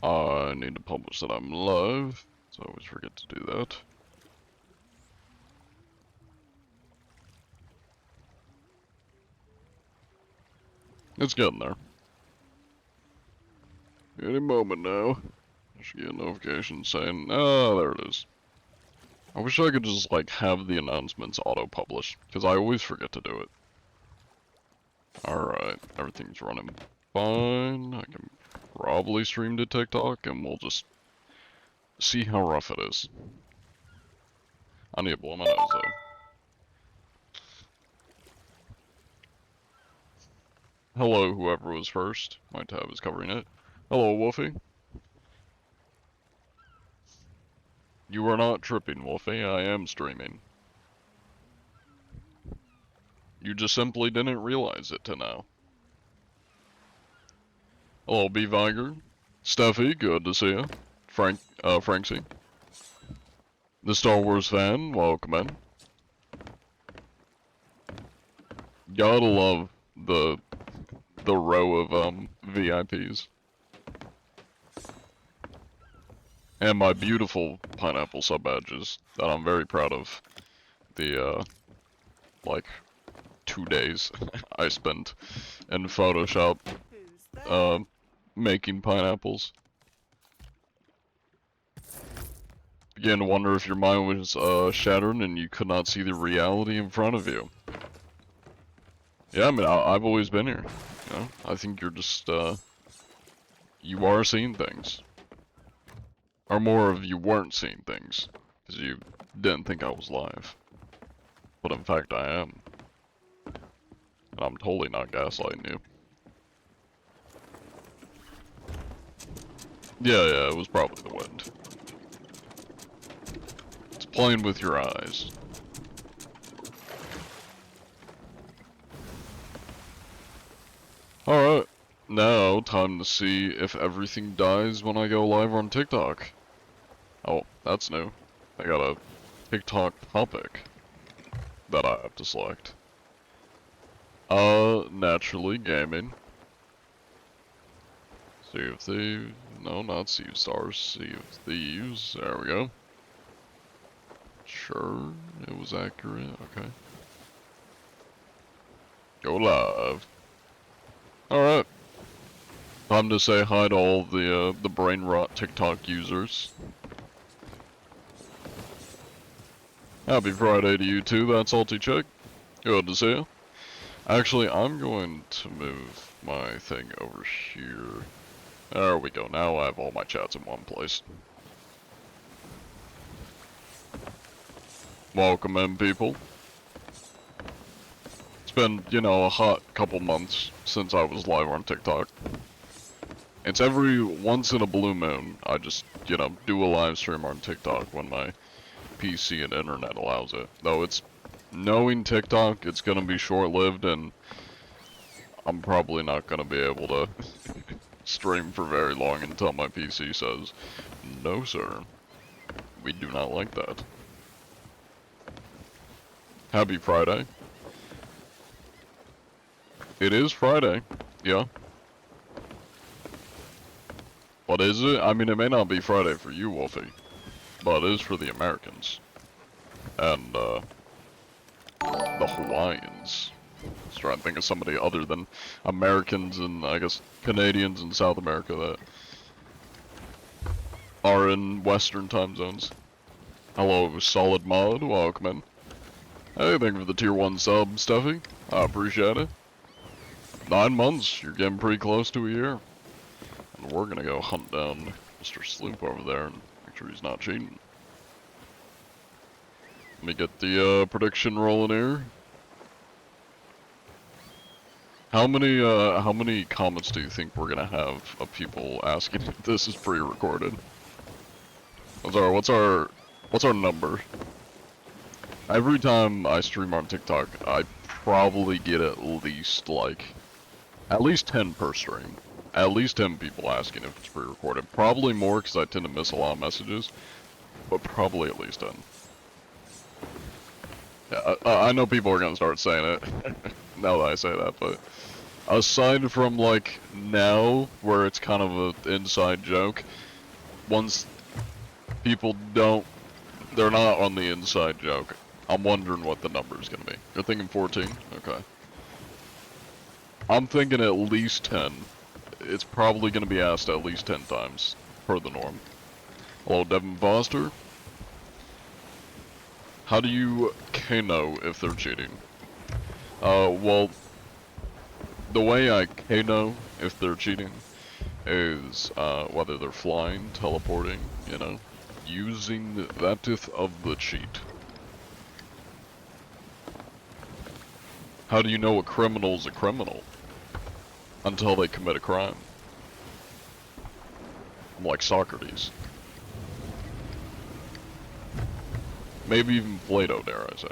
I need to publish that I'm live, so I always forget to do that. It's getting there. Any moment now. I should get a notification saying, oh, there it is. I wish I could just, like, have the announcements auto-published, because I always forget to do it. Alright, everything's running fine. I can probably stream to TikTok, and we'll just see how rough it is. I need to blow my nose, though. Hello, whoever was first. My tab is covering it. Hello, Wolfie. You are not tripping, Wolfie. I am streaming. You just simply didn't realize it till now. Hello, B. Viger. Steffi, good to see you. Franksy. The Star Wars fan, welcome in. Gotta love the row of, VIPs. And my beautiful pineapple sub badges that I'm very proud of. The, like, 2 days I spent in Photoshop, making pineapples. Began to wonder if your mind was, shattered and you could not see the reality in front of you. Yeah, I mean, I've always been here, you know? I think you're just, you are seeing things. Or more of you weren't seeing things, because you didn't think I was live. But in fact, I am. And I'm totally not gaslighting you. Yeah, it was probably the wind. It's playing with your eyes. Alright, now time to see if everything dies when I go live on TikTok. Oh, that's new. I got a TikTok topic that I have to select. Naturally gaming. Sea of Thieves. No, not Sea of Stars. Sea of Thieves. There we go. Sure, it was accurate. Okay. Go live. Alright. Time to say hi to all the brain rot TikTok users. Happy Friday to you too, that's Salty Chick. Good to see you. Actually, I'm going to move my thing over here. There we go, now I have all my chats in one place. Welcome in, people. It's been, you know, a hot couple months since I was live on TikTok. It's every once in a blue moon, I just, you know, do a live stream on TikTok when my PC and internet allows it. Though it's, knowing TikTok, it's gonna be short-lived and I'm probably not gonna be able to stream for very long until my PC says, no sir, we do not like that. Happy Friday. It is Friday, yeah. What is it? I mean, it may not be Friday for you, Wolfie, but it is for the Americans. And, the Hawaiians. I was trying to think of somebody other than Americans and, I guess, Canadians in South America that are in Western time zones. Hello, Solid Mod, welcome in. Hey, thank you for the tier 1 sub, Steffi. I appreciate it. 9 months, you're getting pretty close to a year. And we're gonna go hunt down Mr. Sloop over there and make sure he's not cheating. Let me get the prediction rolling here. How many comments do you think we're gonna have of people asking if this is pre-recorded? What's our number? Every time I stream on TikTok, I probably get at least 10 per stream. At least 10 people asking if it's pre-recorded. Probably more because I tend to miss a lot of messages, but probably at least 10. Yeah, I know people are gonna start saying it now that I say that, but aside from like now, where it's kind of an inside joke, once people they're not on the inside joke, I'm wondering what the number's gonna be. You're thinking 14? Okay. I'm thinking at least 10. It's probably gonna be asked at least 10 times, per the norm. Hello, Devin Foster. How do you know if they're cheating? Well, the way I know if they're cheating is, whether they're flying, teleporting, you know, using that of the cheat. How do you know a criminal's a criminal? Until they commit a crime. I'm like Socrates. Maybe even Plato, dare I say.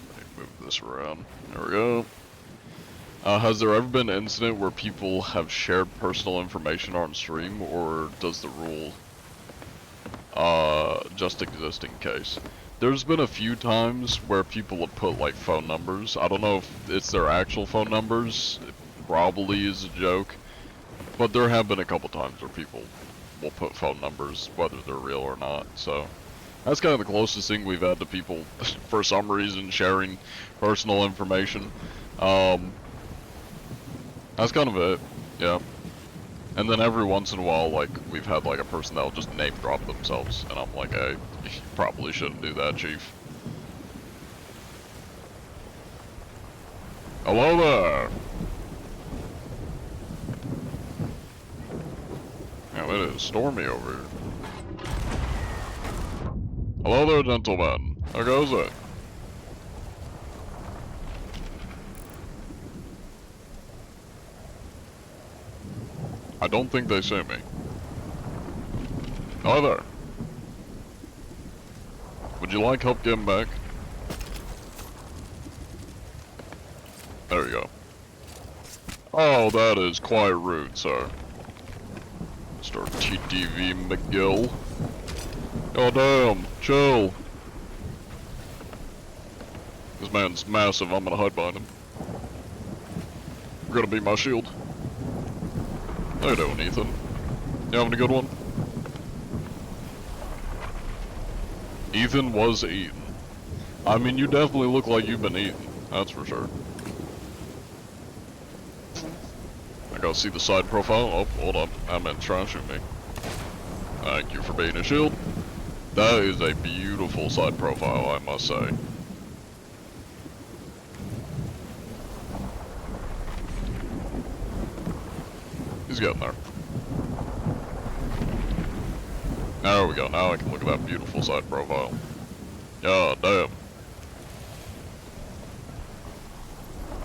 Let me move this around. There we go. Has there ever been an incident where people have shared personal information on stream, or does the rule just exist in case? There's been a few times where people have put like phone numbers. I don't know if it's their actual phone numbers. It probably is a joke. But there have been a couple times where people will put phone numbers, whether they're real or not. So that's kind of the closest thing we've had to people, for some reason, sharing personal information. That's kind of it, yeah. And then every once in a while, like, we've had, like, a person that'll just name drop themselves, and I'm like, hey, you probably shouldn't do that, Chief. Hello there! Yeah, it is stormy over here. Hello there, gentlemen. How goes it? I don't think they see me. Hi there. Would you like help getting back? There you go. Oh, that is quite rude, sir. Mr. TTV McGill. God damn, chill. This man's massive, I'm gonna hide behind him. You're gonna be my shield. How you doing, Ethan? You having a good one? Ethan was eaten. I mean, you definitely look like you've been eaten. That's for sure. I gotta see the side profile. Oh, hold up. That man's trying to shoot me. Thank you for being a shield. That is a beautiful side profile, I must say. He's getting there. There we go, now I can look at that beautiful side profile. God damn.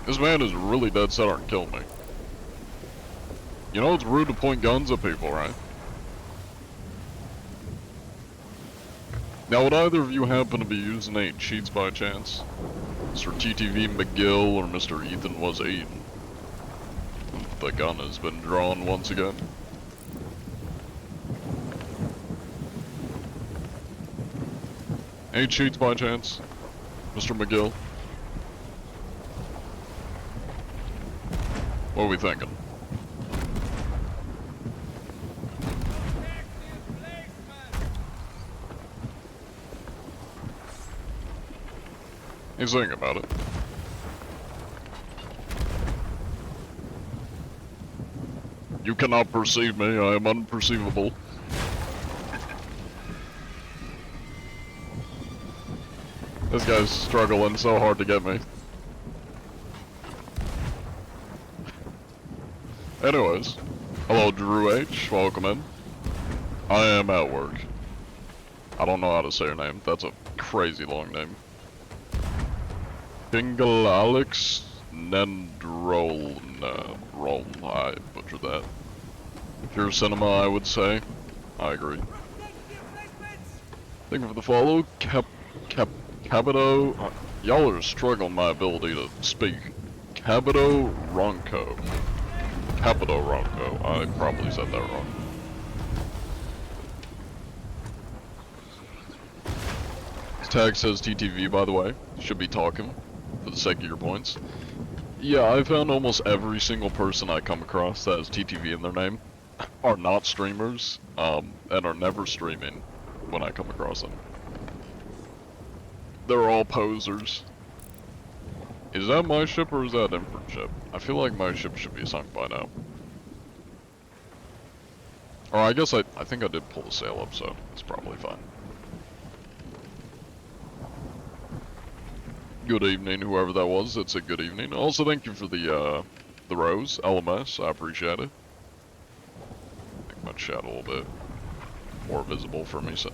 This man is really dead set on killing me. You know it's rude to point guns at people, right? Now would either of you happen to be using any cheats by chance? Mr. TTV McGill or Mr. Ethan was eaten? The gun has been drawn once again. Any cheats by chance, Mr. McGill? What are we thinking? He's thinking about it. You cannot perceive me, I am unperceivable. This guy's struggling so hard to get me. Anyways, hello Drew H, welcome in. I am at work. I don't know how to say your name, that's a crazy long name. Bingle Alex Nendrolna. I butchered that. Pure cinema, I would say. I agree. Thank you for the follow. Cabito. Y'all are struggling my ability to speak. Cabito Ronco. Capito Ronco. I probably said that wrong. His tag says TTV, by the way. Should be talking. for the sake of your points. Yeah, I found almost every single person I come across that has TTV in their name are not streamers, and are never streaming when I come across them. They're all posers. Is that my ship or is that an Infern ship? I feel like my ship should be sunk by now. Or I guess I think I did pull the sail up, so it's probably fine. Good evening, whoever that was. It's a good evening. Also, thank you for the rose, LMS. I appreciate it. Make my chat a little bit more visible for myself.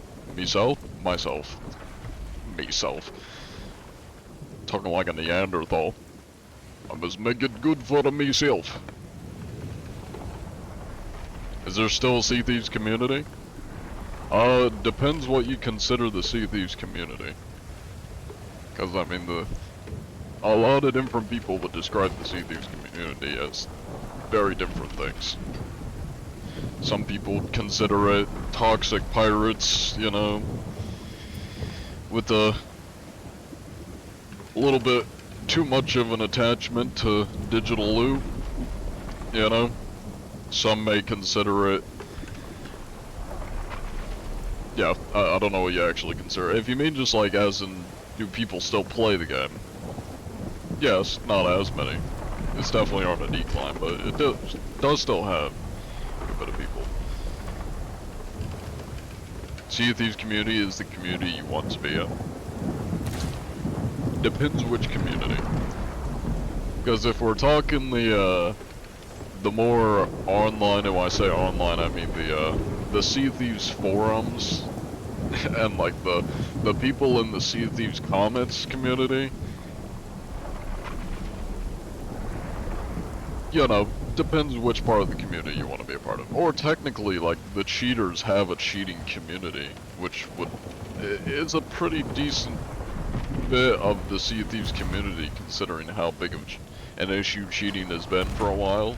Talking like a Neanderthal. I must make it good for myself. Is there still a Sea Thieves community? Depends what you consider the Sea Thieves community. Because, I mean, a lot of different people would describe the Sea Thieves community as very different things. Some people consider it toxic pirates, you know, with a little bit too much of an attachment to digital loot, you know. Some may consider it, yeah, I don't know what you actually consider it. If you mean just like as in, do people still play the game? Yes, not as many. It's definitely on a decline, but it does still have a bit of people. Sea of Thieves community is the community you want to be in. Depends which community. Because if we're talking the more online, and when I say online, I mean the Sea of Thieves forums, and like the people in the Sea of Thieves comments community, you know, depends which part of the community you want to be a part of. Or technically, like, the cheaters have a cheating community, which is a pretty decent bit of the Sea of Thieves community, considering how big of an issue cheating has been for a while.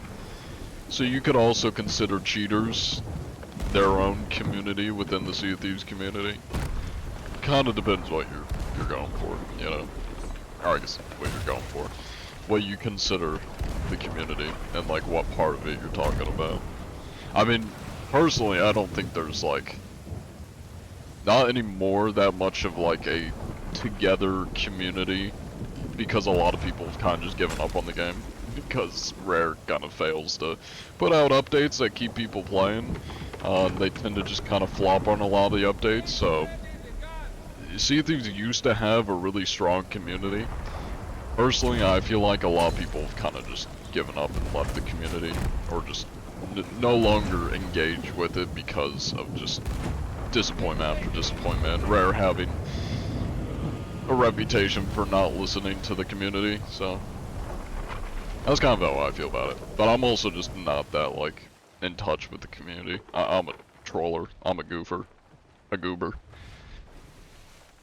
So you could also consider cheaters their own community within the Sea of Thieves community. Kinda depends what you're going for, you know. Or I guess what you're going for. What you consider the community, and like what part of it you're talking about. I mean, personally, I don't think there's like, not anymore that much of like a together community, because a lot of people have kind of just given up on the game, because Rare kind of fails to put out updates that keep people playing. They tend to just kind of flop on a lot of the updates, so Sea of Thieves used to have a really strong community. Personally, I feel like a lot of people have kind of just given up and left the community, or just no longer engage with it because of just disappointment after disappointment. Rare having a reputation for not listening to the community, so that's kind of how I feel about it. But I'm also just not that, like, in touch with the community. I'm a troller. I'm a goober.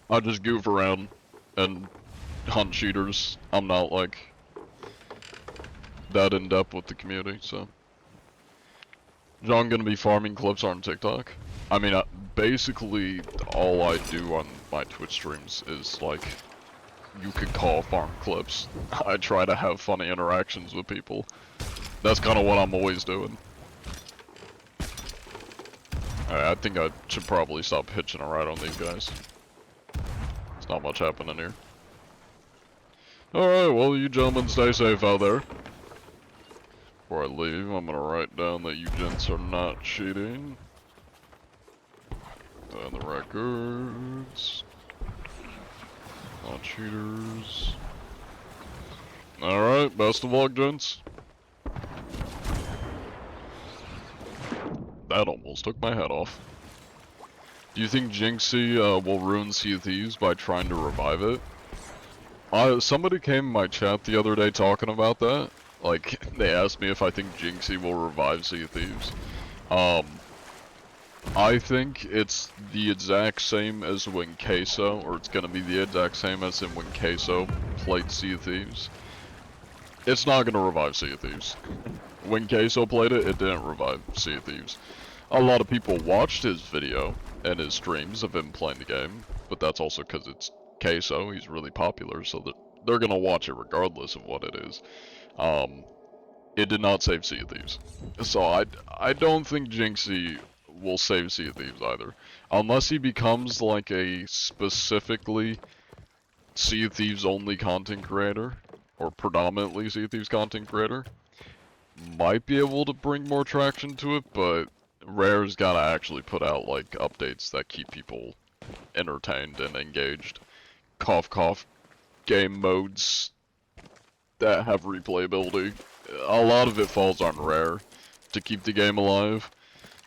I just goof around and hunt cheaters. I'm not, like, that in depth with the community, so. John gonna be farming clips on TikTok? I mean, basically all I do on my Twitch streams is, like, you could call farm clips. I try to have funny interactions with people. That's kind of what I'm always doing. Alright, I think I should probably stop hitching a ride on these guys. There's not much happening here. Alright, well, you gentlemen stay safe out there. Before I leave, I'm gonna write down that you gents are not cheating. Down the records. Not cheaters. Alright, best of luck, gents. That almost took my head off. Do you think Jinxie will ruin Sea of Thieves by trying to revive it? Somebody came in my chat the other day talking about that. Like, they asked me if I think Jinxie will revive Sea of Thieves. I think it's the exact same as when Queso, or it's gonna be the exact same as in when Queso played Sea of Thieves. It's not gonna revive Sea of Thieves. When Queso played it, it didn't revive Sea of Thieves. A lot of people watched his video and his streams of him playing the game, but that's also because it's Queso, he's really popular, so that they're gonna watch it regardless of what it is. Um, it did not save Sea of Thieves, so I don't think Jinxie will save Sea of Thieves either, unless he becomes like a specifically Sea of Thieves only content creator, or predominantly Sea of Thieves content creator. Might be able to bring more traction to it, but Rare's gotta actually put out like updates that keep people entertained and engaged. Cough cough game modes that have replayability. A lot of it falls on Rare to keep the game alive,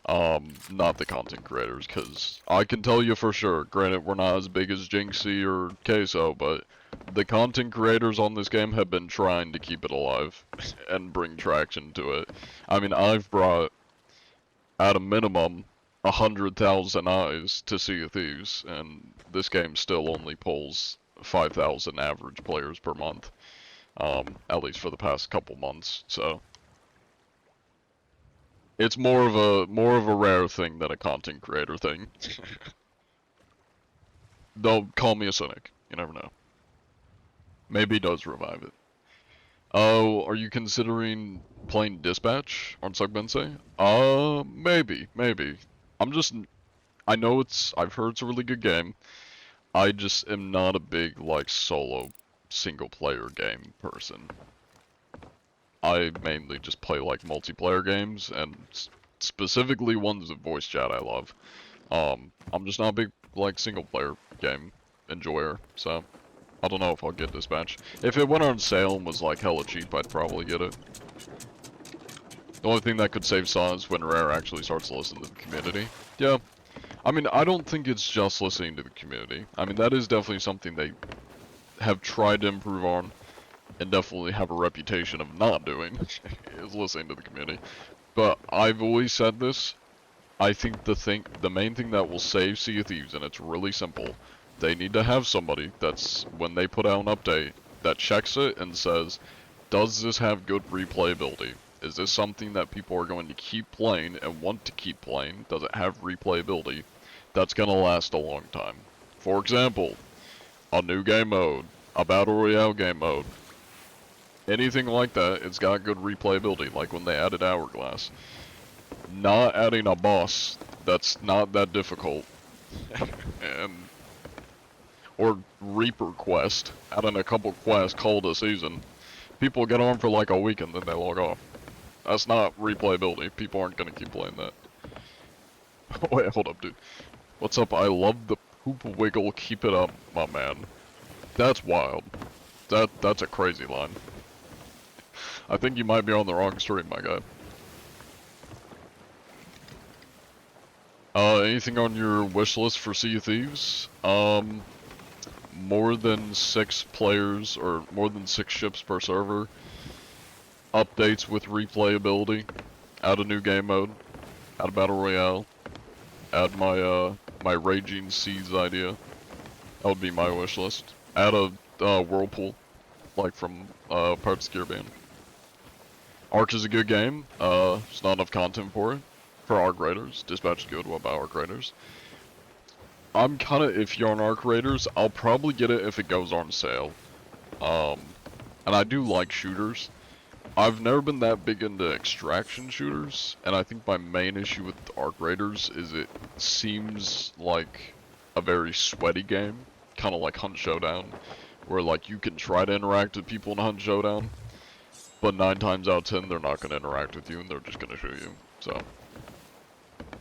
not the content creators, because I can tell you for sure, granted we're not as big as Jinxie or Queso, but the content creators on this game have been trying to keep it alive and bring traction to it. I mean, I've brought, at a minimum, 100,000 eyes to Sea of Thieves, and this game still only pulls 5,000 average players per month, at least for the past couple months, so it's more of a Rare thing than a content creator thing. They'll call me a cynic, you never know. Maybe he does revive it. Oh, are you considering playing Dispatch on Sugbensei? Maybe. I'm just, I know I've heard it's a really good game. I just am not a big, like, solo, single-player game person. I mainly just play, like, multiplayer games, and specifically ones with voice chat I love. I'm just not a big, like, single-player game enjoyer, so I don't know if I'll get Dispatch. If it went on sale and was, like, hella cheap, I'd probably get it. The only thing that could save Saw is when Rare actually starts to listen to the community. Yeah. I mean, I don't think it's just listening to the community. I mean, that is definitely something they have tried to improve on, and definitely have a reputation of not doing, is listening to the community. But I've always said this, I think the main thing that will save Sea of Thieves, and it's really simple, they need to have somebody that's, when they put out an update, that checks it and says, does this have good replayability? Is this something that people are going to keep playing and want to keep playing? Does it have replayability? That's gonna last a long time. For example, a new game mode, a battle royale game mode, anything like that, it's got good replayability, like when they added Hourglass. Not adding a boss that's not that difficult, and or Reaper quest, adding a couple quests called a season. People get on for like a week and then they log off. That's not replayability. People aren't gonna keep playing that. Wait, hold up, dude. What's up? I love the poop wiggle. Keep it up, my man. That's wild. That's a crazy line. I think you might be on the wrong stream, my guy. Anything on your wish list for Sea of Thieves? More than 6 players, or more than 6 ships per server. Updates with replayability. Add a new game mode. Add a battle royale. Add my Raging Seas idea. That would be my wish list. Add a whirlpool, like from Pirates of the Caribbean. Ark is a good game. There's not enough content for it. For Ark Raiders. Dispatch is good. What about Ark Raiders? I'm kind of iffy on Ark Raiders. I'll probably get it if it goes on sale. And I do like shooters. I've never been that big into extraction shooters, and I think my main issue with Ark Raiders is it seems like a very sweaty game, kind of like Hunt Showdown, where like you can try to interact with people in Hunt Showdown, but 9 times out of 10 they're not going to interact with you and they're just going to shoot you, so.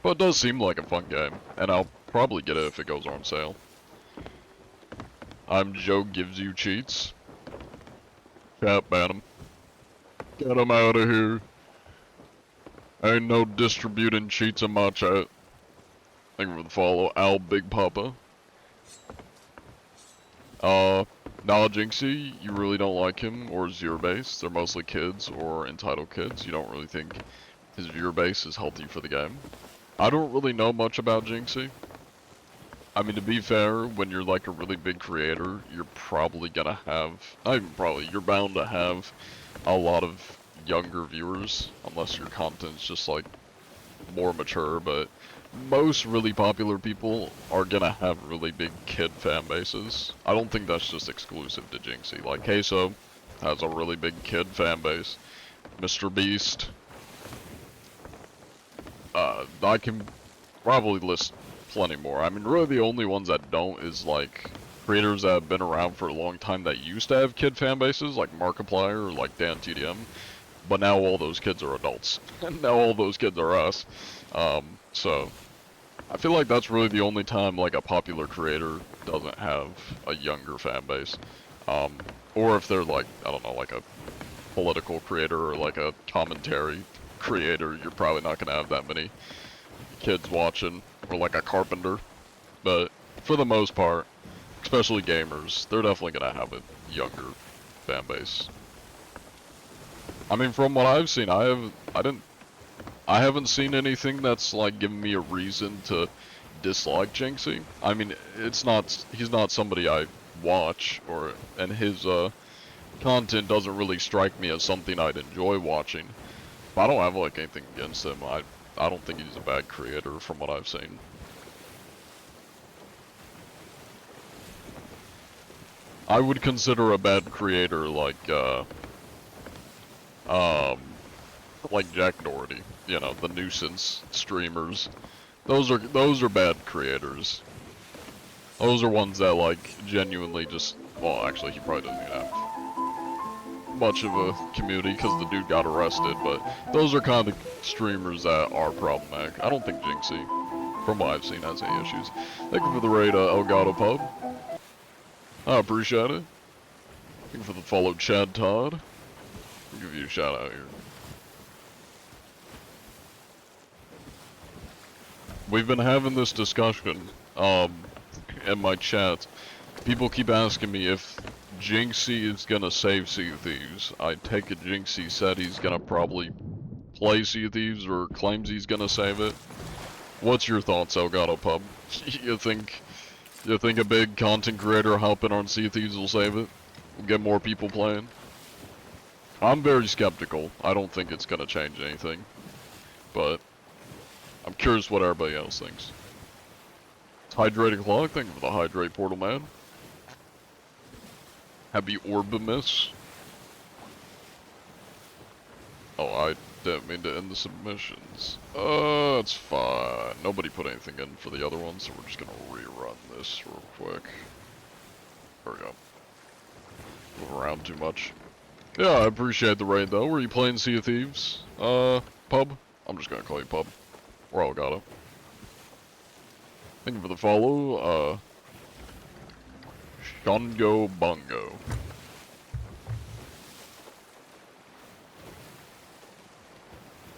But it does seem like a fun game, and I'll probably get it if it goes on sale. I'm Joe Gives You Cheats. Cat ban him. Get him out of here. Ain't no distributing cheats in my chat. Thank you for the follow, Al Big Papa. Nah, Jinxie, you really don't like him or his viewer base. They're mostly kids or entitled kids. You don't really think his viewer base is healthy for the game. I don't really know much about Jinxie. I mean, to be fair, when you're like a really big creator, you're probably gonna have, not even probably, you're bound to have a lot of younger viewers, unless your content's just like more mature, but most really popular people are gonna have really big kid fan bases. I don't think that's just exclusive to Jinxie. Like, Queso has a really big kid fan base. Mr. Beast. I can probably list plenty more. I mean, really the only ones that don't is, like, creators that have been around for a long time that used to have kid fan bases, like Markiplier or like Dan TDM. But now all those kids are adults. And now all those kids are us. So I feel like that's really the only time like a popular creator doesn't have a younger fan base. Or if they're like, I don't know, like a political creator or like a commentary creator, you're probably not gonna have that many kids watching, or like a carpenter. But for the most part, especially gamers, they're definitely gonna have a younger fan base. I mean, from what I've seen, I haven't seen anything that's like giving me a reason to dislike Jinxie. I mean, he's not somebody I watch, and his content doesn't really strike me as something I'd enjoy watching. But I don't have like anything against him. I don't think he's a bad creator from what I've seen. I would consider a bad creator like Jack Doherty, you know, the nuisance streamers. Those are bad creators. Those are ones that like genuinely just, well, actually he probably doesn't even have much of a community because the dude got arrested, but those are kind of streamers that are problematic. I don't think Jinxie, from what I've seen, has any issues. Thank you for the raid, Elgato Pub. I appreciate it. Thank you for the follow, Chad Todd. I'll give you a shout out here. We've been having this discussion, in my chat. People keep asking me if Jinxie is gonna save Sea of Thieves. I take it Jinxie said he's gonna probably play Sea of Thieves, or claims he's gonna save it. What's your thoughts, Elgato Pub? You think a big content creator hopping on Sea of Thieves will save it? Get more people playing? I'm very skeptical. I don't think it's gonna change anything. But I'm curious what everybody else thinks. It's Hydrated Clock, thank you for the Hydrate Portal, man. Happy Orbimus. Oh, I didn't mean to end the submissions. It's fine. Nobody put anything in for the other one, so we're just gonna rerun this real quick. There we go. Move around too much. Yeah, I appreciate the raid though. Were you playing Sea of Thieves? Pub? I'm just gonna call you Pub. We're all got it. Thank you for the follow, Shongo Bongo.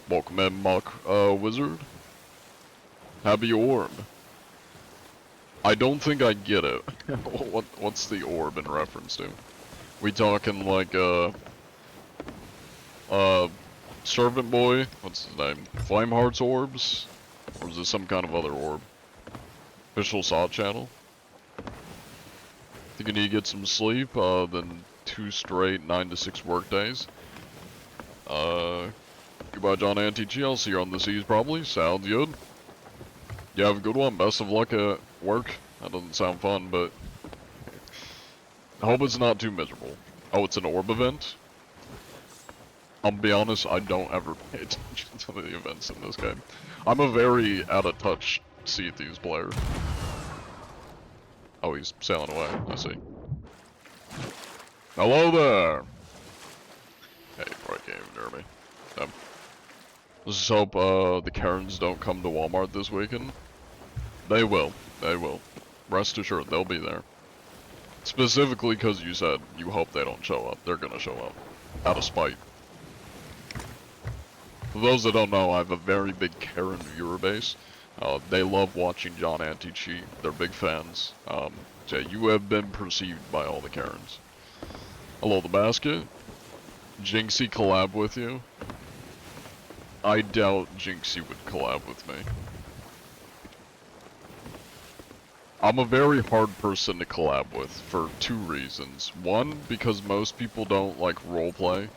Welcome in, Mock, Wizard. Happy Orb. I don't think I get it. What's the orb in reference to? We talking like, Servant Boy? What's his name? Flameheart's orbs? Or is this some kind of other orb? Official Saw channel? Think you need to get some sleep, then 2 straight 9 to 6 work days. Goodbye, John Antichi. I'll see you on the seas probably. Sounds good. You have a good one. Best of luck at work. That doesn't sound fun, but I hope it's not too miserable. Oh, it's an orb event? I'll be honest, I don't ever pay attention to the events in this game. I'm a very out-of-touch Sea of Thieves player. Oh, he's sailing away. I see. Hello there! Hey, you probably can't even hear me. Let's just hope, the Karens don't come to Walmart this weekend. They will. They will. Rest assured, they'll be there. Specifically because you said you hope they don't show up. They're gonna show up. Out of spite. For those that don't know, I have a very big Karen viewer base. They love watching John Anti-Cheat. They're big fans. So you have been perceived by all the Karens. Hello, the basket. Jinxie collab with you? I doubt Jinxie would collab with me. I'm a very hard person to collab with for 2 reasons. One, because most people don't like roleplay.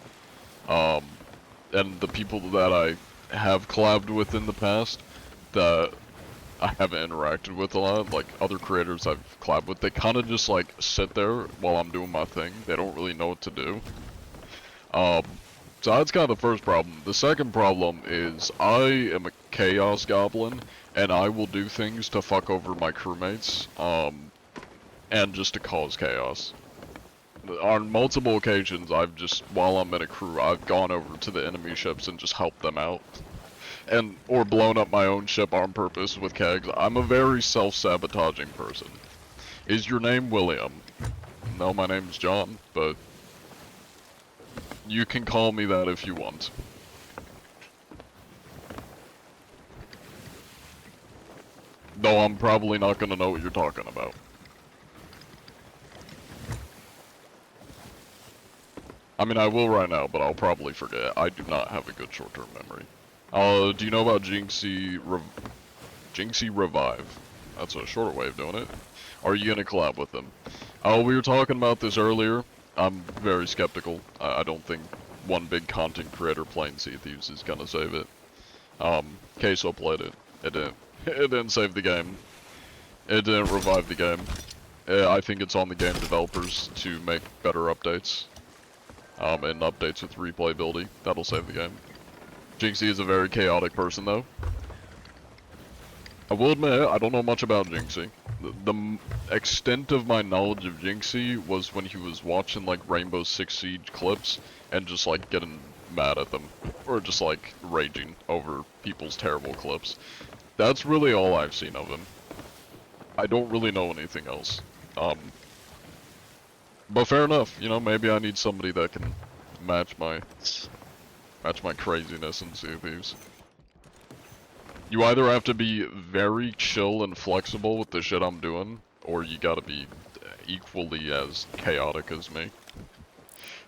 And the people that I have collabed with in the past, I haven't interacted with a lot, like other creators I've collabed with, they kind of just like sit there while I'm doing my thing. They don't really know what to do. So that's kind of the first problem. The second problem is I am a Chaos Goblin, and I will do things to fuck over my crewmates, and just to cause chaos. On multiple occasions, I've just, while I'm in a crew, I've gone over to the enemy ships and just helped them out. Or blown up my own ship on purpose with kegs. I'm a very self-sabotaging person. Is your name William? No, my name's John, but you can call me that if you want. Though I'm probably not gonna know what you're talking about. I mean, I will right now, but I'll probably forget. I do not have a good short-term memory. Do you know about Jinxie Revive? That's a shorter way of doing it. Are you gonna collab with them? We were talking about this earlier. I'm very skeptical. I don't think one big content creator playing Sea of Thieves is gonna save it. Queso played it. It didn't. It didn't save the game. It didn't revive the game. I think it's on the game developers to make better updates. And updates with replayability. That'll save the game. Jinxie is a very chaotic person, though. I will admit, I don't know much about Jinxie. The extent of my knowledge of Jinxie was when he was watching, like, Rainbow Six Siege clips, and just, like, getting mad at them. Or just, like, raging over people's terrible clips. That's really all I've seen of him. I don't really know anything else. But fair enough, you know, maybe I need somebody that can match my craziness in Sea of Thieves. You either have to be very chill and flexible with the shit I'm doing, or you gotta be equally as chaotic as me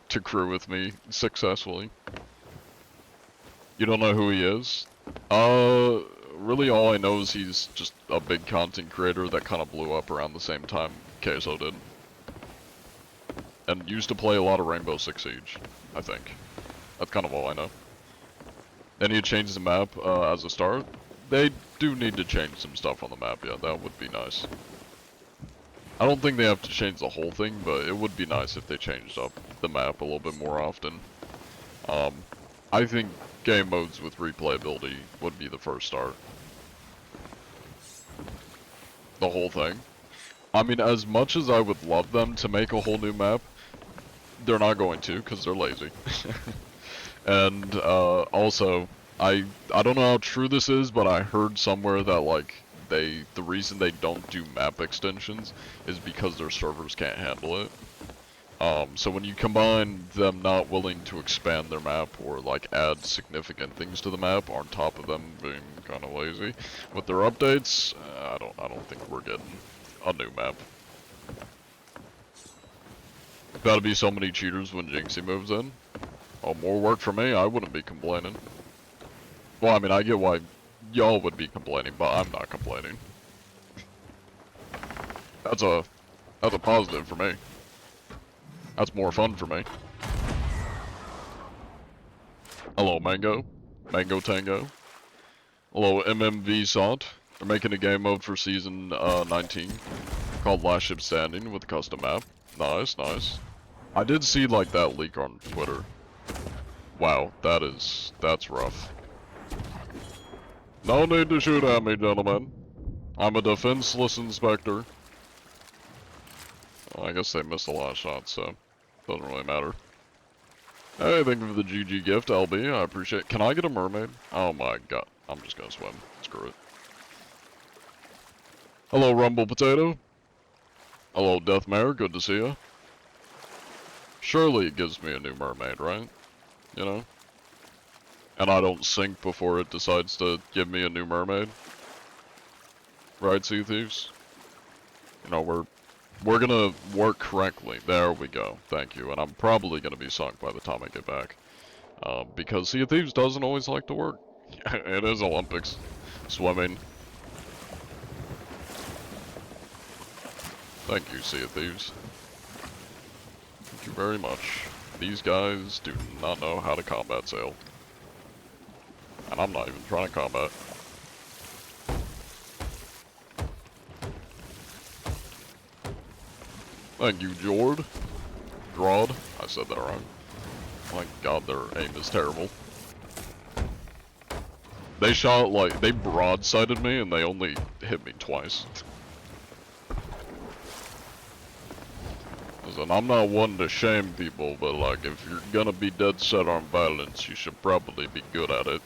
to crew with me successfully. You don't know who he is? Really all I know is he's just a big content creator that kind of blew up around the same time Queso did. And used to play a lot of Rainbow Six Siege, I think. That's kind of all I know. They need to change the map as a start. They do need to change some stuff on the map, yeah, that would be nice. I don't think they have to change the whole thing, but it would be nice if they changed up the map a little bit more often. I think game modes with replayability would be the first start. The whole thing. I mean, as much as I would love them to make a whole new map, they're not going to, because they're lazy. And, also, I don't know how true this is, but I heard somewhere that, like, the reason they don't do map extensions is because their servers can't handle it. So when you combine them not willing to expand their map or, like, add significant things to the map on top of them being kind of lazy, with their updates, I don't think we're getting a new map. Gotta be so many cheaters when Jinxie moves in. Oh, more work for me, I wouldn't be complaining. Well, I mean, I get why y'all would be complaining, but I'm not complaining. That's a positive for me. That's more fun for me. Hello, Mango. Mango Tango. Hello, MMV Sant. They're making a game mode for season 19 called Last Ship Standing with a custom map. Nice, nice. I did see like that leak on Twitter. Wow, that's rough. No need to shoot at me, gentlemen. I'm a defenseless inspector. Well, I guess they missed a lot of shots, so doesn't really matter. Hey, thank you for the GG gift, LB. I appreciate it. Can I get a mermaid? Oh my god. I'm just gonna swim. Screw it. Hello, Rumble Potato. Hello, Deathmare. Good to see ya. Surely it gives me a new mermaid, right? You know? And I don't sink before it decides to give me a new mermaid. Right, Sea Thieves? You know, we're gonna work correctly. There we go. Thank you. And I'm probably gonna be sunk by the time I get back. Because Sea of Thieves doesn't always like to work. It is Olympics. Swimming. Thank you, Sea of Thieves. Thank you very much. These guys do not know how to combat sail. And I'm not even trying to combat. Thank you, Jord. Drod. I said that wrong. My god, their aim is terrible. They shot, like, they broadsided me and they only hit me twice. Listen, I'm not one to shame people, but like, if you're gonna be dead set on violence, you should probably be good at it.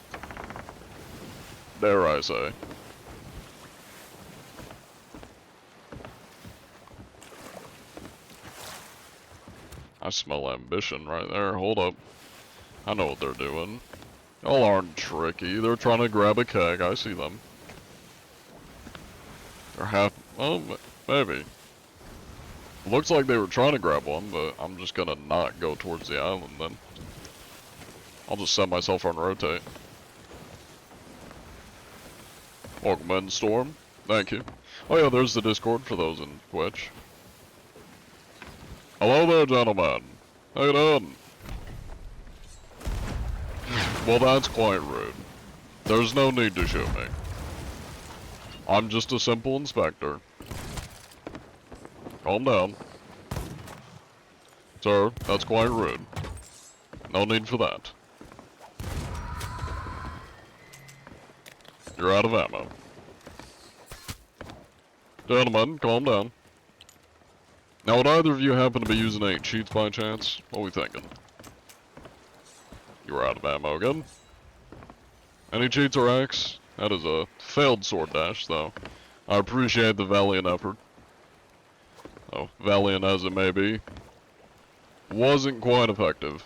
Dare I say. I smell ambition right there. Hold up. I know what they're doing. Y'all aren't tricky. They're trying to grab a keg. I see them. They're half... well, maybe. Looks like they were trying to grab one, but I'm just gonna not go towards the island then. I'll just set myself on rotate. Welcome in, Storm. Thank you. Oh yeah, there's the Discord for those in Twitch. Hello there, gentlemen. How you doing? Well, that's quite rude. There's no need to shoot me. I'm just a simple inspector. Calm down. Sir, that's quite rude. No need for that. You're out of ammo. Gentlemen, calm down. Now, would either of you happen to be using any cheats by chance? What are we thinking? You were out of ammo again. Any cheats or hacks? That is a failed sword dash, though. I appreciate the valiant effort. Oh, valiant as it may be, wasn't quite effective.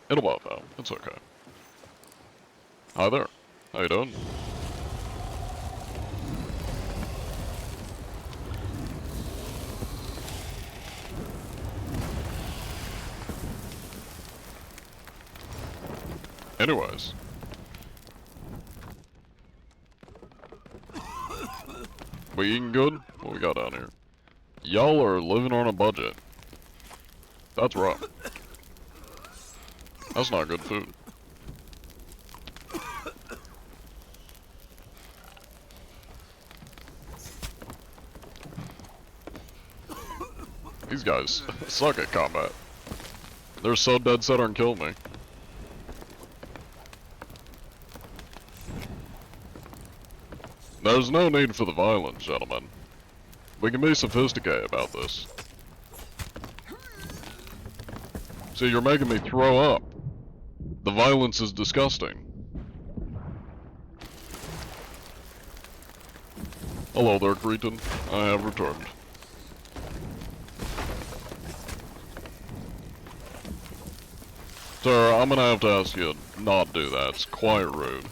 It'll buff out. It's okay. Hi there. How you doing? Anyways. We eating good? What we got down here? Y'all are living on a budget. That's rough. That's not good food. These guys suck at combat. They're so dead set on killing me. There's no need for the violence, gentlemen. We can be sophisticated about this. See, you're making me throw up. The violence is disgusting. Hello there, Cretan. I have returned. Sir, I'm gonna have to ask you to not do that. It's quite rude.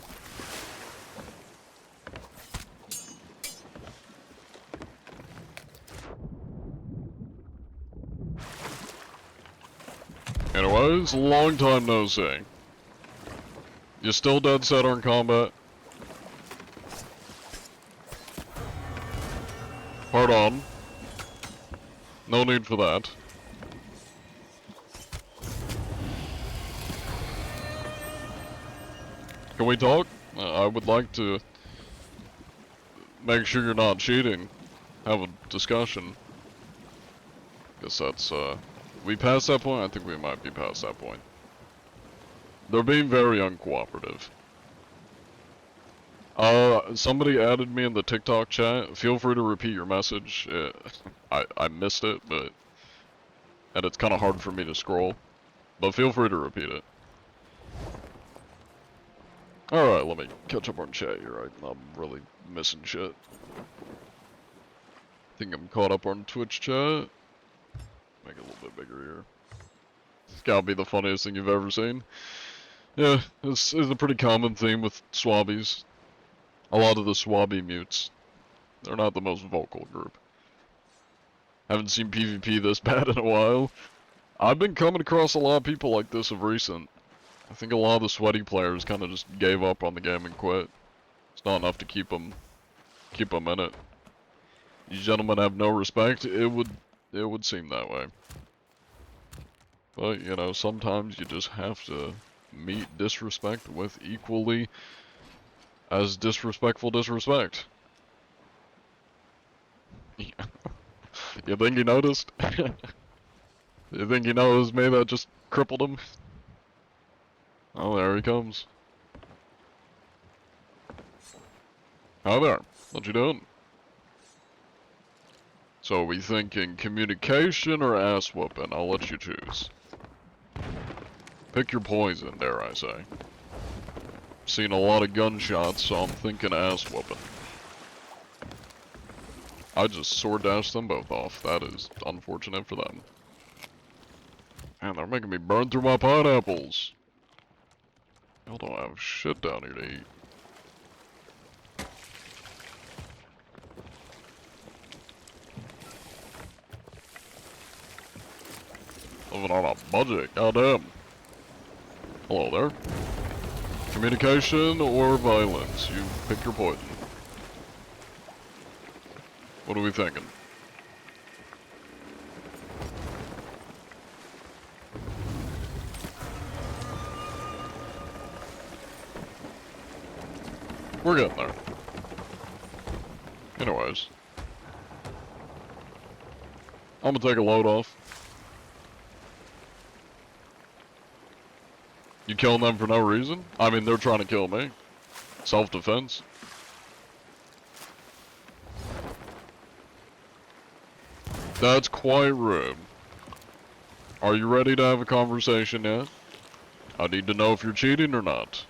Anyways, long time no see. You still dead set on combat? Hard on. No need for that. Can we talk? I would like to make sure you're not cheating. Have a discussion. Guess that's, we passed that point? I think we might be past that point. They're being very uncooperative. Somebody added me in the TikTok chat. Feel free to repeat your message. I missed it, and it's kind of hard for me to scroll. But feel free to repeat it. Alright, let me catch up on chat here. I'm really missing shit. I think I'm caught up on Twitch chat. Make it a little bit bigger here. It's gotta be the funniest thing you've ever seen. Yeah, this is a pretty common theme with Swabbies. A lot of the Swabby mutes. They're not the most vocal group. Haven't seen PvP this bad in a while. I've been coming across a lot of people like this of recent. I think a lot of the sweaty players kind of just gave up on the game and quit. It's not enough to keep them in it. You gentlemen have no respect. It would seem that way. But, you know, sometimes you just have to meet disrespect with equally As disrespectful disrespect. You think he noticed? You think he knows me that just crippled him? Oh, there he comes. Hi there. What you doing? So, are we thinking communication or ass whooping? I'll let you choose. Pick your poison, dare I say. Seen a lot of gunshots, so I'm thinking ass whooping. I just sword dashed them both off. That is unfortunate for them. Man, they're making me burn through my pineapples. Y'all don't have shit down here to eat. Living on a budget, goddamn. Hello there. Communication or violence? You pick your poison. What are we thinking? We're getting there. Anyways. I'm gonna take a load off. You killing them for no reason? I mean, they're trying to kill me. Self-defense. That's quite rude. Are you ready to have a conversation yet? I need to know if you're cheating or not.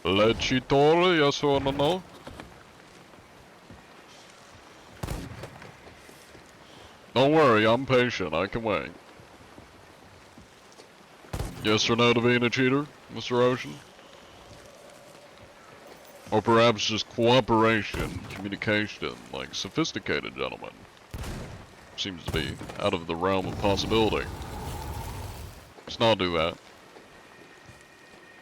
Le cheatore, yes or no? Don't worry, I'm patient. I can wait. Yes or no to being a cheater, Mr. Ocean? Or perhaps just cooperation, communication, like sophisticated gentlemen. Seems to be out of the realm of possibility. Let's not do that.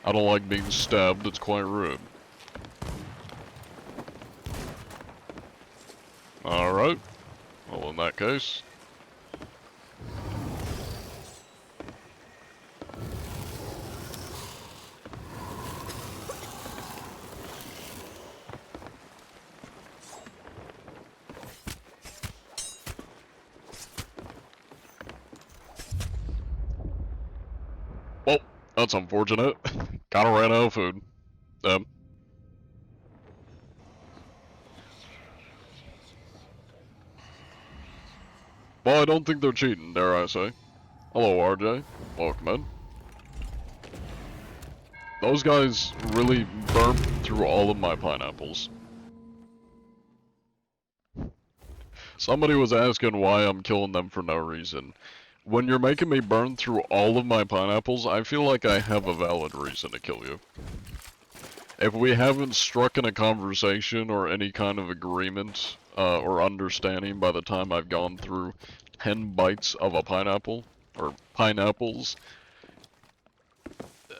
I don't like being stabbed, it's quite rude. Alright. Well, in that case... Well, that's unfortunate. Kinda ran out of food. Well, I don't think they're cheating, dare I say. Hello, RJ. Welcome in. Those guys really burnt through all of my pineapples. Somebody was asking why I'm killing them for no reason. When you're making me burn through all of my pineapples, I feel like I have a valid reason to kill you. If we haven't struck in a conversation or any kind of agreement or understanding by the time I've gone through 10 bites of a pineapple, or pineapples,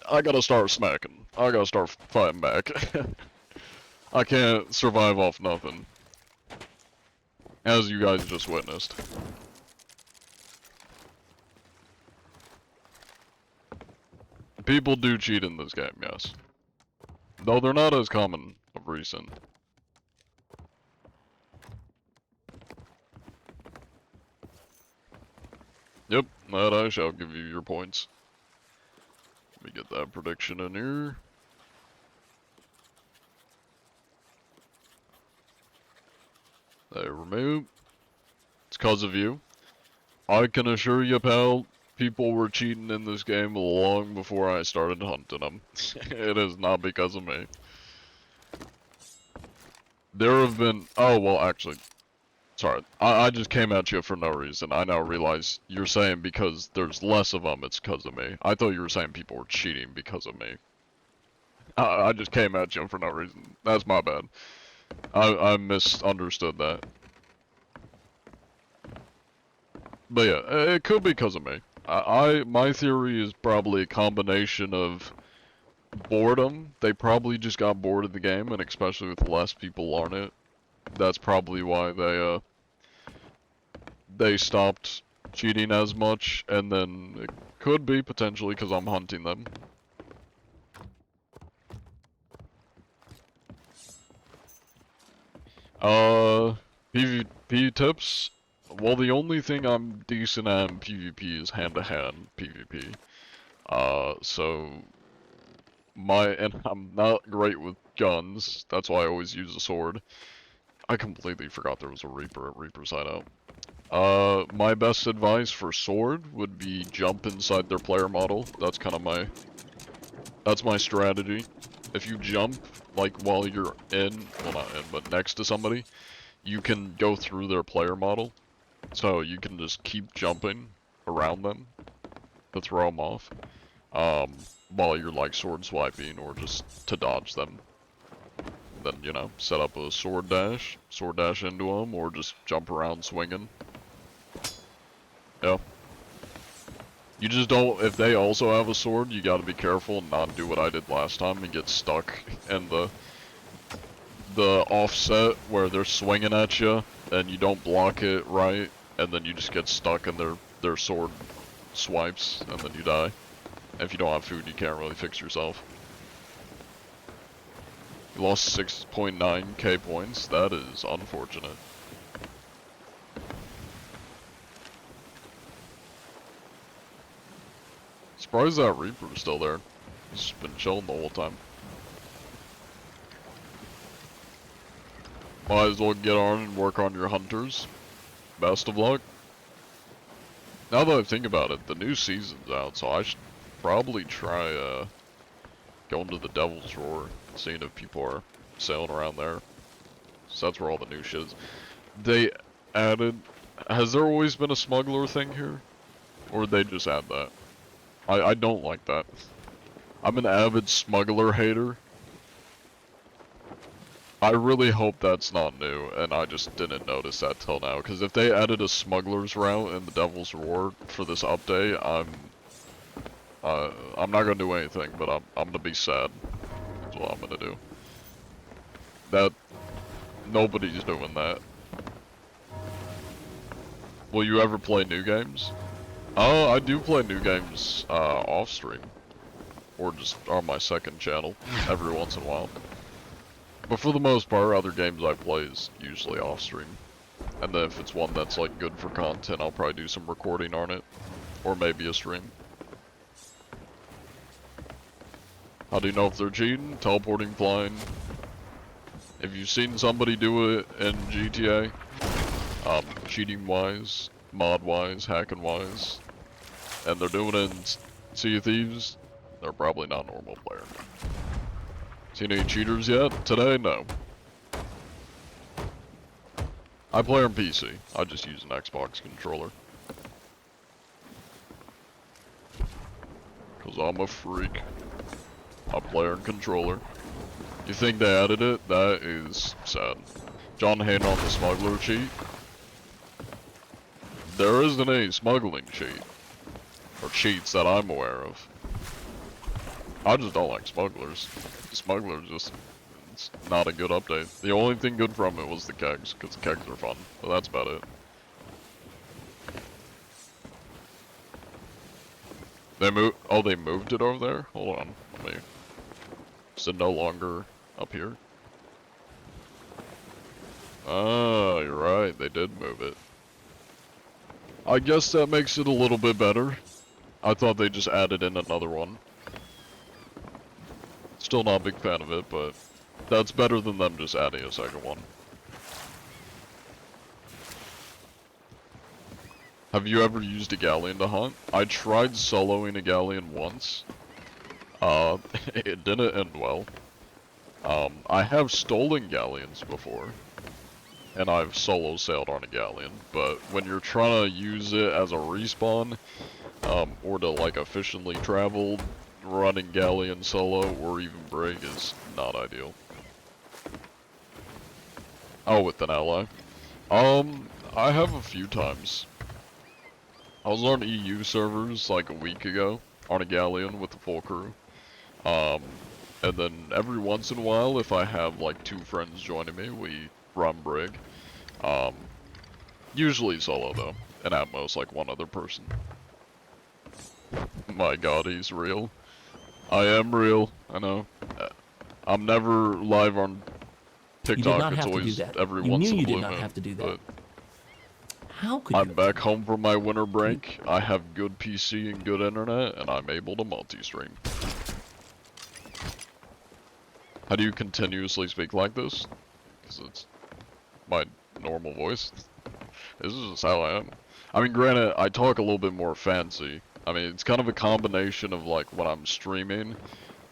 I gotta start smacking. I gotta start fighting back. I can't survive off nothing. As you guys just witnessed. People do cheat in this game, yes. Though they're not as common of recent. Yep, that I shall give you your points. Let me get that prediction in here. They remove. It's cause of you. I can assure you, pal, people were cheating in this game long before I started hunting them. It is not because of me. There have been... Oh, well, actually... Sorry, I just came at you for no reason. I now realize you're saying because there's less of them, it's because of me. I thought you were saying people were cheating because of me. I just came at you for no reason. That's my bad. I misunderstood that. But yeah, it could be because of me. My theory is probably a combination of boredom. They probably just got bored of the game, and especially with less people on it. That's probably why they stopped cheating as much, and then it could be potentially because I'm hunting them. PvP tips? Well, the only thing I'm decent at in PvP is hand-to-hand PvP. So and I'm not great with guns. That's why I always use a sword. I completely forgot there was a Reaper at Reaper's Hideout. My best advice for sword would be jump inside their player model. That's my strategy. If you jump, like, while you're well, not in, but next to somebody, you can go through their player model. So you can just keep jumping around them to throw them off. While you're, like, sword swiping or just to dodge them. Then, you know, set up a sword dash into them, or just jump around swinging. Yeah. You just don't, if they also have a sword, you gotta be careful and not do what I did last time and get stuck in the offset where they're swinging at you, and you don't block it right, and then you just get stuck in their sword swipes, and then you die. And if you don't have food, you can't really fix yourself. You lost 6.9k points, that is unfortunate. Surprised that Reaper's still there. He's just been chilling the whole time. Might as well get on and work on your hunters. Best of luck. Now that I think about it, the new season's out, so I should probably try going to the Devil's Roar and seeing if people are sailing around there. So that's where all the new shit is. They added... Has there always been a smuggler thing here? Or did they just add that? I don't like that. I'm an avid smuggler hater. I really hope that's not new, and I just didn't notice that till now. Because if they added a smuggler's route in the Devil's Roar for this update, I'm not gonna do anything, but I'm gonna be sad. That's what I'm gonna do. Nobody's doing that. Will you ever play new games? Oh, I do play new games off stream, or just on my second channel every once in a while. But for the most part, other games I play is usually off stream. And then if it's one that's like good for content, I'll probably do some recording on it, or maybe a stream. How do you know if they're cheating? Teleporting, flying. If you've seen somebody do it in GTA, cheating wise, mod wise, hacking wise, and they're doing it in Sea of Thieves, they're probably not a normal player. Seen any cheaters yet? Today, no. I play on PC. I just use an Xbox controller. Cause I'm a freak. I play on controller. You think they added it? That is sad. John Hayden on the smuggler cheat. There isn't any smuggling cheat. Or cheats that I'm aware of. I just don't like smugglers. Smugglers just... It's not a good update. The only thing good from it was the kegs, because the kegs are fun. But that's about it. They moved it over there? Hold on. Let me... Is it no longer up here? Oh, you're right. They did move it. I guess that makes it a little bit better. I thought they just added in another one. Still not a big fan of it, but that's better than them just adding a second one. Have you ever used a galleon to hunt? I tried soloing a galleon once. It didn't end well. I have stolen galleons before. And I've solo sailed on a galleon, but when you're trying to use it as a respawn, or to like efficiently travel, running galleon solo or even brig is not ideal. Oh, with an ally? I have a few times. I was on EU servers like a week ago on a galleon with a full crew. And then every once in a while, if I have like 2 friends joining me, we run brig. Usually solo though, and at most like 1 other person. My god, he's real. I am real, I know. I'm never live on TikTok, not it's have to do always that. every You once knew in a you blue did not moon. have to do that. But How could you? I'm back home from my winter break. I have good PC and good internet, and I'm able to multi-stream. How do you continuously speak like this? Because it's my normal voice. This is just how I am. I mean, granted, I talk a little bit more fancy. I mean, it's kind of a combination of, like, when I'm streaming,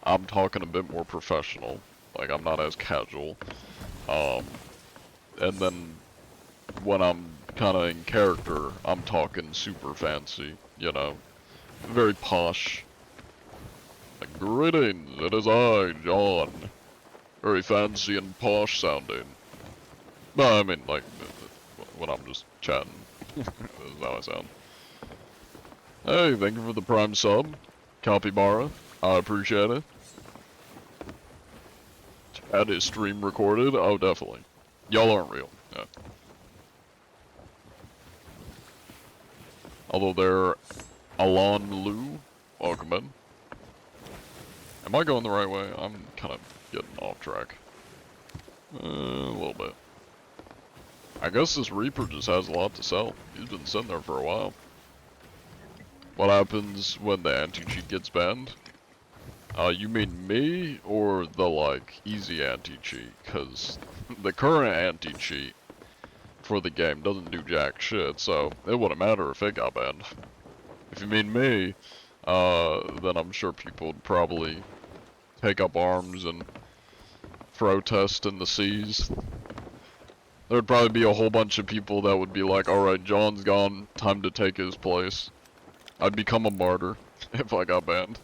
I'm talking a bit more professional. Like, I'm not as casual. And then when I'm kind of in character, I'm talking super fancy, you know? Very posh. Like, greetings, it is I, John. Very fancy and posh sounding. No, I mean, like, when I'm just chatting. That's how I sound. Hey, thank you for the prime sub, Capybara. I appreciate it. Had his stream recorded? Oh, definitely. Y'all aren't real. Yeah. Although they're Alon Lu, welcome in. Am I going the right way? I'm kind of getting off track. A little bit. I guess this Reaper just has a lot to sell. He's been sitting there for a while. What happens when the anti-cheat gets banned? You mean me, or the, like, easy anti-cheat? Because the current anti-cheat for the game doesn't do jack shit, so it wouldn't matter if it got banned. If you mean me, then I'm sure people would probably take up arms and protest in the seas. There'd probably be a whole bunch of people that would be like, alright, John's gone, time to take his place. I'd become a martyr if I got banned.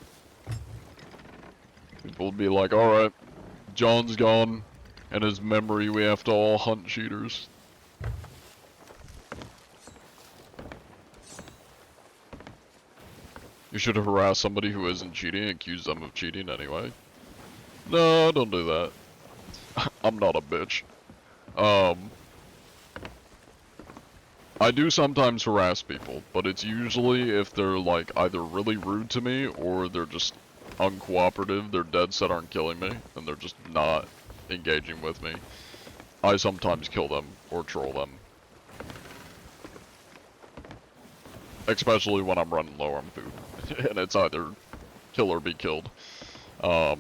People would be like, alright, John's gone, and his memory we have to all hunt cheaters. You should harass somebody who isn't cheating and accuse them of cheating anyway. No, don't do that. I'm not a bitch. I do sometimes harass people, but it's usually if they're like either really rude to me or they're just uncooperative, they're dead set on killing me, and they're just not engaging with me. I sometimes kill them or troll them. Especially when I'm running low on food. And it's either kill or be killed. Yeah.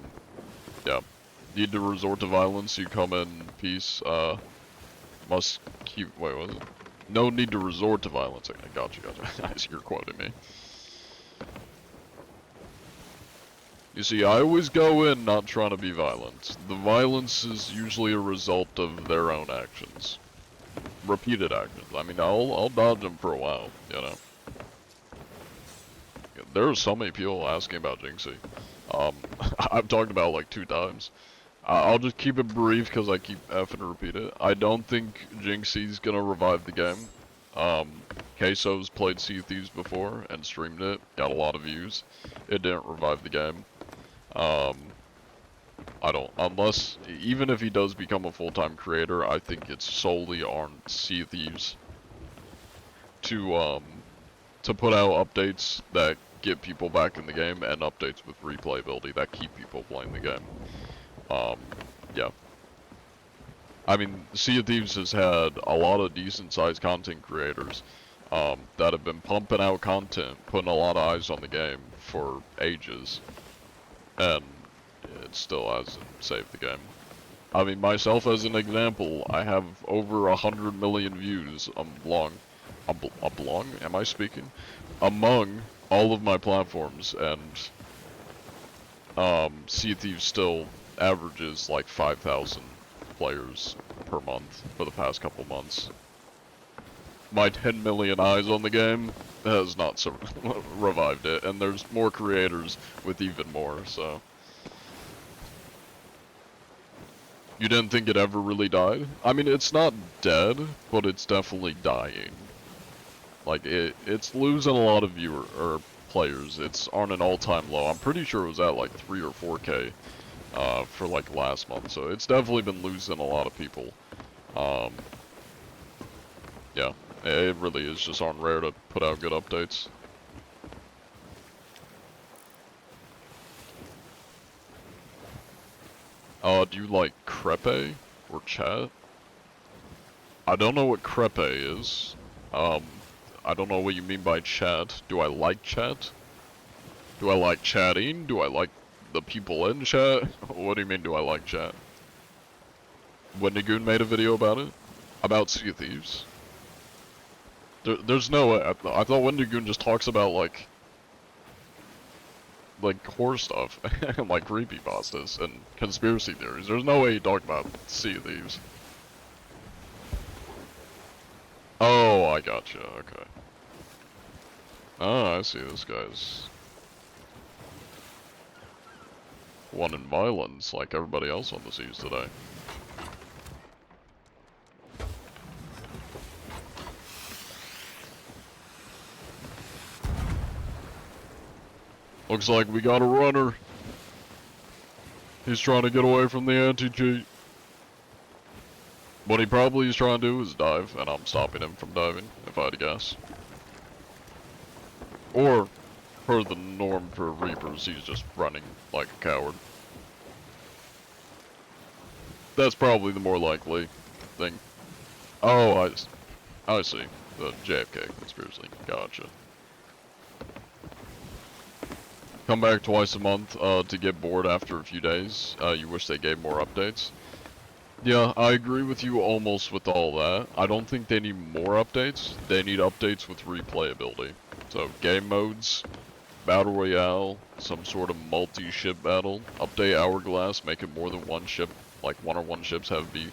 Need to resort to violence, you come in peace, must keep, wait, what was it? No need to resort to violence. I got you. I see you're quoting me. You see, I always go in not trying to be violent. The violence is usually a result of their own actions. Repeated actions. I mean, I'll dodge them for a while, you know. There are so many people asking about Jinxie. I've talked about it like 2 times. I'll just keep it brief because I keep effing repeat it. I don't think Jinxie's gonna revive the game. Queso's played Sea of Thieves before and streamed it, got a lot of views. It didn't revive the game. I don't, unless, even if he does become a full-time creator, I think it's solely on Sea of Thieves to put out updates that get people back in the game and updates with replayability that keep people playing the game. Yeah. I mean, Sea of Thieves has had a lot of decent-sized content creators that have been pumping out content, putting a lot of eyes on the game for ages, and it still hasn't saved the game. I mean, myself as an example, I have over 100 million views among am I speaking? Among all of my platforms, and Sea of Thieves still averages like 5,000 players per month for the past couple months. My 10 million eyes on the game has not revived it, and there's more creators with even more, so. You didn't think it ever really died? I mean, it's not dead, but it's definitely dying. Like, it's losing a lot of players. It's on an all-time low. I'm pretty sure it was at like 3 or 4K. For like last month, so it's definitely been losing a lot of people. Yeah, it really is just on rare to put out good updates. Do you like crepe? or chat. I don't know what crepe is. I don't know what you mean by chat. Do I like chat? Do I like chatting? Do I like the people in chat? What do you mean, do I like chat? Wendigoon made a video about it? About Sea of Thieves? There's no way. I thought Wendigoon just talks about, like horror stuff, and like creepypastas and conspiracy theories. There's no way he talked about Sea of Thieves. Oh, I gotcha, okay. Oh, I see, this guy's wanting violence like everybody else on the seas today. Looks like we got a runner. He's trying to get away from the anti-cheat. What he probably is trying to do is dive, and I'm stopping him from diving, if I had to guess. Or, per the norm for Reapers, he's just running like a coward. That's probably the more likely thing. Oh, I see. The JFK conspiracy. Gotcha. Come back twice a month to get bored after a few days. You wish they gave more updates. Yeah, I agree with you almost with all that. I don't think they need more updates. They need updates with replayability. So, game modes, Battle Royale, some sort of multi-ship battle, update Hourglass, make it more than one ship, like 1-on-1 ships have to be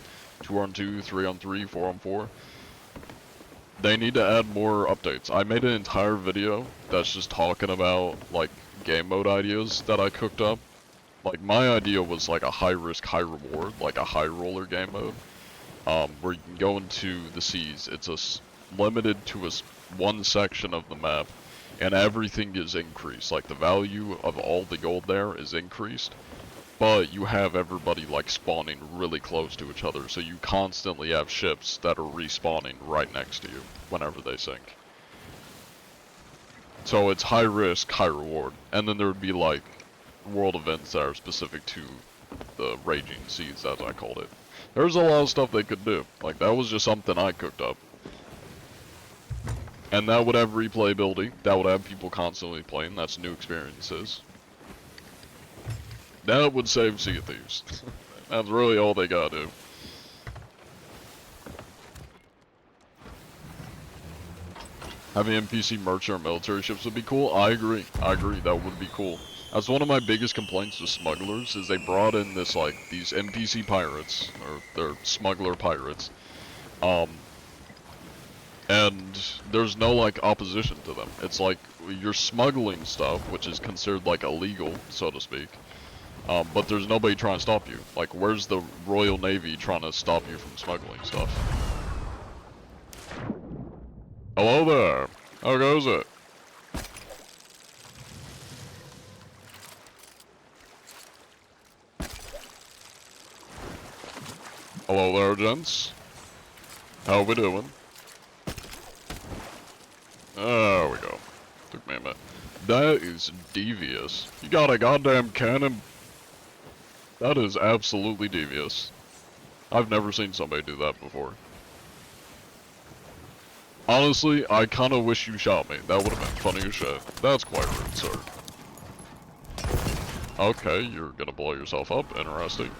2-on-2, 3-on-3, 4-on-4. They need to add more updates. I made an entire video that's just talking about, like, game mode ideas that I cooked up. Like, my idea was like a high risk, high reward, like a high roller game mode, where you can go into the seas. It's limited to one section of the map, and everything is increased. Like, the value of all the gold there is increased, but you have everybody like spawning really close to each other, so you constantly have ships that are respawning right next to you whenever they sink. So it's high risk, high reward, and then there would be like world events that are specific to the Raging Seas, as I called it. There's a lot of stuff they could do. Like, that was just something I cooked up. And that would have replayability. That would have people constantly playing. That's new experiences. That would save Sea of Thieves. That's really all they gotta do. Having NPC merchant or military ships would be cool. I agree. I agree. That would be cool. That's one of my biggest complaints with smugglers, is they brought in this, like, these NPC pirates, or they're smuggler pirates, and there's no, like, opposition to them. It's like, you're smuggling stuff, which is considered, like, illegal, so to speak, but there's nobody trying to stop you. Like, where's the Royal Navy trying to stop you from smuggling stuff? Hello there. How goes it? Hello there, gents. How we doing? There we go. Took me a minute. That is devious. You got a goddamn cannon? That is absolutely devious. I've never seen somebody do that before. Honestly, I kinda wish you shot me. That would've been funny as shit. That's quite rude, sir. Okay, you're gonna blow yourself up. Interesting.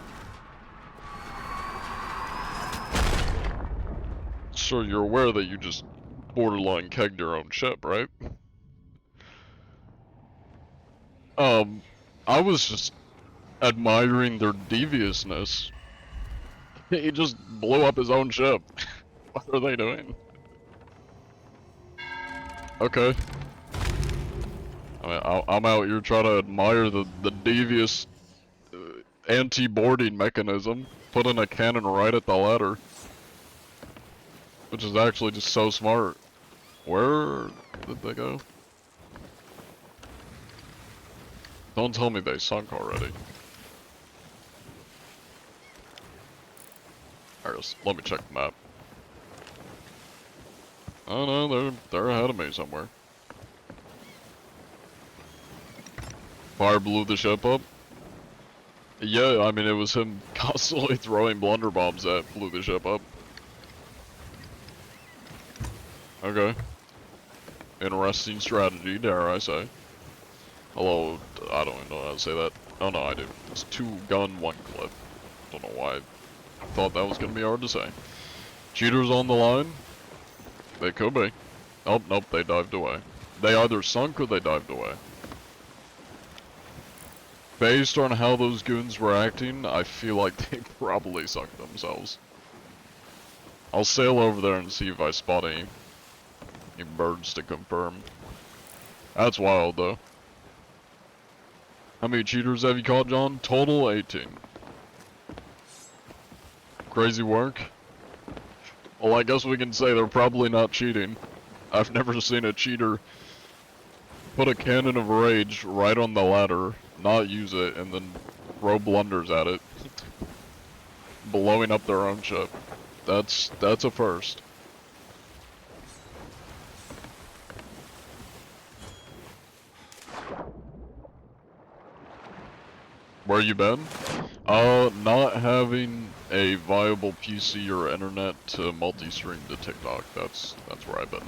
Sure, you're aware that you just borderline kegged your own ship, right? I was just admiring their deviousness. He just blew up his own ship. What are they doing? Okay. I mean, I'm out here trying to admire the devious anti-boarding mechanism. Putting a cannon right at the ladder. Which is actually just so smart. Where did they go? Don't tell me they sunk already. Alright, let me check the map. Oh no, they're ahead of me somewhere. Fire blew the ship up. Yeah, I mean, it was him constantly throwing blunder bombs that blew the ship up. Okay. Interesting strategy, dare I say. Hello, I don't even know how to say that. Oh no, I do. It's 2 gun, 1 clip. Don't know why I thought that was gonna be hard to say. Cheaters on the line? They could be. Oh, nope, they dived away. They either sunk or they dived away. Based on how those goons were acting, I feel like they probably sunk themselves. I'll sail over there and see if I spot any birds to confirm. That's wild, though. How many cheaters have you caught, John? Total 18. Crazy work. Well, I guess we can say they're probably not cheating. I've never seen a cheater put a cannon of rage right on the ladder, not use it, and then throw blunders at it, blowing up their own ship. That's a first. Where you been? Not having a viable PC or internet to multi-stream to TikTok. That's where I've been.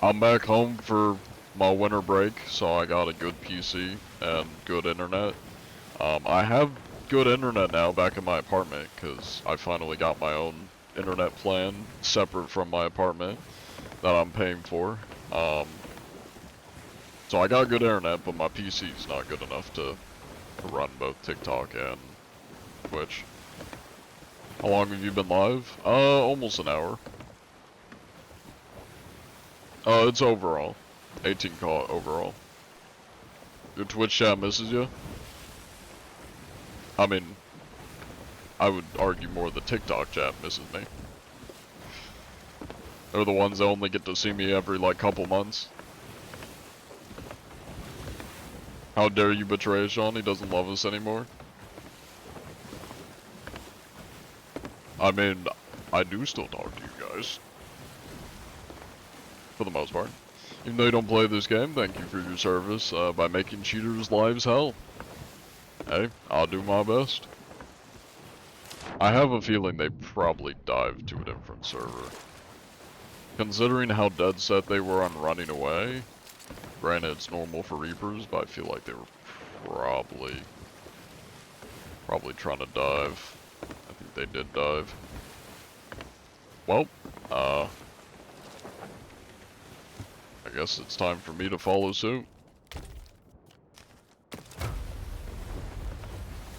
I'm back home for my winter break, so I got a good PC and good internet. I have good internet now back in my apartment because I finally got my own internet plan separate from my apartment that I'm paying for. So I got good internet, but my PC's not good enough to run both TikTok and Twitch. How long have you been live? Almost an hour. It's overall. 18 call overall. Your Twitch chat misses you? I mean, I would argue more the TikTok chat misses me. They're the ones that only get to see me every, like, couple months. How dare you betray Sean? He doesn't love us anymore. I mean, I do still talk to you guys. For the most part. Even though you don't play this game, thank you for your service by making cheaters' lives hell. Hey, I'll do my best. I have a feeling they probably dived to a different server. Considering how dead set they were on running away, granted it's normal for Reapers, but I feel like they were probably trying to dive. I think they did dive. Well, I guess it's time for me to follow suit.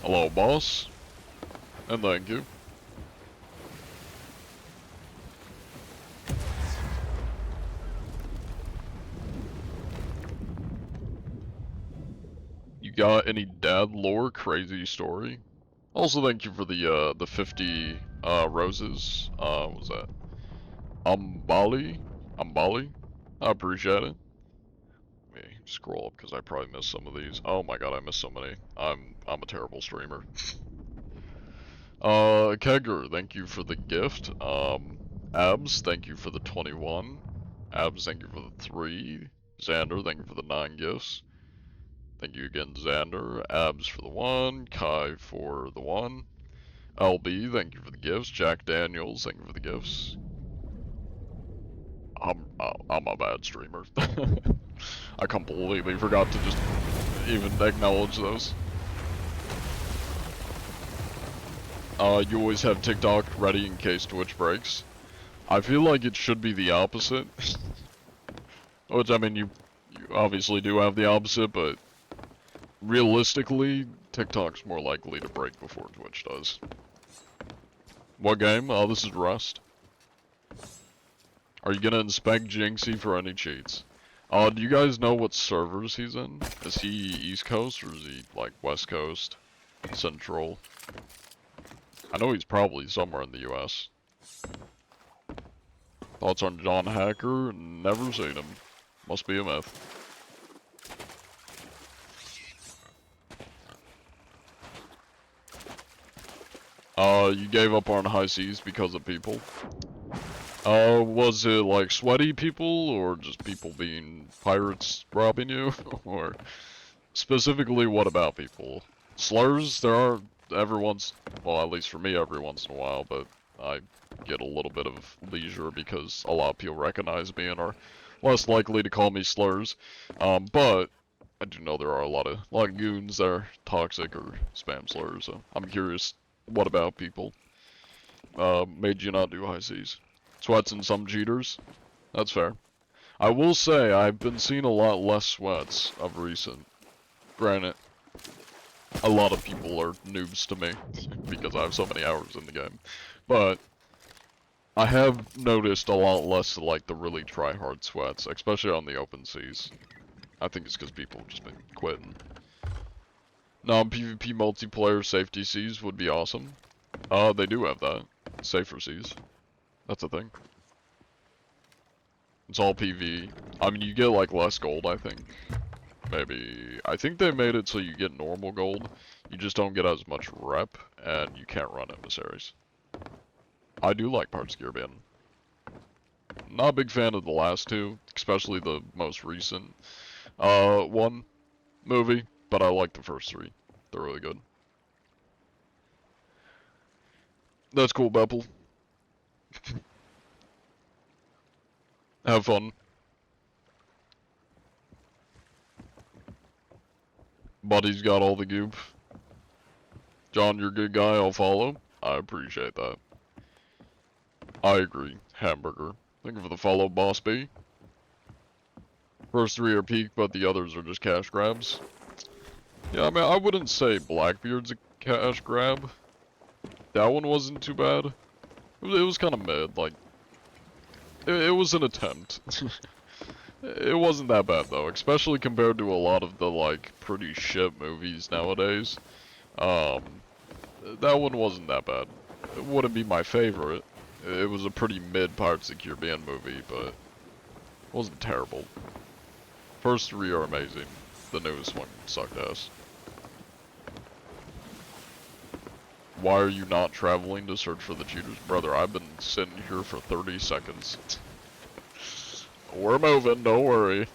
Hello, boss. And thank you. You got any dad lore crazy story? Also, thank you for the 50 roses. What was that? Ambali? I appreciate it. Let me scroll up because I probably missed some of these. Oh my god, I missed so many. I'm a terrible streamer. Kegger, thank you for the gift. Abs, thank you for the 21. Abs, thank you for the 3. Xander, thank you for the 9 gifts. Thank you again, Xander. Abs for the 1. Kai for the 1. LB, thank you for the gifts. Jack Daniels, thank you for the gifts. I'm a bad streamer. I completely forgot to just even acknowledge those. You always have TikTok ready in case Twitch breaks. I feel like it should be the opposite. Which, I mean, you obviously do have the opposite, but realistically, TikTok's more likely to break before Twitch does. What game? Oh, this is Rust. Are you gonna inspect Jinxie for any cheats? Do you guys know what servers he's in? Is he East Coast or is he, like, West Coast? Central? I know he's probably somewhere in the US. Thoughts on John Hacker? Never seen him. Must be a myth. You gave up on high seas because of people. Was it like sweaty people, or just people being pirates robbing you? Or specifically what about people? Slurs, there are every once, well, at least for me, every once in a while, but I get a little bit of leisure because a lot of people recognize me and are less likely to call me slurs. But I do know there are a lot of goons that are toxic or spam slurs, so I'm curious, what about people made you not do high Cs? Sweats and some cheaters? That's fair. I will say, I've been seeing a lot less sweats of recent. Granted, a lot of people are noobs to me, because I have so many hours in the game. But, I have noticed a lot less like the really try-hard sweats, especially on the open seas. I think it's because people have just been quitting. Non-PvP multiplayer safety seas would be awesome. They do have that. Safer seas. That's a thing. It's all PV. I mean, you get like less gold, I think. Maybe. I think they made it so you get normal gold. You just don't get as much rep, and you can't run emissaries. I do like Pirates of the Caribbean. Not a big fan of the last two, especially the most recent one movie, but I like the first three. They're really good. That's cool, Beppel. Have fun. Buddy's got all the goop. John, you're a good guy, I'll follow. I appreciate that. I agree. Hamburger. Thank you for the follow, Boss B. First three are peak, but the others are just cash grabs. Yeah, I mean, I wouldn't say Blackbeard's a cash grab. That one wasn't too bad. It was kind of mid, like... It was an attempt. It wasn't that bad, though, especially compared to a lot of the, like, pretty shit movies nowadays. That one wasn't that bad. It wouldn't be my favorite. It was a pretty mid Pirates of the Caribbean movie, but it wasn't terrible. First three are amazing. The newest one sucked ass. Why are you not traveling to search for the cheaters? Brother, I've been sitting here for 30 seconds. We're moving, don't worry.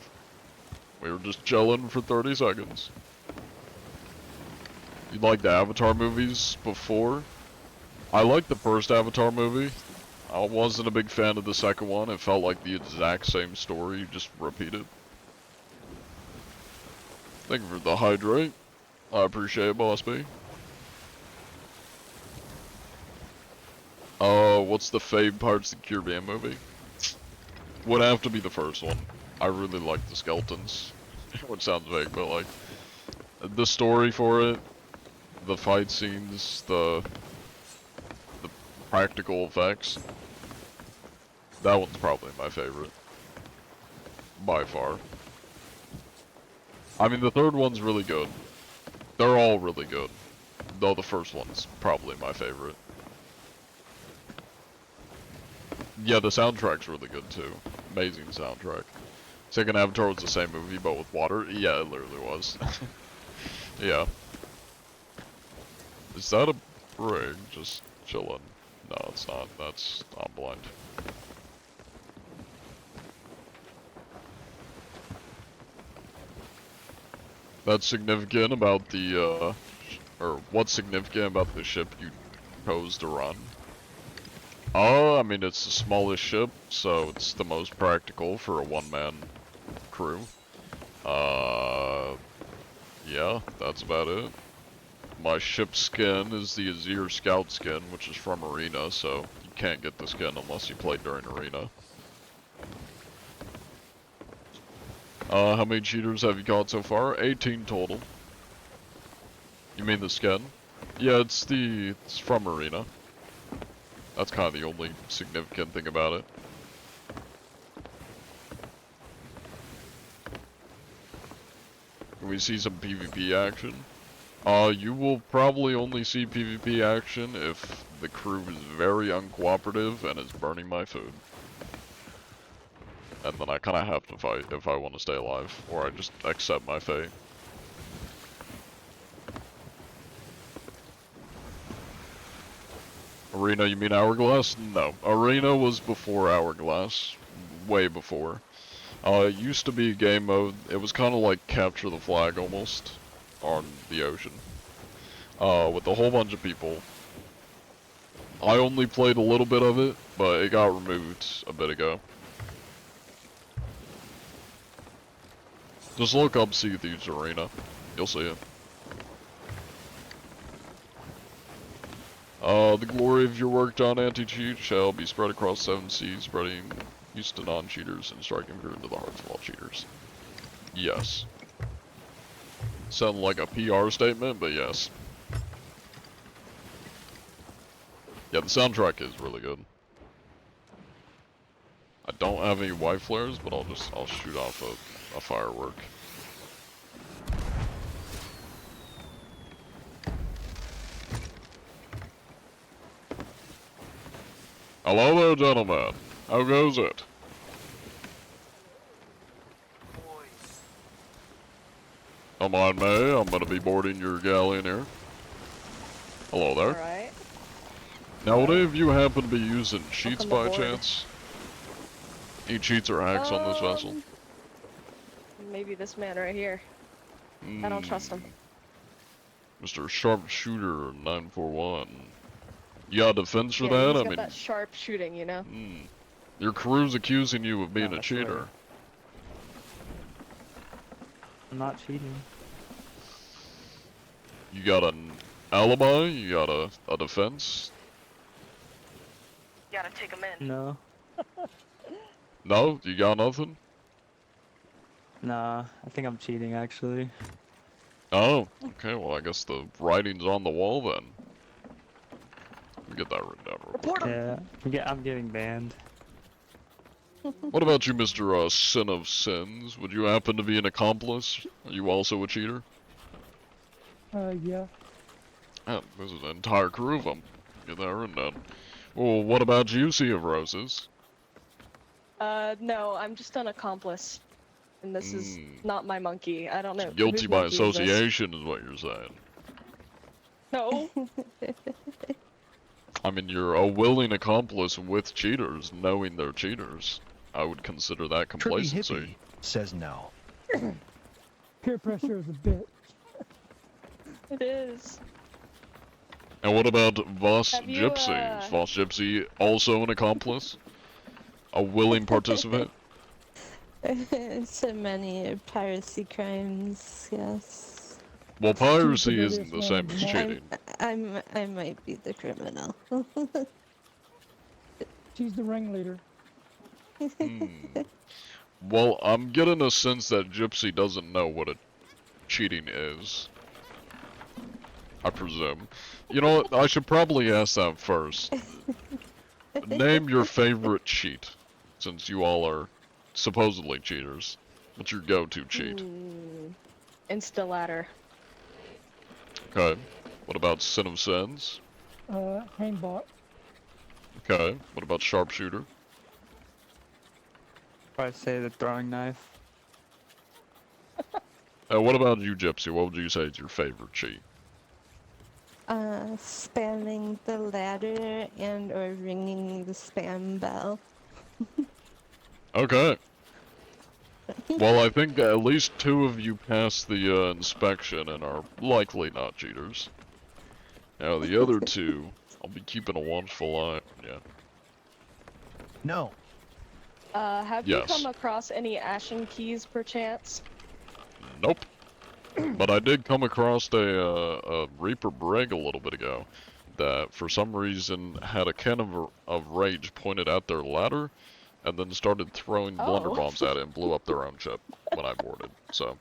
We were just chilling for 30 seconds. You liked the Avatar movies before? I liked the first Avatar movie. I wasn't a big fan of the second one. It felt like the exact same story, just repeated. Thank you for the hydrate. I appreciate it, Boss B. What's the fave Pirates of the Caribbean movie? Would have to be the first one. I really like the skeletons. Which sounds vague, but like... the story for it, the fight scenes, the practical effects. That one's probably my favorite. By far. I mean, the third one's really good. They're all really good. Though the first one's probably my favorite. Yeah, the soundtrack's really good too. Amazing soundtrack. Second Avatar was the same movie, but with water? Yeah, it literally was. Yeah. Is that a brig? Just chillin'. No, it's not. That's... I'm blind. That's significant about the, or what's significant about the ship you chose to run? Oh, I mean, it's the smallest ship, so it's the most practical for a one-man crew. Yeah, that's about it. My ship skin is the Azir Scout skin, which is from Arena, so you can't get the skin unless you play during Arena. How many cheaters have you caught so far? 18 total. You mean the skin? Yeah, it's from Arena. That's kind of the only significant thing about it. Can we see some PvP action? You will probably only see PvP action if the crew is very uncooperative and is burning my food. And then I kind of have to fight if I want to stay alive, or I just accept my fate. Arena, you mean Hourglass? No. Arena was before Hourglass. Way before. It used to be game mode. It was kind of like Capture the Flag almost on the ocean. with a whole bunch of people. I only played a little bit of it, but it got removed a bit ago. Just look up Sea Thieves Arena. You'll see it. The glory of your work, John Anti-Cheat, shall be spread across 7 seas, spreading use to non-cheaters and striking fear into the hearts of all cheaters. Yes. Sound like a PR statement, but yes. Yeah, the soundtrack is really good. I don't have any white flares, but I'll shoot off a firework. Hello there, gentlemen. How goes it? Don't mind me, I'm gonna be boarding your galleon here. Hello there. Alright. Now, would any of you happen to be using cheats Welcome by aboard. chance? Any cheats or hacks on this vessel? Maybe this man right here. I don't trust him. Mr. Sharpshooter 941. You got a defense for Yeah, that? he's I got mean, that sharp shooting, you know? your crew's accusing you of being a that's right. cheater. I'm not cheating. You got an alibi? You got a defense? You gotta take him in. No. No? You got nothing? Nah, I think I'm cheating actually. Oh, okay, well I guess the writing's on the wall then. Let me get that written down real quick. Report him! Yeah, I'm getting banned. What about you, Mr. Sin of Sins? Would you happen to be an accomplice? Are you also a cheater? Yeah. Yeah, there's an entire crew of them. Get that written down. Well, what about you, Sea of Roses? No, I'm just an accomplice. And this is not my monkey. I don't know. Guilty whose by monkey is this? association is what you're saying. No. I mean, you're a willing accomplice with cheaters, knowing they're cheaters. I would consider that Trippy complacency. Hippie says no. Peer pressure is a bitch. It is. And what about Voss Have you, Gypsy? Is Voss Gypsy also an accomplice? A willing participant? So many piracy crimes, yes. Well, piracy She's isn't the biggest same one. as cheating. I might be the criminal. She's the ringleader. Well, I'm getting a sense that Gypsy doesn't know what a cheating is. I presume. You know what? I should probably ask that first. Name your favorite cheat, since you all are supposedly cheaters. What's your go-to cheat? Insta-ladder. Okay. What about Sin of Sins? Hangbot. Okay. What about Sharpshooter? Probably say the throwing knife. What about you, Gypsy? What would you say is your favorite cheat? Spamming the ladder and or ringing the spam bell. Okay. Well, I think at least 2 of you passed the inspection and are likely not cheaters. Now, the other 2, I'll be keeping a watchful eye on ya. No. Have Yes. you come across any Ashen Keys, perchance? Nope. But I did come across a Reaper Brig a little bit ago that, for some reason, had a can of rage pointed at their ladder and then started throwing blunder bombs at it and blew up their own ship when I boarded. So,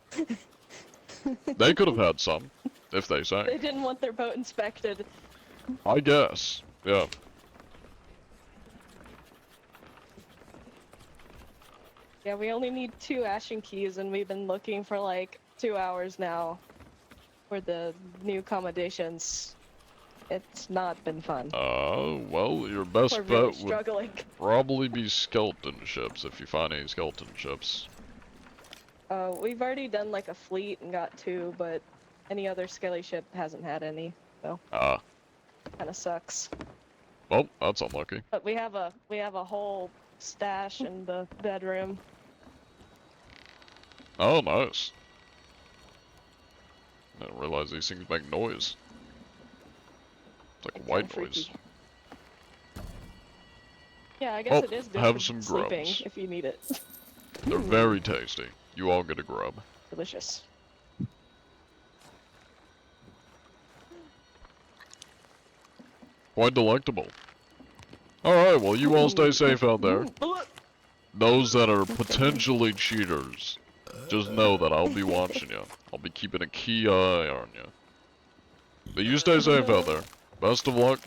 they could have had some, if they They sang. didn't want their boat inspected. I guess. Yeah. Yeah, we only need 2 Ashen Keys, and we've been looking for like 2 hours now for the new accommodations. It's not been fun. Well, your best We're really bet would struggling. probably be skeleton ships, if you find any skeleton ships. We've already done like a fleet and got 2, but any other skelly ship hasn't had any, so Ah, kind of sucks. well, that's unlucky. But we have a whole stash in the bedroom. Oh, nice. I didn't realize these things make noise. It's like a It's white kinda noise. freaky. Yeah, I guess Oh, it is good have for some sleeping grubs. if you need it. They're very tasty. You all get a grub. Delicious. Quite delectable. Alright, well you all stay safe out there. Those that are potentially cheaters, just know that I'll be watching you. I'll be keeping a key eye on you. But you stay safe out there. Best of luck.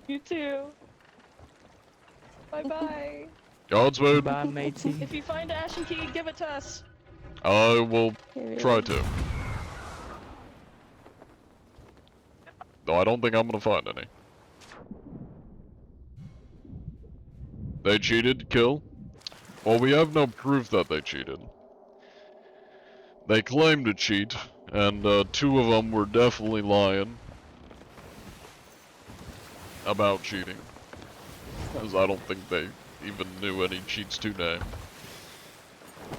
You too. Bye bye. Godspeed. Bye, matey. If you find an Ashen Key, give it to us. I will Here it try is. to. Though I don't think I'm gonna find any. They cheated, kill? Well, we have no proof that they cheated. They claim to cheat, and 2 of them were definitely lying about cheating. Because I don't think they even knew any cheats to name.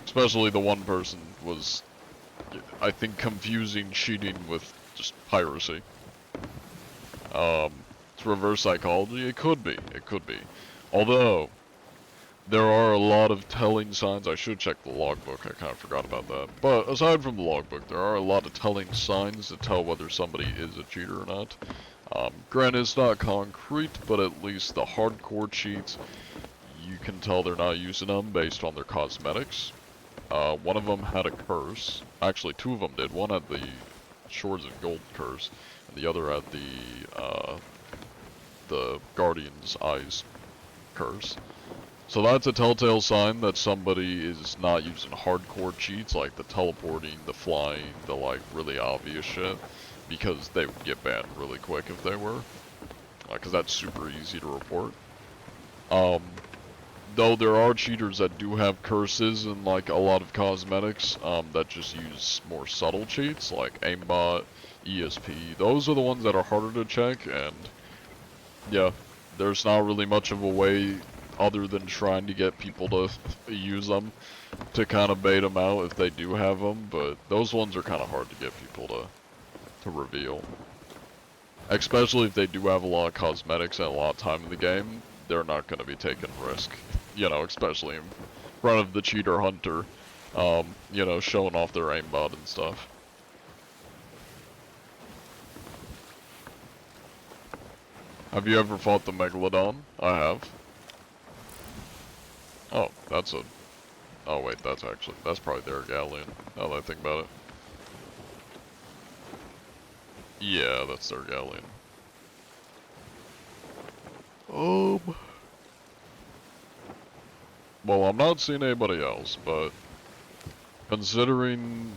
Especially the one person was, I think, confusing cheating with just piracy. It's reverse psychology? It could be. It could be. Although, there are a lot of telling signs. I should check the logbook. I kind of forgot about that. But aside from the logbook, there are a lot of telling signs to tell whether somebody is a cheater or not. Granted, it's not concrete, but at least the hardcore cheats, you can tell they're not using them based on their cosmetics. One of them had a curse. Actually, 2 of them did. One had the Swords of Gold curse, and the other had the Guardian's Eyes curse. So that's a telltale sign that somebody is not using hardcore cheats like the teleporting, the flying, the like really obvious shit, because they would get banned really quick if they were. Because that's super easy to report. Though there are cheaters that do have curses and like a lot of cosmetics that just use more subtle cheats like aimbot, ESP. Those are the ones that are harder to check, and yeah, there's not really much of a way other than trying to get people to use them to kind of bait them out if they do have them, but those ones are kind of hard to get people to reveal. Especially if they do have a lot of cosmetics and a lot of time in the game, they're not going to be taking risk, you know, especially in front of the cheater hunter, you know, showing off their aimbot and stuff. Have you ever fought the Megalodon? I have. Oh, that's a... Oh wait, that's probably their galleon, now that I think about it. Yeah, that's their galleon. Well, I'm not seeing anybody else, but considering,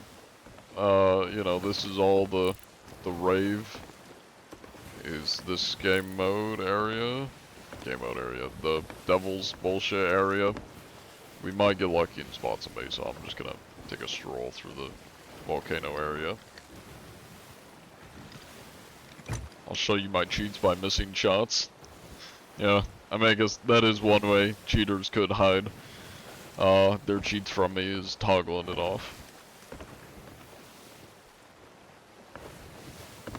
you know, this is all the rave, is this game mode area, the devil's bullshit area, we might get lucky and spot somebody, so I'm just gonna take a stroll through the volcano area. I'll show you my cheats by missing shots. Yeah, I mean, I guess that is one way cheaters could hide their cheats from me, is toggling it off.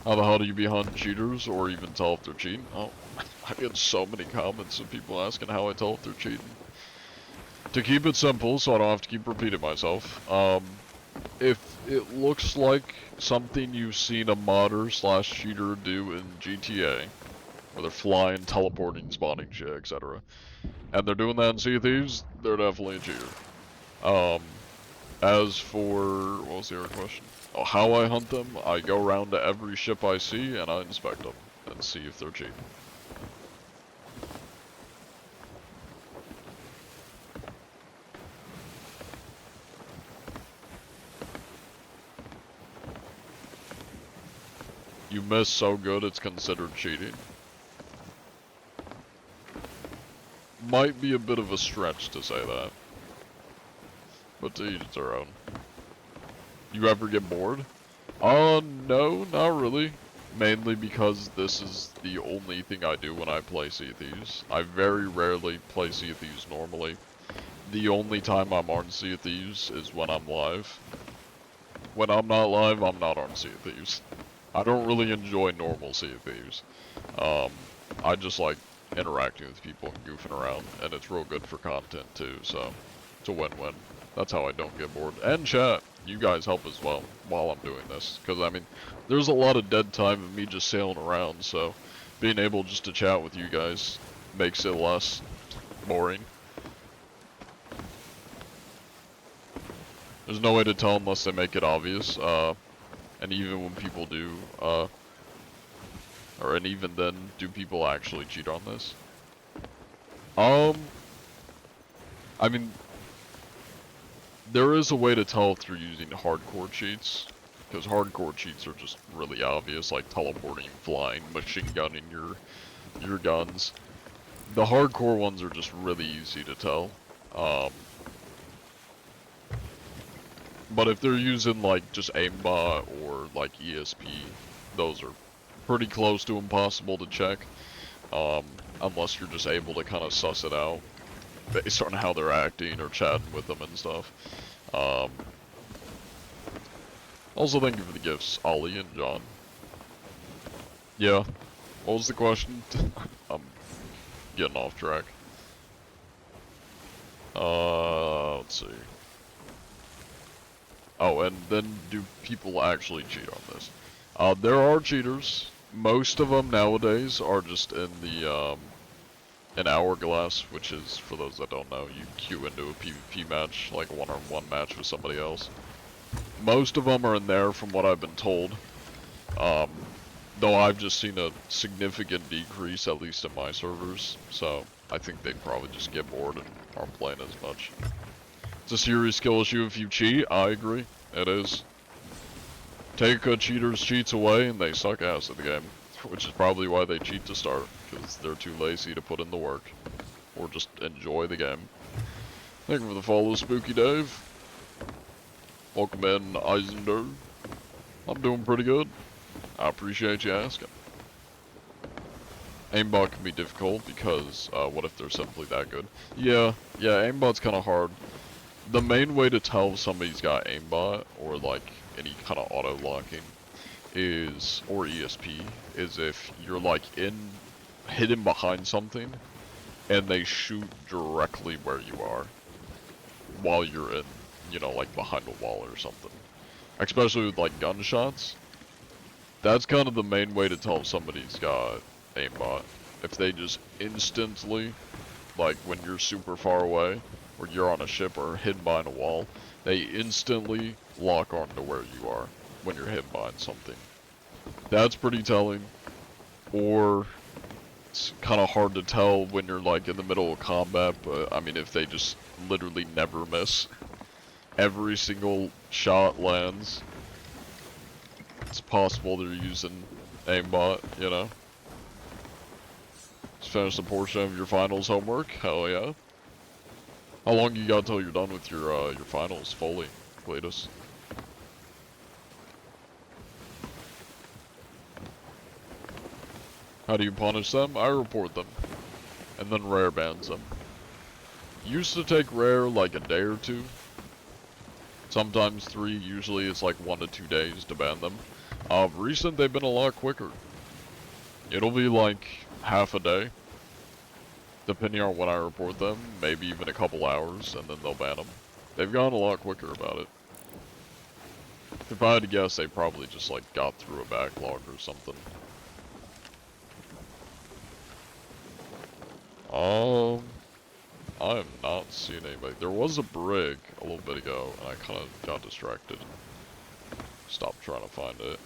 How the hell do you be hunting cheaters, or even tell if they're cheating? Oh, I get so many comments of people asking how I tell if they're cheating. To keep it simple, so I don't have to keep repeating myself, if it looks like something you've seen a modder / cheater do in GTA, where they're flying, teleporting, spawning shit, etc., and they're doing that in Sea of Thieves, they're definitely a cheater. As for, what was the other question? Oh, how I hunt them, I go around to every ship I see and I inspect them and see if they're cheating. You miss so good it's considered cheating. Might be a bit of a stretch to say that, but to each their own. You ever get bored? No, not really. Mainly because this is the only thing I do when I play Sea of Thieves. I very rarely play Sea of Thieves normally. The only time I'm on Sea of Thieves is when I'm live. When I'm not live, I'm not on Sea of Thieves. I don't really enjoy normal Sea of Thieves. I just like interacting with people and goofing around, and it's real good for content too, so it's a win-win. That's how I don't get bored. And chat, you guys help as well while I'm doing this, because I mean, there's a lot of dead time of me just sailing around, so being able just to chat with you guys makes it less boring. There's no way to tell unless they make it obvious, and even when people do, and even then, do people actually cheat on this? I mean, there is a way to tell if they're using hardcore cheats, because hardcore cheats are just really obvious, like teleporting, flying, machine gunning your guns. The hardcore ones are just really easy to tell. But if they're using like just aimbot or like ESP, those are pretty close to impossible to check. Unless you're just able to kind of suss it out based on how they're acting or chatting with them and stuff. Also, thank you for the gifts, Ollie and John. Yeah, what was the question? I'm getting off track. Let's see. Oh, and then do people actually cheat on this? There are cheaters. Most of them nowadays are just in the, an hourglass, which is, for those that don't know, you queue into a PvP match, like a one-on-one match with somebody else. Most of them are in there from what I've been told. Though I've just seen a significant decrease, at least in my servers, so I think they probably just get bored and aren't playing as much. It's a serious skill issue if you cheat, I agree, it is. Take a cheater's cheats away and they suck ass at the game, which is probably why they cheat to start, because they're too lazy to put in the work, or just enjoy the game. Thank you for the follow, Spooky Dave. Welcome in, Eisender. I'm doing pretty good. I appreciate you asking. Aimbot can be difficult because, what if they're simply that good? Yeah, aimbot's kind of hard. The main way to tell if somebody's got aimbot, or like any kind of auto-locking, is, or ESP, is if you're like hidden behind something, and they shoot directly where you are, while you're in, you know, like behind a wall or something. Especially with like gunshots. That's kind of the main way to tell if somebody's got aimbot. If they just instantly, like when you're super far away, or you're on a ship or hidden behind a wall, they instantly lock on to where you are when you're hidden behind something. That's pretty telling. Or it's kind of hard to tell when you're like in the middle of combat, but I mean if they just literally never miss. Every single shot lands. It's possible they're using aimbot, you know. Just finished a portion of your finals homework. Hell yeah. How long you got till you're done with your finals fully, Cletus? How do you punish them? I report them, and then Rare bans them. Used to take Rare like a day or two. Sometimes 3, usually it's like 1 to 2 days to ban them. Recent they've been a lot quicker. It'll be like half a day, depending on when I report them, maybe even a couple hours, and then they'll ban them. They've gone a lot quicker about it. If I had to guess, they probably just like got through a backlog or something. I have not seen anybody. There was a brig a little bit ago, and I kind of got distracted and stopped trying to find it.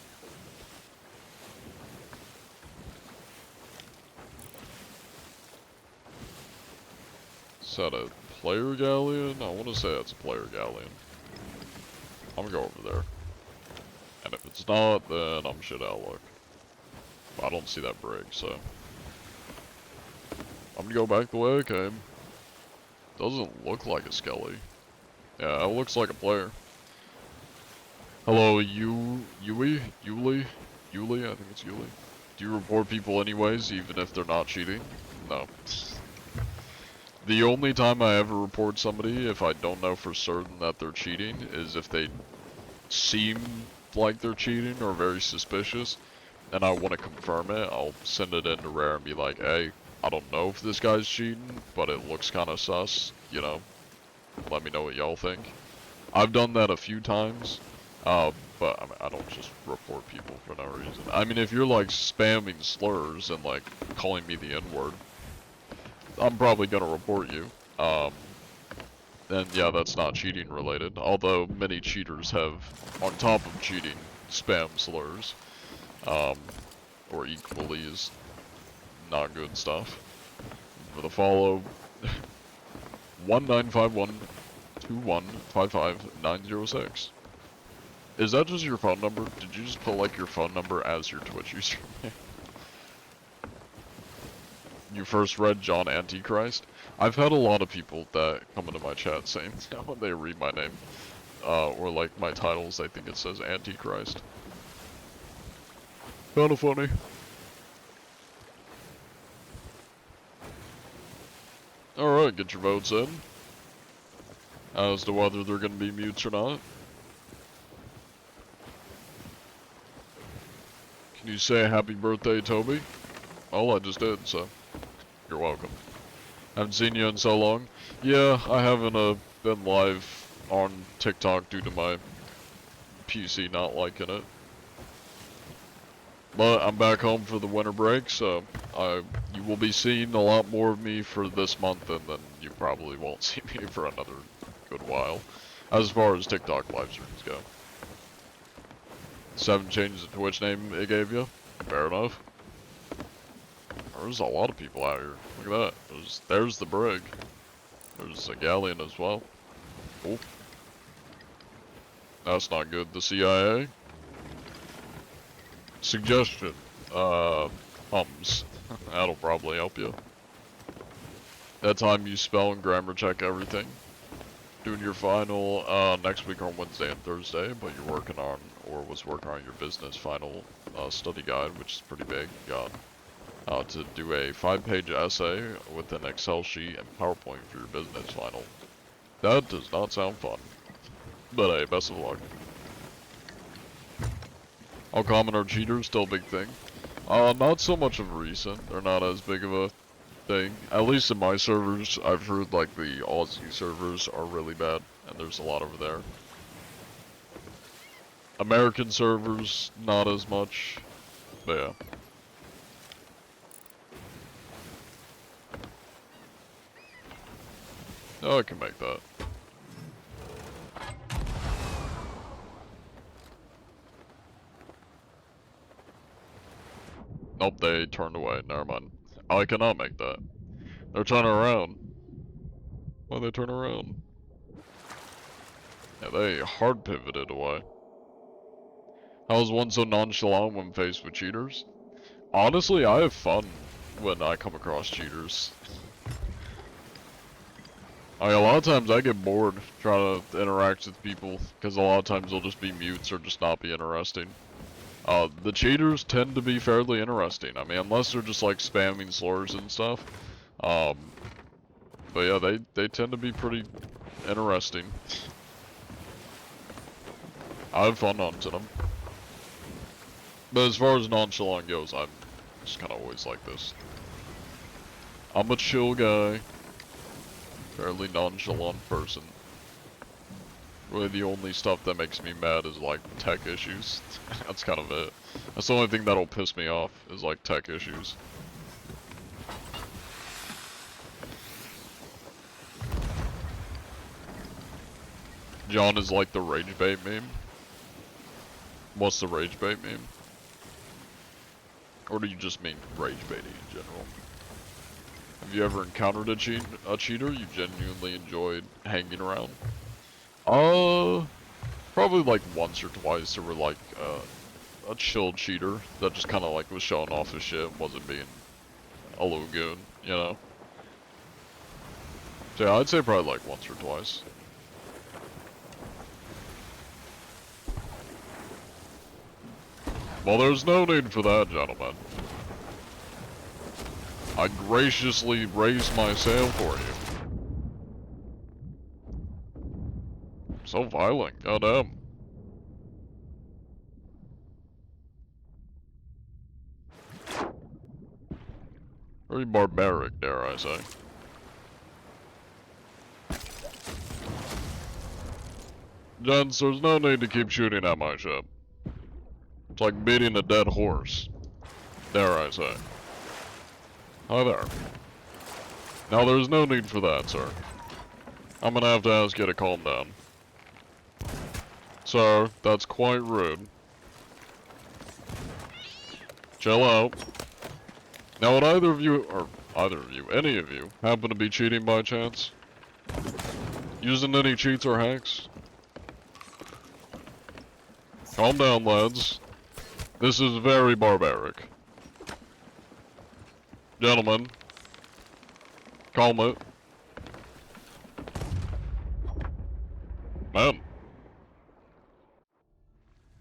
Is that a player galleon? I want to say that's a player galleon. I'm gonna go over there. And if it's not, then I'm shit out of luck. But I don't see that brig, so I'm gonna go back the way I came. Doesn't look like a skelly. Yeah, it looks like a player. Hello, Yuli, I think it's Yuli. Do you report people anyways, even if they're not cheating? No. The only time I ever report somebody, if I don't know for certain that they're cheating, is if they seem like they're cheating or very suspicious, and I want to confirm it, I'll send it into Rare and be like, hey, I don't know if this guy's cheating, but it looks kind of sus, you know, let me know what y'all think. I've done that a few times, but I mean, I don't just report people for no reason. I mean, if you're like spamming slurs and like calling me the N-word, I'm probably gonna report you. And yeah, that's not cheating related, although many cheaters have, on top of cheating, spam slurs, or equally is not good stuff. For the follow, 195121555906. Is that just your phone number? Did you just put like your phone number as your Twitch username? You first read John Antichrist? I've had a lot of people that come into my chat saying that when they read my name, or like my titles, they think it says Antichrist. Kinda funny. Alright, get your votes in. As to whether they're gonna be mutes or not. Can you say happy birthday, Toby? Well, I just did, so you're welcome. Haven't seen you in so long. Yeah, I haven't been live on TikTok due to my PC not liking it. But I'm back home for the winter break, so you will be seeing a lot more of me for this month, and then you probably won't see me for another good while, as far as TikTok live streams go. 7 changes the Twitch name it gave you. Fair enough. There's a lot of people out here. Look at that. There's the brig. There's a galleon as well. Oh. That's not good. The CIA. Suggestion. Hums. That'll probably help you. That time you spell and grammar check everything. Doing your final next week on Wednesday and Thursday, but you're working on, or was working on your business final study guide, which is pretty big. You got to do a 5-page essay with an Excel sheet and PowerPoint for your business final. That does not sound fun. But hey, best of luck. All common are cheaters, still a big thing. Not so much of recent. They're not as big of a thing. At least in my servers, I've heard like the Aussie servers are really bad, and there's a lot over there. American servers, not as much. But yeah. Oh, I can make that. Nope, they turned away. Never mind. I cannot make that. They're turning around. Why'd they turn around? Yeah, they hard pivoted away. How is one so nonchalant when faced with cheaters? Honestly, I have fun when I come across cheaters. I mean, a lot of times I get bored trying to interact with people, because a lot of times they'll just be mutes or just not be interesting. The cheaters tend to be fairly interesting. I mean, unless they're just like spamming slurs and stuff. But yeah, they tend to be pretty interesting. I have fun hunting them. But as far as nonchalant goes, I'm just kind of always like this. I'm a chill guy. Fairly nonchalant person. Really the only stuff that makes me mad is like tech issues. That's kind of it. That's the only thing that'll piss me off, is like tech issues. John is like the rage bait meme. What's the rage bait meme? Or do you just mean rage baiting in general? Have you ever encountered a cheater you genuinely enjoyed hanging around? Probably like once or twice. There were like a chill cheater that just kind of like was showing off his shit, wasn't being a lagoon, you know? So yeah, I'd say probably like once or twice. Well, there's no need for that, gentlemen. I graciously raised my sail for you. So violent, goddamn. Very barbaric, dare I say. Gents, there's no need to keep shooting at my ship. It's like beating a dead horse, dare I say. Hi there. Now there's no need for that, sir. I'm gonna have to ask you to calm down. Sir, that's quite rude. Chill out. Now would either of you, or any of you, happen to be cheating by chance? Using any cheats or hacks? Calm down, lads. This is very barbaric. Gentlemen. Calm it. Man.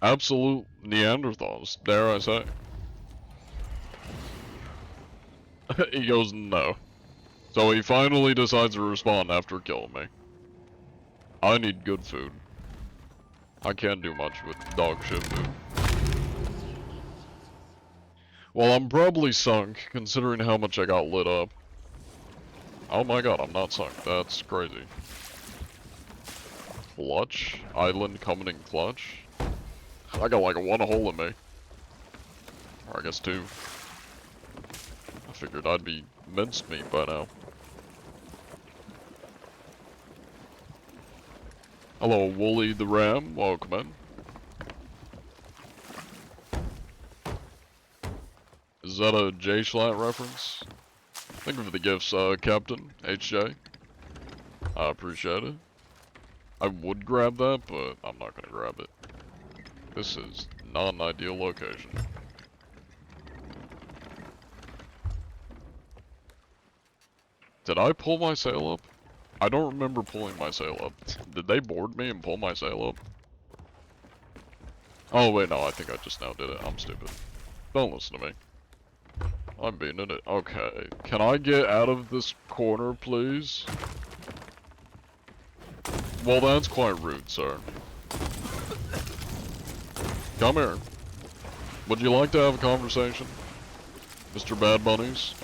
Absolute Neanderthals, dare I say. He goes, no. So he finally decides to respond after killing me. I need good food. I can't do much with dog shit food. Well, I'm probably sunk, considering how much I got lit up. Oh my god, I'm not sunk. That's crazy. Clutch? Island coming in clutch? I got like one hole in me. Or I guess two. I figured I'd be minced meat by now. Hello, Wooly the Ram. Welcome in. Is that a J-Schlatt reference? Thank you for the gifts, Captain HJ. I appreciate it. I would grab that, but I'm not gonna grab it. This is not an ideal location. Did I pull my sail up? I don't remember pulling my sail up. Did they board me and pull my sail up? Oh wait, no, I think I just now did it. I'm stupid. Don't listen to me. I'm being in it. Okay, can I get out of this corner, please? Well, that's quite rude, sir. Come here. Would you like to have a conversation, Mr. Bad Bunnies?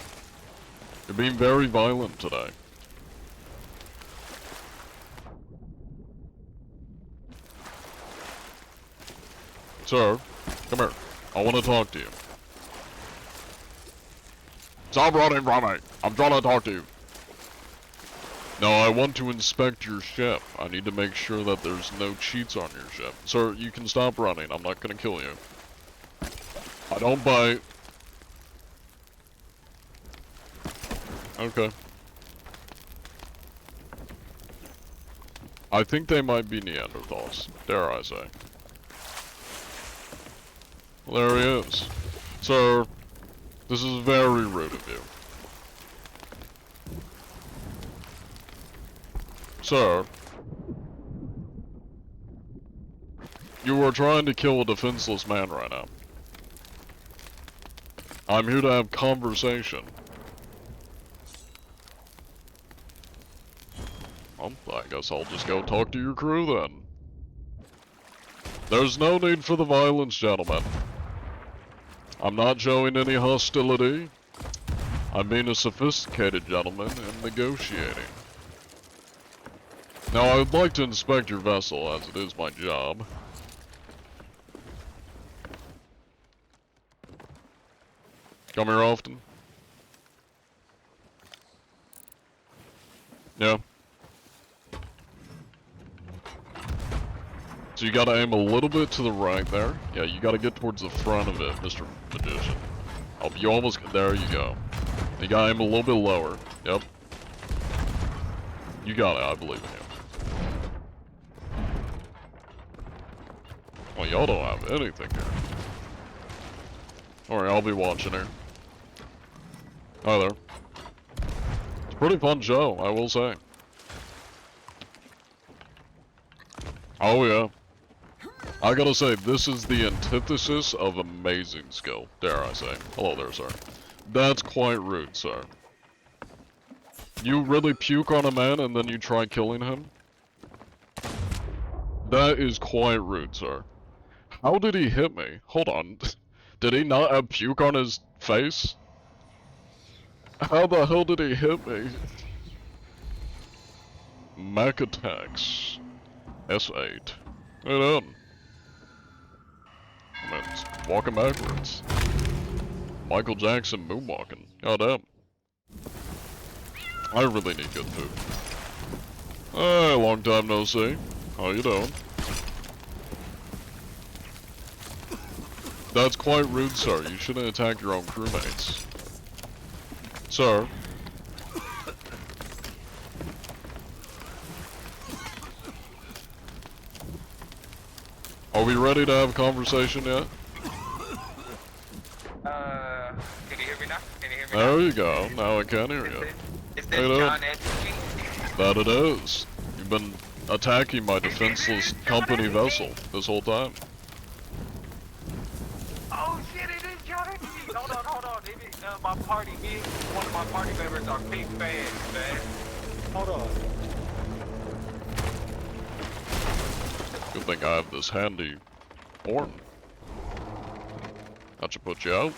You're being very violent today. Sir, come here. I want to talk to you. Stop running from me! I'm trying to talk to you. No, I want to inspect your ship. I need to make sure that there's no cheats on your ship. Sir, you can stop running. I'm not gonna kill you. I don't bite. Okay. I think they might be Neanderthals, dare I say. Well, there he is. Sir, this is very rude of you. Sir, you are trying to kill a defenseless man right now. I'm here to have conversation. Well, I guess I'll just go talk to your crew then. There's no need for the violence, gentlemen. I'm not showing any hostility. I'm being a sophisticated gentleman and negotiating. Now, I would like to inspect your vessel, as it is my job. Come here often? Yeah. So you gotta aim a little bit to the right there. Yeah, you gotta get towards the front of it, Mr. Magician. Oh, you almost, there you go. You gotta aim a little bit lower. Yep. You got it, I believe in you. Well, y'all don't have anything here. Alright, I'll be watching her. Hi there. It's a pretty fun show, I will say. Oh yeah. I gotta say, this is the antithesis of amazing skill, dare I say. Hello there, sir. That's quite rude, sir. You really puke on a man and then you try killing him? That is quite rude, sir. How did he hit me? Hold on. Did he not have puke on his face? How the hell did he hit me? Mac attacks. S8. Right on. I mean, it's walking backwards. Michael Jackson moonwalking. Goddamn. I really need good food. Hey, long time no see. How you doing? That's quite rude, sir. You shouldn't attack your own crewmates. Sir. Are we ready to have a conversation yet? Can you hear me now? Can you hear me There you go. Now I can hear you. Is Hey, this look. John Anthony? That it is. You've been attacking my defenseless company vessel this whole time. Oh shit, it is John Anthony! Hold on. It is, my party, me and one of my party members are big fans, man. Hold on. Good thing I have this handy horn. That should put you out.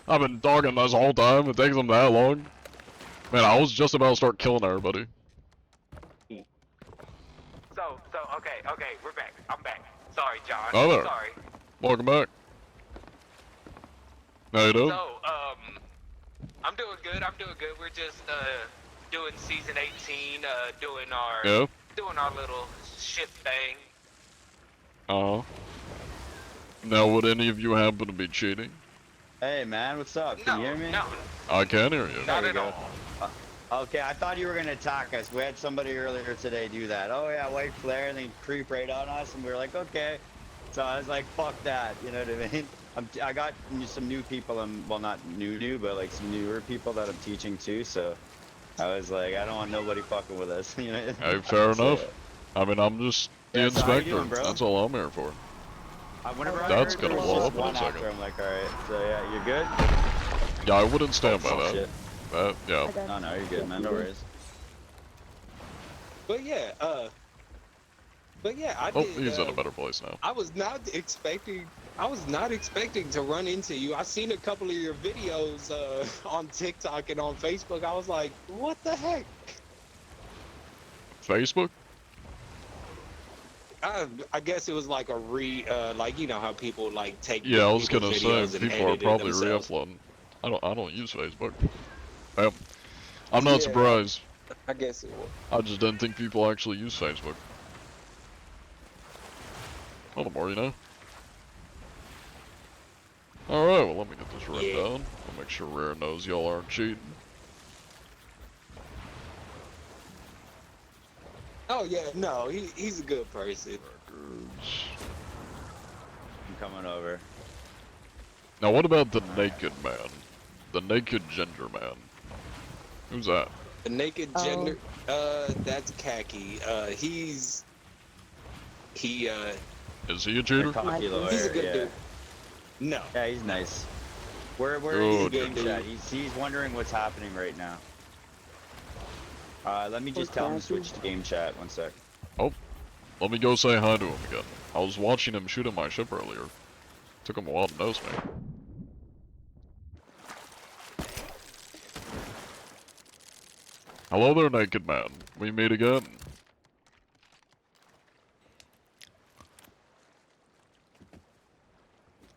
I've been dogging this whole time. It takes them that long. Man, I was just about to start killing everybody. Okay, we're back. I'm back. Sorry, John. Oh, there. Sorry. Welcome back. How you doing? So, I'm doing good. We're just, doing season 18, doing our little ship thing. Now, would any of you happen to be cheating? Hey man, what's up? Can you hear me? No, I can hear you. not we at go. all. Okay, I thought you were gonna attack us. We had somebody earlier today do that. Oh yeah, white flare, and they creep right on us, and we were like, okay. So I was like, fuck that. You know what I mean? I got some new people. Well, not new, but like some newer people that I'm teaching too. So I was like, I don't want nobody fucking with us. You know? Hey, fair So, enough. I mean, I'm just the Yeah, so how you inspector. doing, bro? That's all I'm here for. whenever I That's heard gonna there was blow just up in a one second. after, I'm like, all right. So yeah, you're good. Yeah, I wouldn't stand by Oh, that. shit. Yeah. No, no, you're good, man. No worries. But yeah, I Oh, did. he's in a better place now. I was not expecting to run into you. I seen a couple of your videos on TikTok and on Facebook. I was like, what the heck? Facebook? I guess it was like a like you know how people like take Yeah, I was people's gonna videos say and people are edit it probably themselves. re-uploading. I don't use Facebook. I'm not Yeah. surprised. I guess it was. I just didn't think people actually use Facebook. Well, the more you know. Alright, well let me get this written Yeah. down. I'll make sure Rare knows y'all aren't cheating. Oh yeah, no, he's a good person. Records. I'm coming over. Now what about the naked man? The naked ginger man. Who's that? The naked Oh. gender, that's Khaki. Is he a cheater? Cocky lawyer, He's a good yeah. dude. No. Yeah, he's nice. Where Good is game dude. chat? He's wondering what's happening right now. Let me just tell him to switch to game chat. One sec. Let me go say hi to him again. I was watching him shoot at my ship earlier. Took him a while to notice me. Hello there, naked man. We meet again.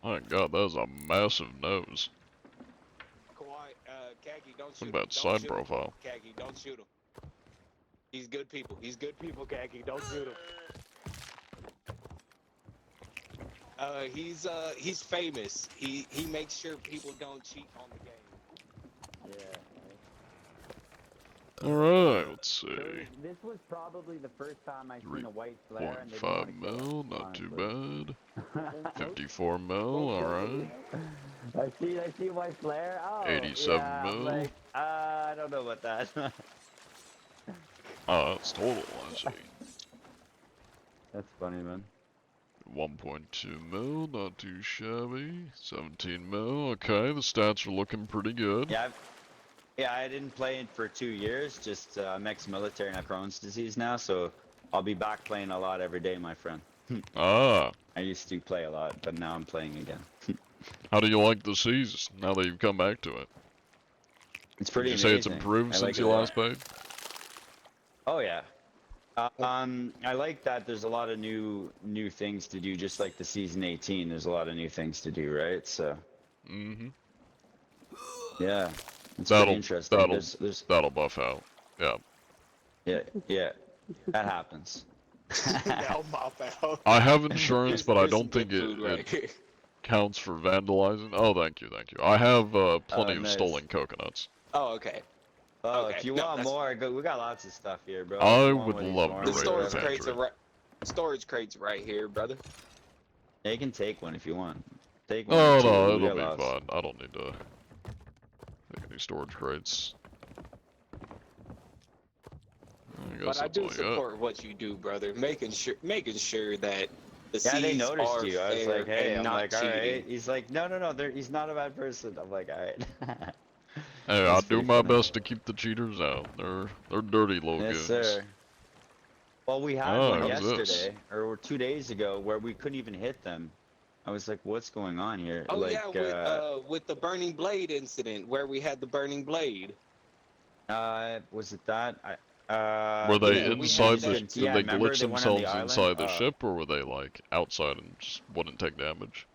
My god, that is a massive nose. Kawhi, Khaki, don't shoot Look him. at that Don't side shoot him. profile. Khaki, don't shoot him. He's good people. He's good people, Khaki. Don't shoot him. He's famous. He makes sure people don't cheat on the game. Yeah. Alright, let's see. This was probably the first time I seen a white 0.5 mil, not too bad. 54 mil, alright. I see white flare. Oh, 87 yeah, I'm mil. like, I don't know about that. Oh, that's total, I see. That's funny, man. 1.2 mil, not too shabby. 17 mil, okay, the stats are looking pretty good. Yeah, I didn't play it for 2 years. Just I'm ex-military and I have Crohn's disease now, so I'll be back playing a lot every day, my friend. Ah, I used to play a lot, but now I'm playing again. How do you like the seas now that you've come back to it? It's pretty Would you say it's amazing. improved I like since it you a lot. last played? Oh yeah. I like that there's a lot of new things to do, just like the season 18. There's a lot of new things to do, right? So Mm-hmm. yeah, it's pretty That'll interesting. that'll There's that'll buff out. Yeah. yeah, that happens. Now mop out. I have insurance, but I Here's don't some think good it, food right it here. counts for vandalizing. Oh, thank you. I have plenty of nice. stolen coconuts. Oh, okay. Oh, Okay, if you no, want that's- more, we got lots of stuff here, bro. I If you want would one of these love more, to The raid storage your crates are pantry. right. Storage crates right here, brother. Yeah, you can take one if you want. Take one. No, or two, no, we it'll got be lots. fine. I don't need to take any storage crates. I guess But I that's do all I got. support what you do, brother. Making sure that the Yeah, they seas noticed are you. I was fair like, hey, and I'm not like, all cheating. right. He's like, no, he's not a bad person. I'm like, all right. Hey, I That's do pretty my funny. best to keep the cheaters out. They're dirty little Yes, goons. sir. Well, we had Oh, one how's this? yesterday, or 2 days ago, where we couldn't even hit them. I was like, what's going on here? Oh like, yeah, with the burning blade incident where we had the burning blade. was it that? Were they yeah, we inside had the? that- Did yeah, they remember glitch they went on the themselves island? inside the ship, or were they like outside and just wouldn't take damage?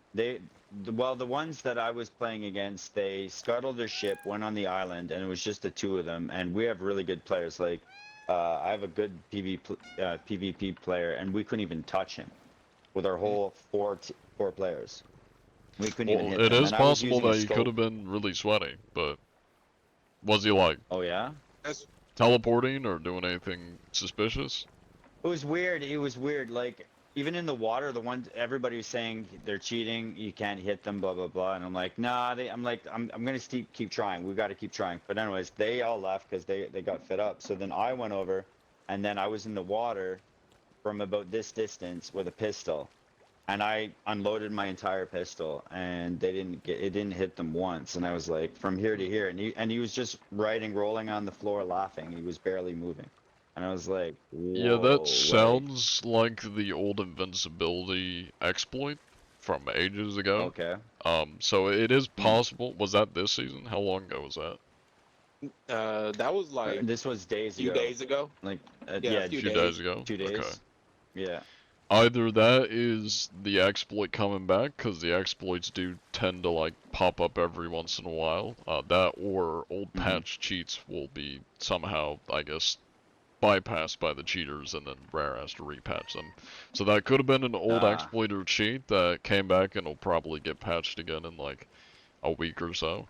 Well, the ones that I was playing against, they scuttled their ship, went on the island, and it was just the two of them. And we have really good players. Like, I have a good PvP player, and we couldn't even touch him with our whole four players. We couldn't even Well, hit it them. is and I was possible using a that he scope. could have been really sweaty, but was he like Oh yeah. That's teleporting or doing anything suspicious? It was weird. It was weird. Like, even in the water, the ones everybody was saying they're cheating, you can't hit them, blah blah blah. And I'm like, nah. I'm gonna keep trying. We got to keep trying. But anyways, they all left because they got fed up. So then I went over, and then I was in the water from about this distance with a pistol, and I unloaded my entire pistol, and it didn't hit them once. And I was like, from here to here, and he was just rolling on the floor laughing. He was barely moving. And I was like, Yeah, whoa, that sounds like the old invincibility exploit from ages ago. okay. So it is possible. Was that this season? How long ago was that? that was like This was a days few ago. days ago. Like, Yeah, yeah, a few A few days. days ago? 2 days. Okay. Yeah. Either that is the exploit coming back, because the exploits do tend to like pop up every once in a while. That or old patch cheats will be somehow, I guess, bypassed by the cheaters, and then Rare has to repatch them. So that could have been an old exploit or cheat that came back and will probably get patched again in like a week or so.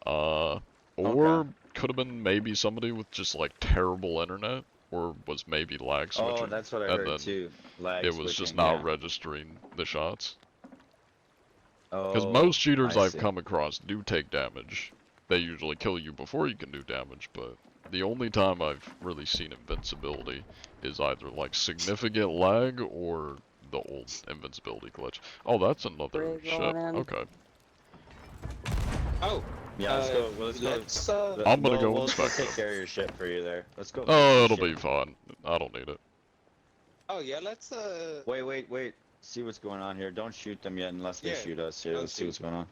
Or could have been maybe somebody with just like terrible internet, or was maybe lag switching. Oh, that's what I and heard then too. Lag it was just switching, not yeah. registering the shots. Oh, Because most cheaters I I've see. come across do take damage. They usually kill you before you can do damage, but the only time I've really seen invincibility is either like significant lag or the old invincibility glitch. Oh, that's another ship. Okay. Oh, Yeah, let's go. let's I'm gonna go we'll inspect take them. care of your ship for you there. Let's go. Oh, it'll Ship. be fine. I don't need it. oh yeah, let's Wait. See what's going on here. Don't shoot them yet unless they Yeah, shoot us. Here, don't let's see what's going on.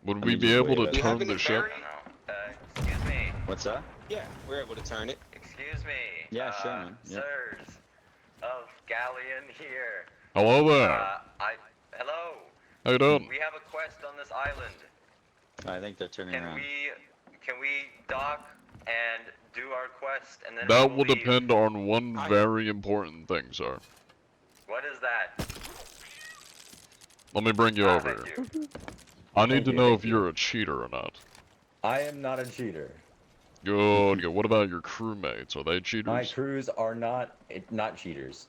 Would Let we me be just able wait to a bit. You turn having the a ship? Excuse me. What's that? yeah, we're able to turn it. Excuse me. Yeah, sure, man. Yeah. Sirs of Galleon here. Hello there. Hello. How you doing? We have a quest on this island. I think they're turning around. Can we dock and do our quest and then That we'll will leave? depend on one very important thing, sir. What is that? Let me bring you over here. Thank you. I need to know thank if you're a cheater or not. I am not a cheater. Good, good. What about your crewmates? Are they cheaters? My crews are not cheaters.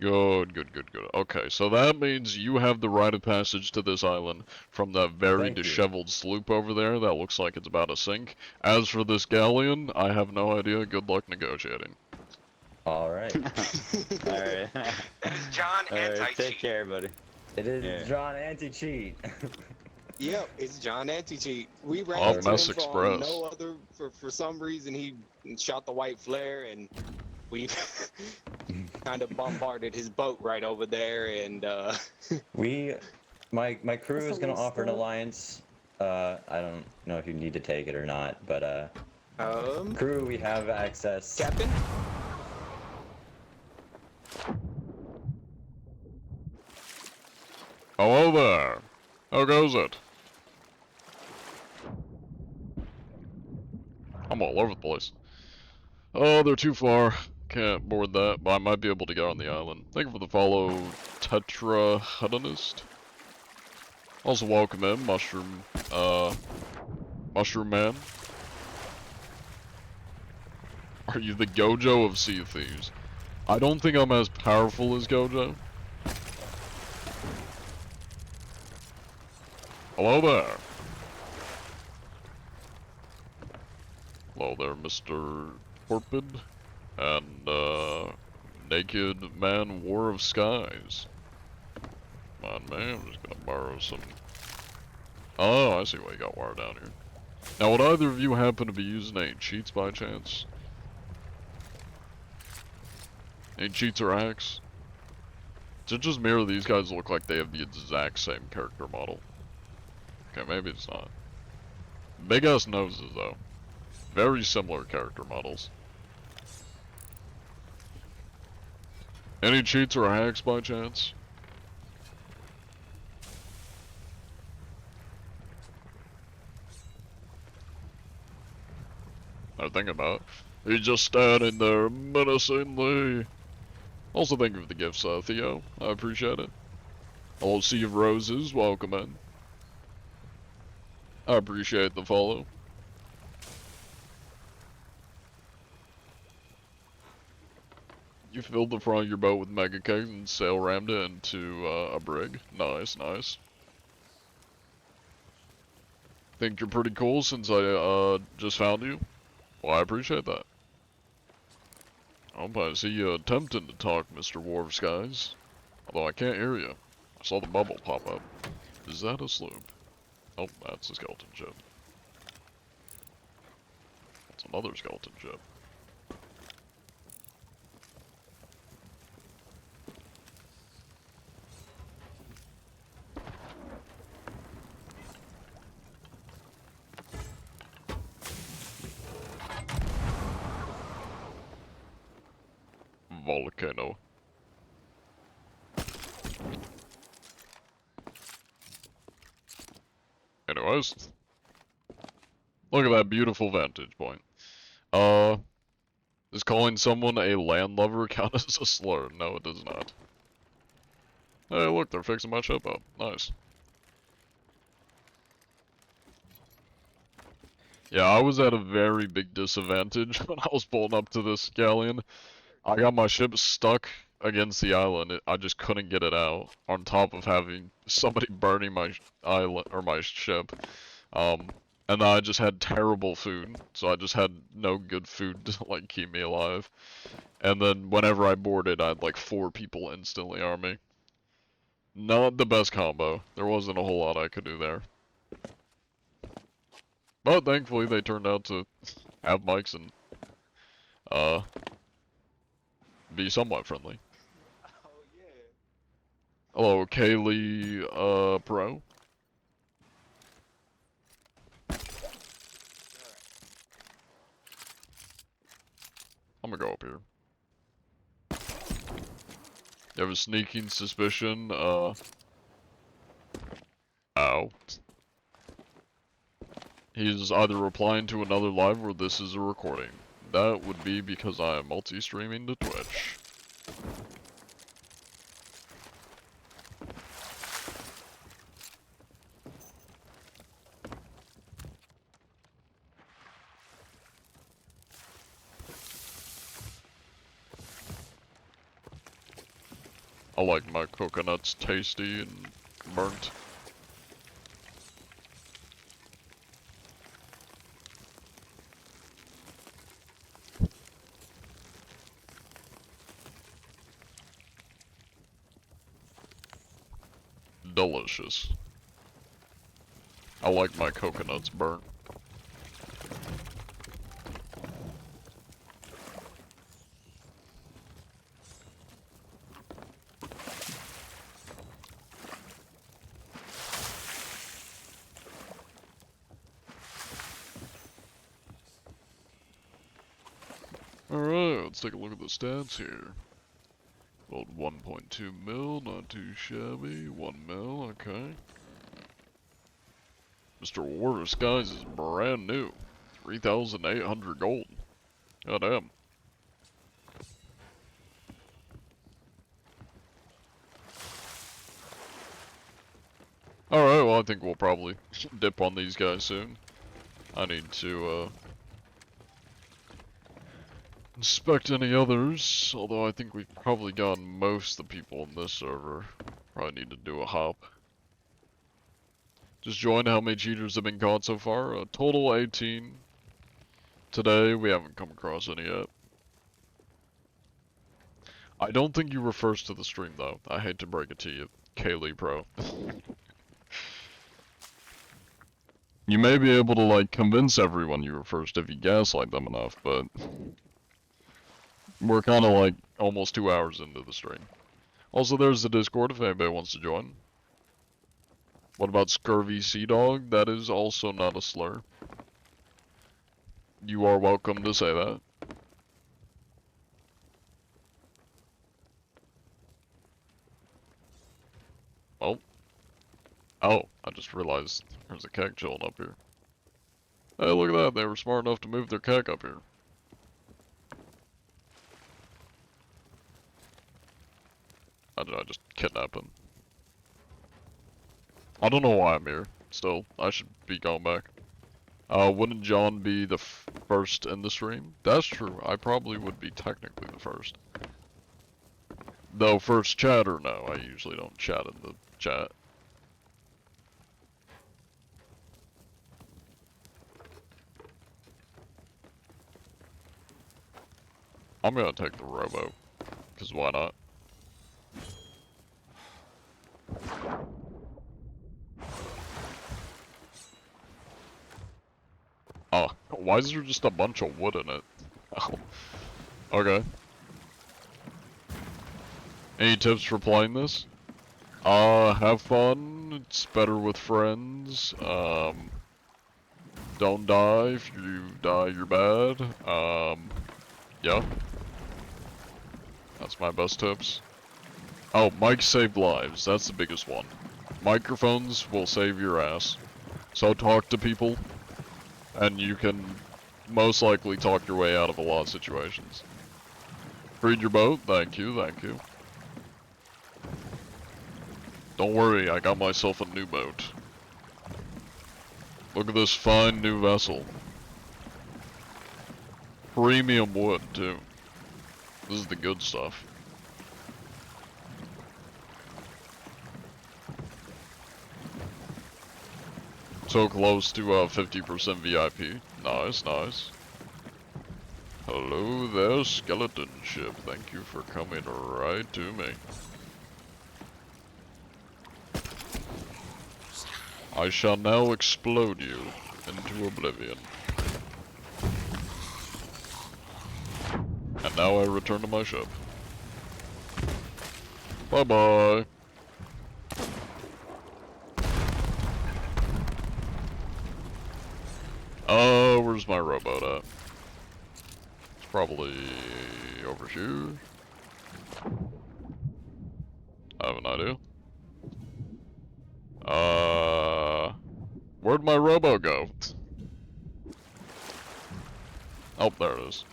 Good, good, good, good. Okay, so that means you have the right of passage to this island from that very Thank you. disheveled sloop over there that looks like it's about to sink. As for this galleon, I have no idea. Good luck negotiating. All right. Alright. It's John Alright, Anti-Cheat. take care, buddy. It is Yeah. John Anti-Cheat. Yep, it's John Anti-Cheat. We ran Off into him Mess from Express. no other. For some reason, he shot the white flare, and we kind of bombarded his boat right over there. And we My crew That's is a gonna loose offer an throw. alliance. I don't know if you need to take it or not, but crew, we have access. Captain? Hello there. How goes it? I'm all over the place. Oh, they're too far. Can't board that, but I might be able to get on the island. Thank you for the follow, Tetrahedonist. Also welcome in, Mushroom Man. Are you the Gojo of Sea Thieves? I don't think I'm as powerful as Gojo. Hello there. Hello there, Mr. Torpid. And, Naked Man War of Skies. Come on, man, I'm just gonna borrow some... Oh, I see why you got wire down here. Now, would either of you happen to be using any cheats by chance? Any cheats or hacks? Does it just mirror these guys look like they have the exact same character model? Okay, maybe it's not. Big ass noses, though. Very similar character models. Any cheats or hacks by chance? I think about it. He's just standing there menacingly. Also, thank you for the gifts, Theo. I appreciate it. Hello, Sea of Roses. Welcome in. I appreciate the follow. You filled the front of your boat with mega kegs and sail rammed it into a brig. Nice, nice. Think you're pretty cool since I just found you? Well, I appreciate that. I see you attempting to talk, Mr. War of Skies. Although I can't hear you. I saw the bubble pop up. Is that a sloop? Oh, that's a skeleton ship. That's another skeleton ship. Volcano. Anyways. Look at that beautiful vantage point. Is calling someone a landlubber count as a slur? No, it does not. Hey, look, they're fixing my ship up. Nice. Yeah, I was at a very big disadvantage when I was pulling up to this galleon. I got my ship stuck against the island. I just couldn't get it out. On top of having somebody burning my island or my ship, and then I just had terrible food, so I just had no good food to like keep me alive. And then whenever I boarded, I had like 4 people instantly arm me. Not the best combo. There wasn't a whole lot I could do there. But thankfully, they turned out to have mics and be somewhat friendly. Oh yeah. Hello, Kaylee, Pro. I'm gonna go up here. You have a sneaking suspicion, ow. He's either replying to another live or this is a recording. That would be because I am multi-streaming to Twitch. I like my coconuts tasty and burnt. Delicious. I like my coconuts burnt. Alright, let's take a look at the stats here. Old 1.2 mil, not too shabby. 1 mil, okay. Mr. War of Skies is brand new. 3,800 gold. God damn. Alright, well I think we'll probably dip on these guys soon. I need to inspect any others, although I think we've probably gotten most of the people in this server. Probably need to do a hop. Just join how many cheaters have been caught so far. A total 18. Today, we haven't come across any yet. I don't think you were first to the stream though. I hate to break it to you, Kaylee Pro. You may be able to like convince everyone you were first if you gaslight them enough, but we're kind of like almost 2 hours into the stream. Also, there's the Discord if anybody wants to join. What about Scurvy Sea Dog? That is also not a slur. You are welcome to say that. Oh, I just realized there's a keg chilling up here. Hey, look at that. They were smart enough to move their keg up here. Did I just kidnap him? I don't know why I'm here. Still, I should be going back. Wouldn't John be the first in the stream? That's true. I probably would be technically the first. Though first chatter, no. I usually don't chat in the chat. I'm gonna take the robo, cause why not? Oh, why is there just a bunch of wood in it? Oh, okay. Any tips for playing this? Have fun. It's better with friends. Don't die. If you die, you're bad. Yeah. That's my best tips. Oh, mics save lives. That's the biggest one. Microphones will save your ass. So talk to people, and you can most likely talk your way out of a lot of situations. Freed your boat? Thank you, thank you. Don't worry, I got myself a new boat. Look at this fine new vessel. Premium wood, too. This is the good stuff. So close to 50% VIP. Nice, nice. Hello there, skeleton ship. Thank you for coming right to me. I shall now explode you into oblivion. And now I return to my ship. Bye-bye. Oh, where's my rowboat at? It's probably over here. I have an idea. Where'd my rowboat go? Oh, there it is.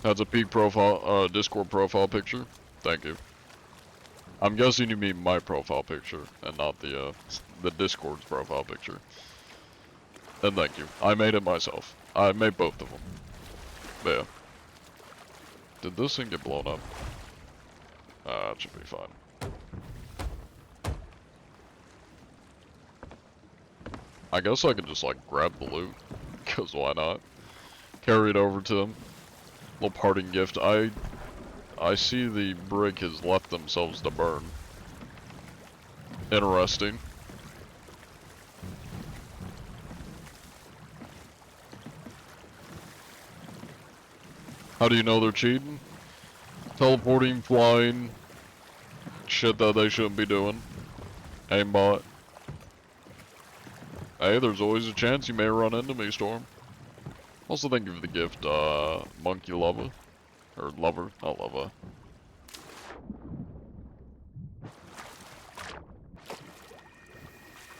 That's a peak profile, Discord profile picture. Thank you. I'm guessing you mean my profile picture and not the Discord's profile picture. Then thank you. I made it myself. I made both of them. But yeah. Did this thing get blown up? It should be fine. I guess I could just like grab the loot, cause why not? Carry it over to them. Little parting gift. I see the brig has left themselves to burn. Interesting. How do you know they're cheating? Teleporting, flying, shit that they shouldn't be doing. Aimbot. Hey, there's always a chance you may run into me, Storm. Also, thank you for the gift, Monkey Lover. Or Lover, not Lover.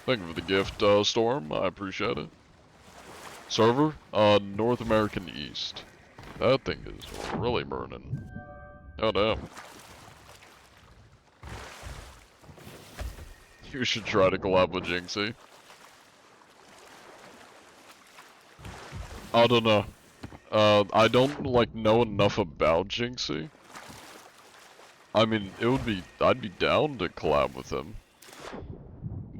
Thank you for the gift, Storm. I appreciate it. Server? North American East. That thing is really burning. Oh, damn. You should try to collab with Jinxie. I don't know. I don't, like, know enough about Jinxie. I mean, I'd be down to collab with him.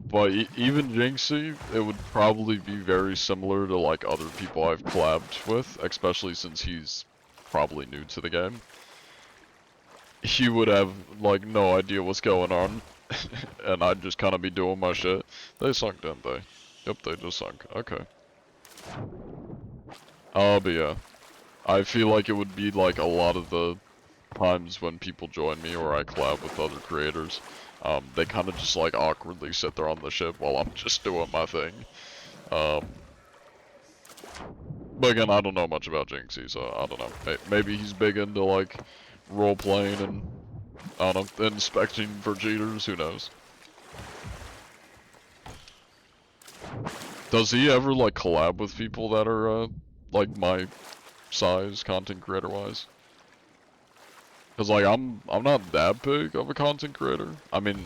But even Jinxie, it would probably be very similar to, like, other people I've collabed with, especially since he's probably new to the game. He would have, like, no idea what's going on, and I'd just kind of be doing my shit. They sunk, didn't they? Yep, they just sunk. Okay. But yeah. I feel like it would be like a lot of the times when people join me or I collab with other creators. They kind of just like awkwardly sit there on the ship while I'm just doing my thing. But again, I don't know much about Jinxie, so I don't know. Maybe he's big into like role-playing and, I don't know, inspecting for cheaters, who knows. Does he ever like collab with people that are like my size, content creator wise? Cause like I'm not that big of a content creator. I mean,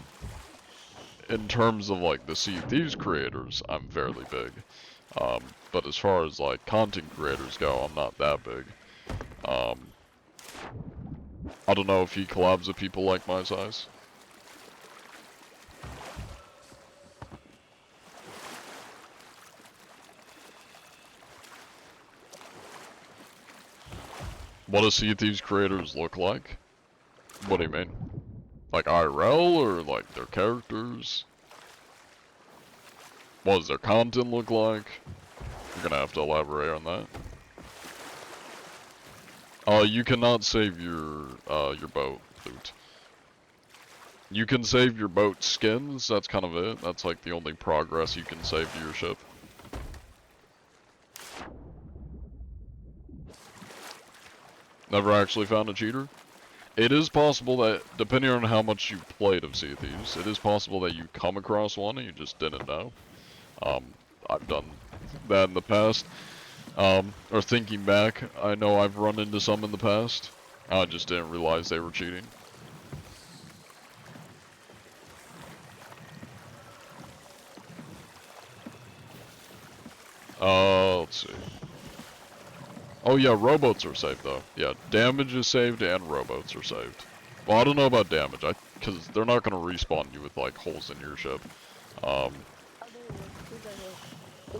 in terms of like the Sea of Thieves creators, I'm fairly big. But as far as like content creators go, I'm not that big. I don't know if he collabs with people like my size. What do Sea of Thieves creators look like? What do you mean? Like IRL or like their characters? What does their content look like? You're gonna have to elaborate on that. You cannot save your boat loot. You can save your boat skins, that's kind of it. That's like the only progress you can save to your ship. Never actually found a cheater? It is possible that, depending on how much you played of Sea of Thieves, it is possible that you come across one and you just didn't know. I've done that in the past. Or thinking back, I know I've run into some in the past. I just didn't realize they were cheating. Let's see. Oh yeah, rowboats are saved though. Yeah, damage is saved and rowboats are saved. Well, I don't know about damage, because they're not gonna respawn you with like holes in your ship.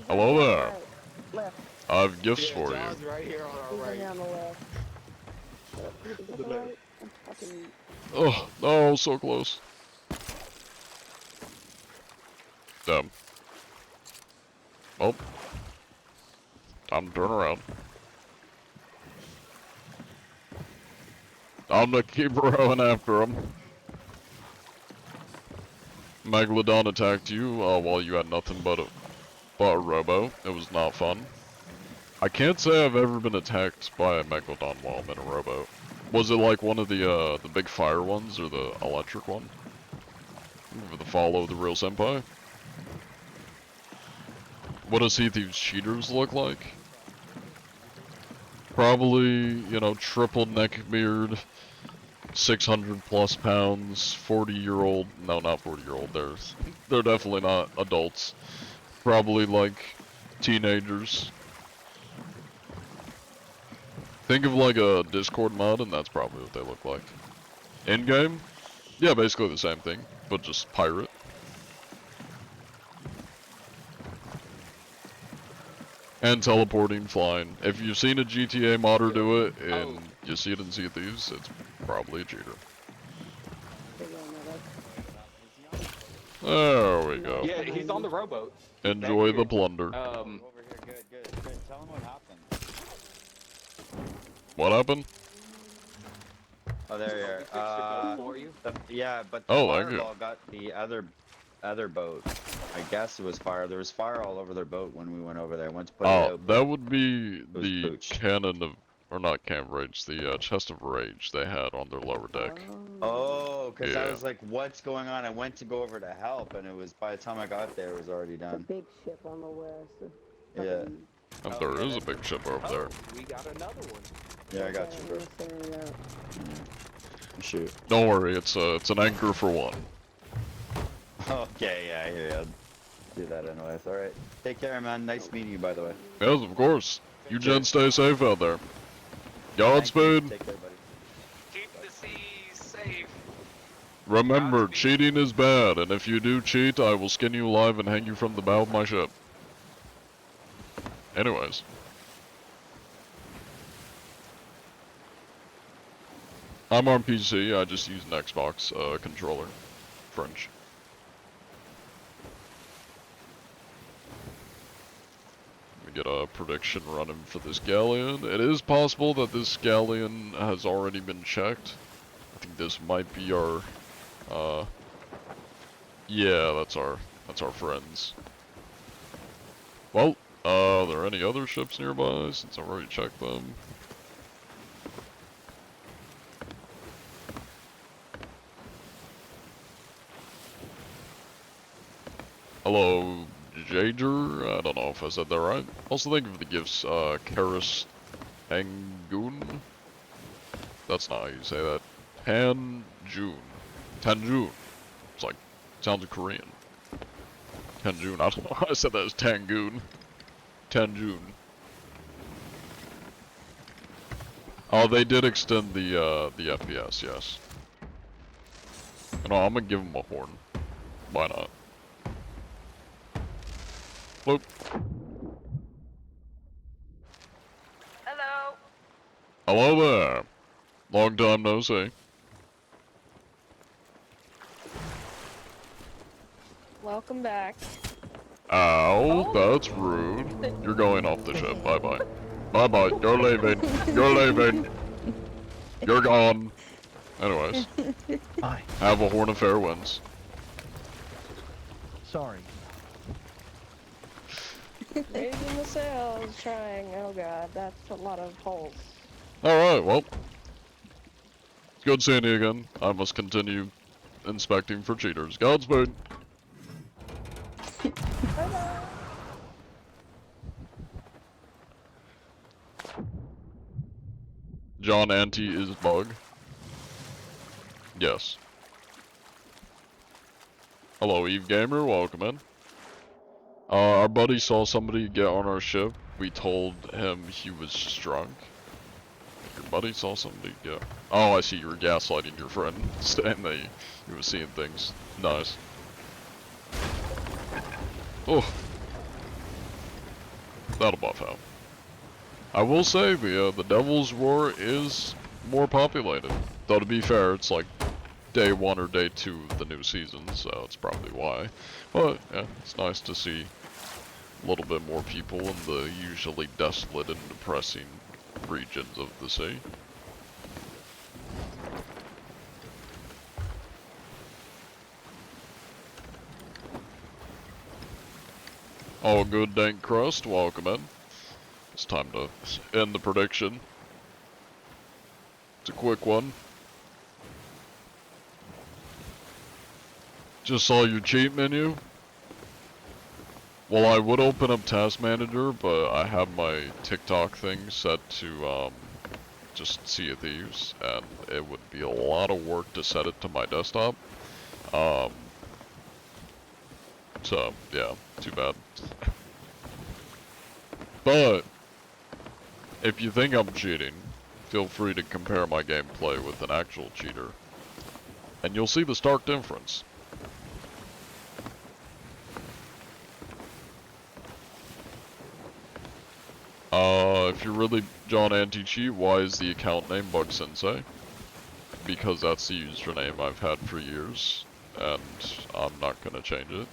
Hello there. I have gifts for you. Right here on our right. Oh, no, so close. Damn. Oh. Time to turn around. I'm gonna keep rowing after him. Megalodon attacked you while you had nothing but a robo. It was not fun. I can't say I've ever been attacked by a Megalodon while I'm in a rowboat. Was it like one of the big fire ones or the electric one? Or the follow the real senpai? What do Sea of Thieves cheaters look like? Probably, you know, triple neck beard, 600 plus pounds, 40-year-old, no, not 40-year-old, they're definitely not adults. Probably like teenagers. Think of like a Discord mod and that's probably what they look like. In-game? Yeah, basically the same thing, but just pirate. And teleporting, flying. If you've seen a GTA modder do it, and you see it in Sea of Thieves, it's probably a cheater. There we go. Yeah, he's on the rowboat. Enjoy the plunder. Over here, good. Tell him what happened. What happened? Oh, there you are. Yeah, but the oh, thank you. fireball got the other boat. I guess it was fire. There was fire all over their boat when we went over there. I went to put it Oh, out. that would be was the pooched. cannon of, or not cannon of rage, the chest of rage they had on their lower deck. Oh, because I Yeah. was like, what's going on? I went to go over to help, and it was, by the time I got there, it was already done. Big ship on the west. Yeah. And there is a big ship over there. We got another one. Yeah, I got you, bro. Shoot. Don't worry, it's an anchor for one. Okay, yeah, I hear you. Do that anyways. Alright. Take care, man. Nice meeting you, by the way. Yes, of course. You gents stay safe out there. Godspeed. Take care, buddy. Keep the seas safe. Remember, cheating is bad, and if you do cheat, I will skin you alive and hang you from the bow of my ship. Anyways. I'm on PC, I just use an Xbox controller. French. Let me get a prediction running for this galleon. It is possible that this galleon has already been checked. I think this might be our yeah, that's our friends. Well, are there any other ships nearby since I've already checked them? Hello, Jager. I don't know if I said that right. Also, thank you for the gifts, Karis Tangoon. That's not how you say that. Tanjun. Tanjun. It's like, sounds Korean. Tanjun. I don't know how I said that as Tangoon. Tanjun. Oh, they did extend the FPS, yes. You know, I'm gonna give them a horn. Why not? Look. Hello. Hello there. Long time no see. Welcome back. Ow, that's rude. You're going off the ship. Bye-bye. Bye-bye. You're leaving. You're leaving. You're gone. Anyways. Bye. Have a horn of fair winds. Sorry. Raising the sails, trying. Oh god, that's a lot of holes. Alright, well. It's good seeing you again. I must continue inspecting for cheaters. Godspeed. John Ante is bug. Yes. Hello, Eve Gamer. Welcome in. Our buddy saw somebody get on our ship. We told him he was just drunk. Your buddy saw somebody get... Oh, I see. You were gaslighting your friend, saying that he was seeing things. Nice. Oh. That'll buff out. I will say the Devil's Roar is more populated. Though to be fair, it's like day 1 or day 2 of the new season, so that's probably why. But yeah, it's nice to see a little bit more people in the usually desolate and depressing regions of the sea. Oh, good dank crust, welcome in. It's time to end the prediction. It's a quick one. Just saw your cheat menu. Well, I would open up Task Manager, but I have my TikTok thing set to just Sea of Thieves, and it would be a lot of work to set it to my desktop. So, yeah, too bad. But, if you think I'm cheating, feel free to compare my gameplay with an actual cheater, and you'll see the stark difference. If you're really John Anti-Cheat, why is the account name Bug Sensei? Because that's the username I've had for years, and I'm not gonna change it.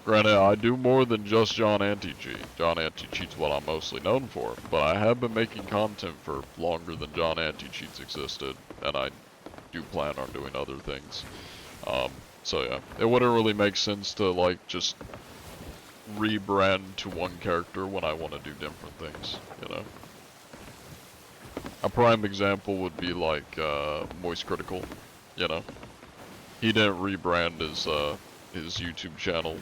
Granted, I do more than just John Anti-Cheat. John Anti-Cheat's what I'm mostly known for, but I have been making content for longer than John Anti-Cheat's existed, and I do plan on doing other things. So yeah, it wouldn't really make sense to like just rebrand to one character when I want to do different things, you know. A prime example would be like Moist Critical, you know. He didn't rebrand his YouTube channel.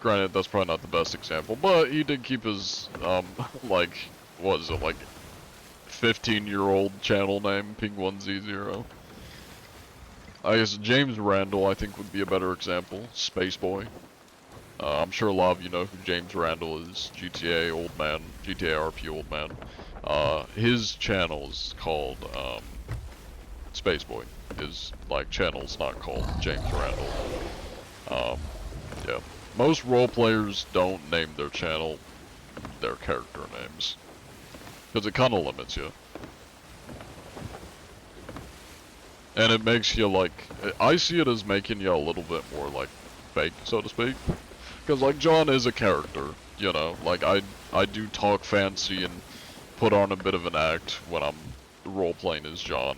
Granted, that's probably not the best example, but he did keep his like, what is it, like 15-year-old channel name, Ping1Z0. I guess James Randall, I think, would be a better example. Spaceboy. I'm sure a lot of you know who James Randall is. GTA Old Man. GTA RP Old Man. His channel is called Spaceboy. His like channel's not called James Randall. Yeah. Most role players don't name their channel their character names, because it kind of limits you. And it makes you like, I see it as making you a little bit more like fake, so to speak. Because like John is a character, you know, like I do talk fancy and put on a bit of an act when I'm role playing as John.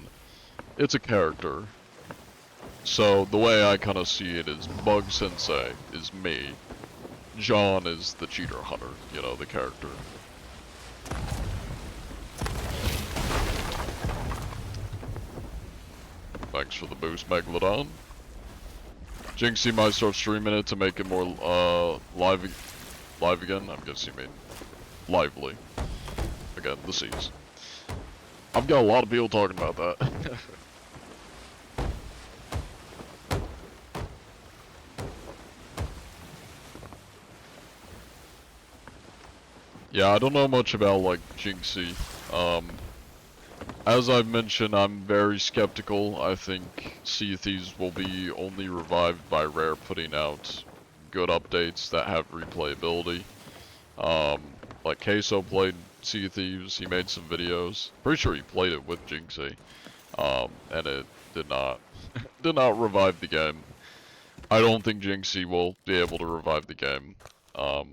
It's a character. So the way I kind of see it is Bug Sensei is me. John is the cheater hunter, you know, the character. Thanks for the boost, Megalodon. Jinxie might start streaming it to make it more live again. I'm guessing you mean lively. Again, the C's. I've got a lot of people talking about that. Yeah, I don't know much about like Jinxie. As I've mentioned, I'm very skeptical. I think Sea of Thieves will be only revived by Rare putting out good updates that have replayability. Like Queso played Sea of Thieves, he made some videos. Pretty sure he played it with Jinxie. And it did not revive the game. I don't think Jinxie will be able to revive the game. I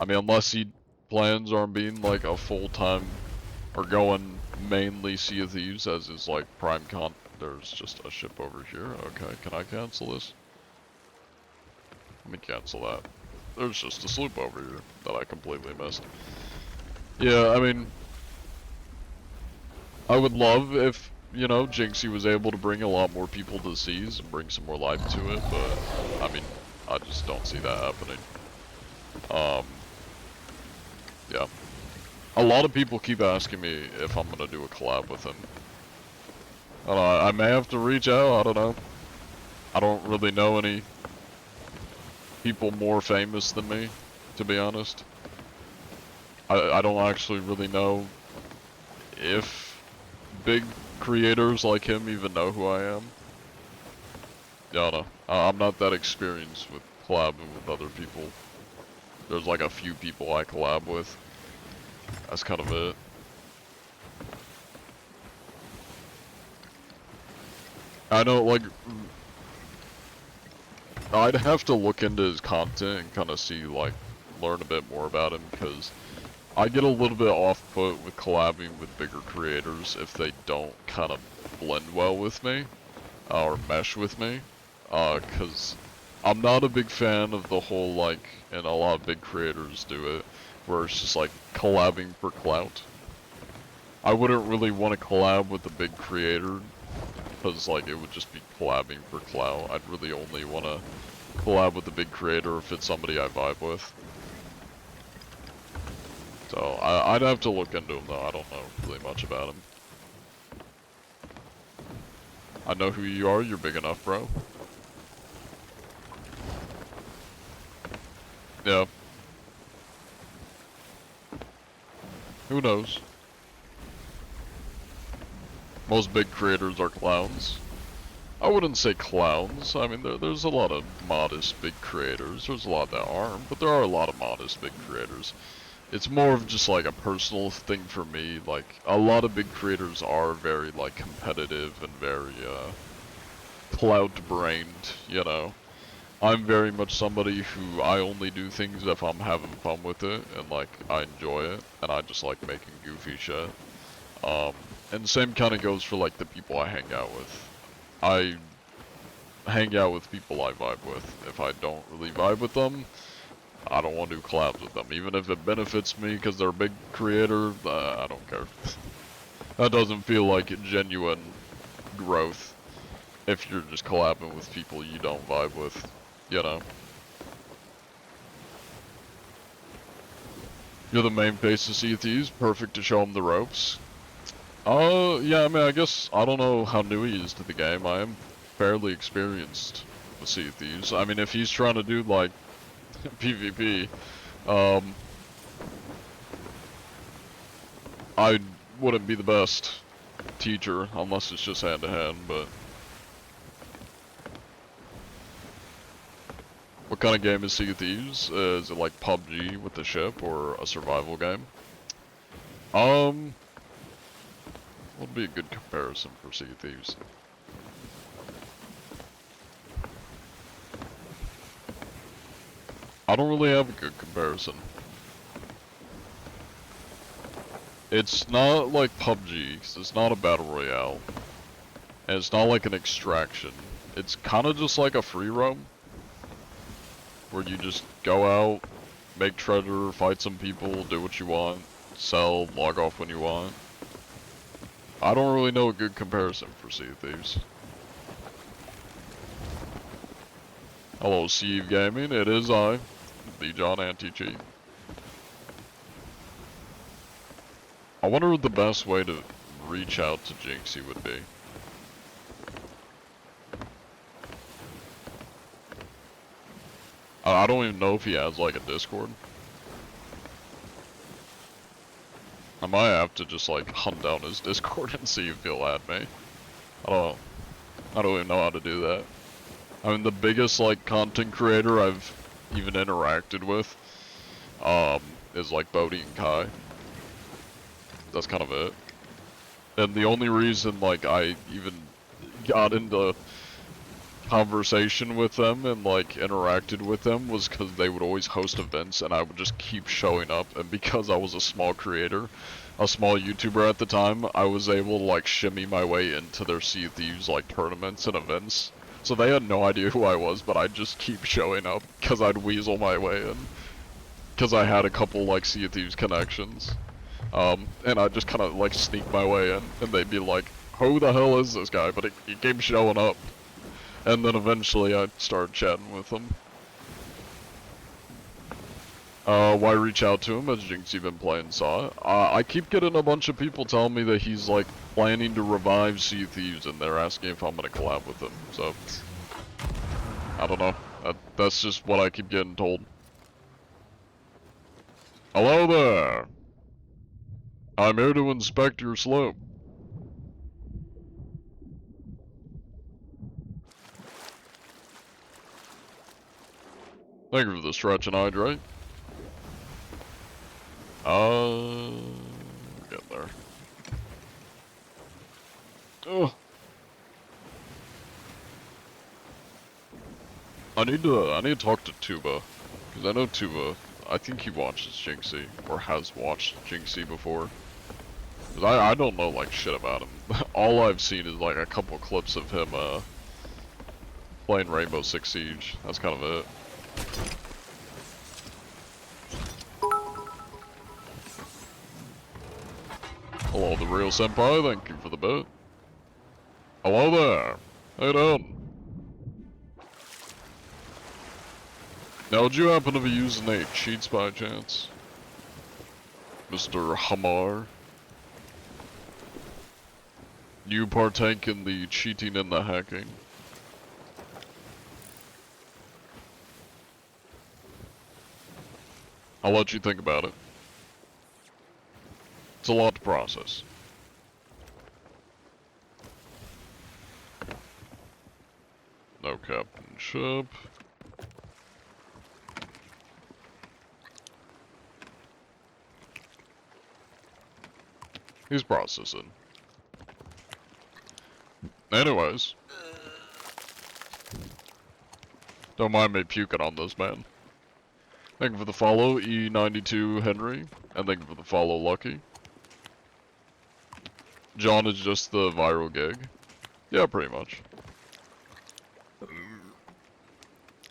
mean, unless he plans on being like a full-time or going mainly Sea of Thieves as his like prime con. There's just a ship over here. Okay, can I cancel this? Let me cancel that. There's just a sloop over here that I completely missed. Yeah, I mean, I would love if, you know, Jinxie was able to bring a lot more people to the seas and bring some more life to it, but I mean, I just don't see that happening. Yeah. A lot of people keep asking me if I'm gonna do a collab with him. I don't know, I may have to reach out, I don't know. I don't really know any people more famous than me, to be honest. I don't actually really know if big creators like him even know who I am. Yeah, I don't know. I'm not that experienced with collabing with other people. There's like a few people I collab with. That's kind of it. I know, like, I'd have to look into his content and kind of see, like, learn a bit more about him, because I get a little bit off-put with collabing with bigger creators if they don't kind of blend well with me, or mesh with me, because I'm not a big fan of the whole, like, and a lot of big creators do it, where it's just like collabing for clout. I wouldn't really want to collab with a big creator, because like it would just be collabing for clout. I'd really only want to collab with a big creator if it's somebody I vibe with. So I'd have to look into him though, I don't know really much about him. I know who you are, you're big enough, bro. Yeah. Who knows? Most big creators are clowns. I wouldn't say clowns. I mean, there's a lot of modest big creators. There's a lot that aren't, but there are a lot of modest big creators. It's more of just like a personal thing for me. Like, a lot of big creators are very like competitive and very clout-brained, you know. I'm very much somebody who I only do things if I'm having fun with it and like I enjoy it and I just like making goofy shit. And same kind of goes for like the people I hang out with. I hang out with people I vibe with. If I don't really vibe with them, I don't want to do collabs with them. Even if it benefits me because they're a big creator, I don't care. That doesn't feel like genuine growth if you're just collabing with people you don't vibe with, you know. You're the main face of Sea of Thieves, perfect to show him the ropes. Yeah, I mean, I guess, I don't know how new he is to the game. I am fairly experienced with Sea of Thieves. I mean, if he's trying to do, like, PvP, I wouldn't be the best teacher, unless it's just hand-to-hand, but... What kind of game is Sea of Thieves? Is it like PUBG with the ship, or a survival game? What would be a good comparison for Sea of Thieves? I don't really have a good comparison. It's not like PUBG, 'cause it's not a battle royale. And it's not like an extraction. It's kind of just like a free roam. Where you just go out, make treasure, fight some people, do what you want, sell, log off when you want. I don't really know a good comparison for Sea of Thieves. Hello, Steve Gaming, it is I, the John Anti-Cheat. I wonder what the best way to reach out to Jinxie would be. I don't even know if he has like a Discord. I might have to just like hunt down his Discord and see if he'll add me. I don't even know how to do that. I mean, the biggest like content creator I've even interacted with is like Bodhi and Kai. That's kind of it. And the only reason like I even got into conversation with them and like interacted with them was because they would always host events and I would just keep showing up, and because I was a small creator, a small YouTuber at the time, I was able to like shimmy my way into their Sea of Thieves like tournaments and events. So they had no idea who I was, but I'd just keep showing up because I'd weasel my way in. Because I had a couple like Sea of Thieves connections. And I'd just kind of like sneak my way in and they'd be like, who the hell is this guy? But he kept showing up. And then eventually I started chatting with him. Why reach out to him? As Jinxie been playing saw. I keep getting a bunch of people telling me that he's like planning to revive Sea of Thieves and they're asking if I'm gonna collab with him. So, I don't know. That's just what I keep getting told. Hello there! I'm here to inspect your slope. Thank you for the stretch and hydrate. Get there. Ugh. I need to talk to Tuba, because I know Tuba, I think he watches Jinxie, or has watched Jinxie before. Cause I don't know like shit about him. All I've seen is like a couple clips of him, playing Rainbow Six Siege. That's kind of it. Hello, the real senpai. Thank you for the bit. Hello there. How you doing? Now, would you happen to be using any cheats by chance, Mr. Hamar? Do you partake in the cheating and the hacking? I'll let you think about it. It's a lot to process. No captainship. He's processing. Anyways. Don't mind me puking on this, man. Thank you for the follow, E92 Henry, and thank you for the follow, Lucky. John is just the viral gig? Yeah, pretty much.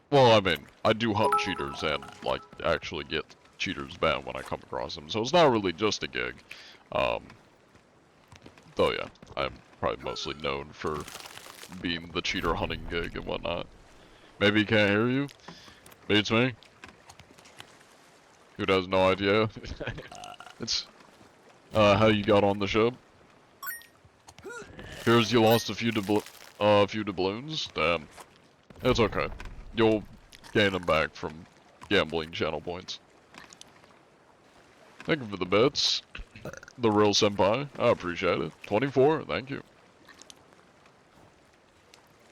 Well, I mean, I do hunt cheaters and, like, actually get cheaters banned when I come across them, so it's not really just a gig. Though, yeah, I'm probably mostly known for being the cheater hunting gig and whatnot. Maybe he can't hear you? Beats me? Dude has no idea. It's, how you got on the ship? Here's you lost a few doubloons? Damn. It's okay. You'll gain them back from gambling channel points. Thank you for the bits. The real senpai. I appreciate it. 24, thank you.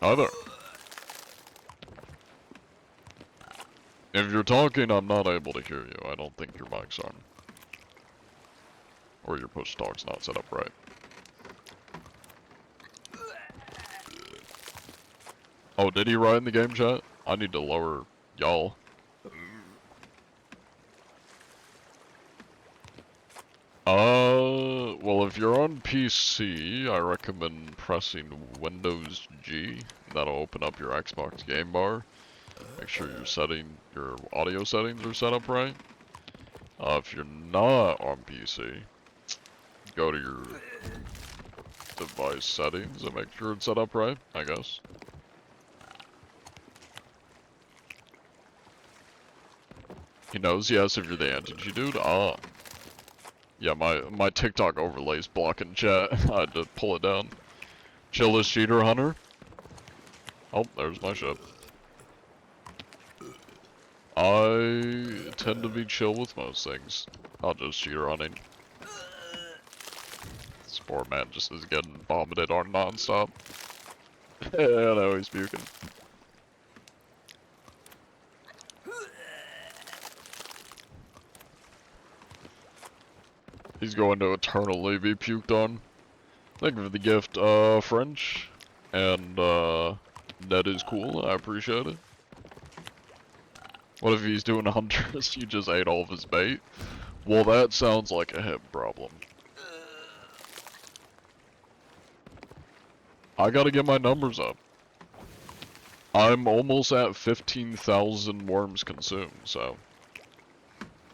Hi there. If you're talking, I'm not able to hear you. I don't think your mic's on. Or your push talk's not set up right. Oh, did he write in the game chat? I need to lower y'all. Well, if you're on PC, I recommend pressing Windows G. That'll open up your Xbox game bar. Make sure your audio settings are set up right. If you're not on PC, go to your device settings and make sure it's set up right, I guess. He knows, yes, if you're the anti-cheat dude. Ah. Yeah, my TikTok overlay's blocking chat. I had to pull it down. Chillest cheater hunter. Oh, there's my ship. I tend to be chill with most things. Not just cheater hunting. This poor man just is getting vomited on non-stop. Yeah, now he's puking. He's going to eternally be puked on. Thank you for the gift, French. And, that is cool, I appreciate it. What if he's doing hunters? You just ate all of his bait? Well, that sounds like a him problem. I gotta get my numbers up. I'm almost at 15,000 worms consumed, so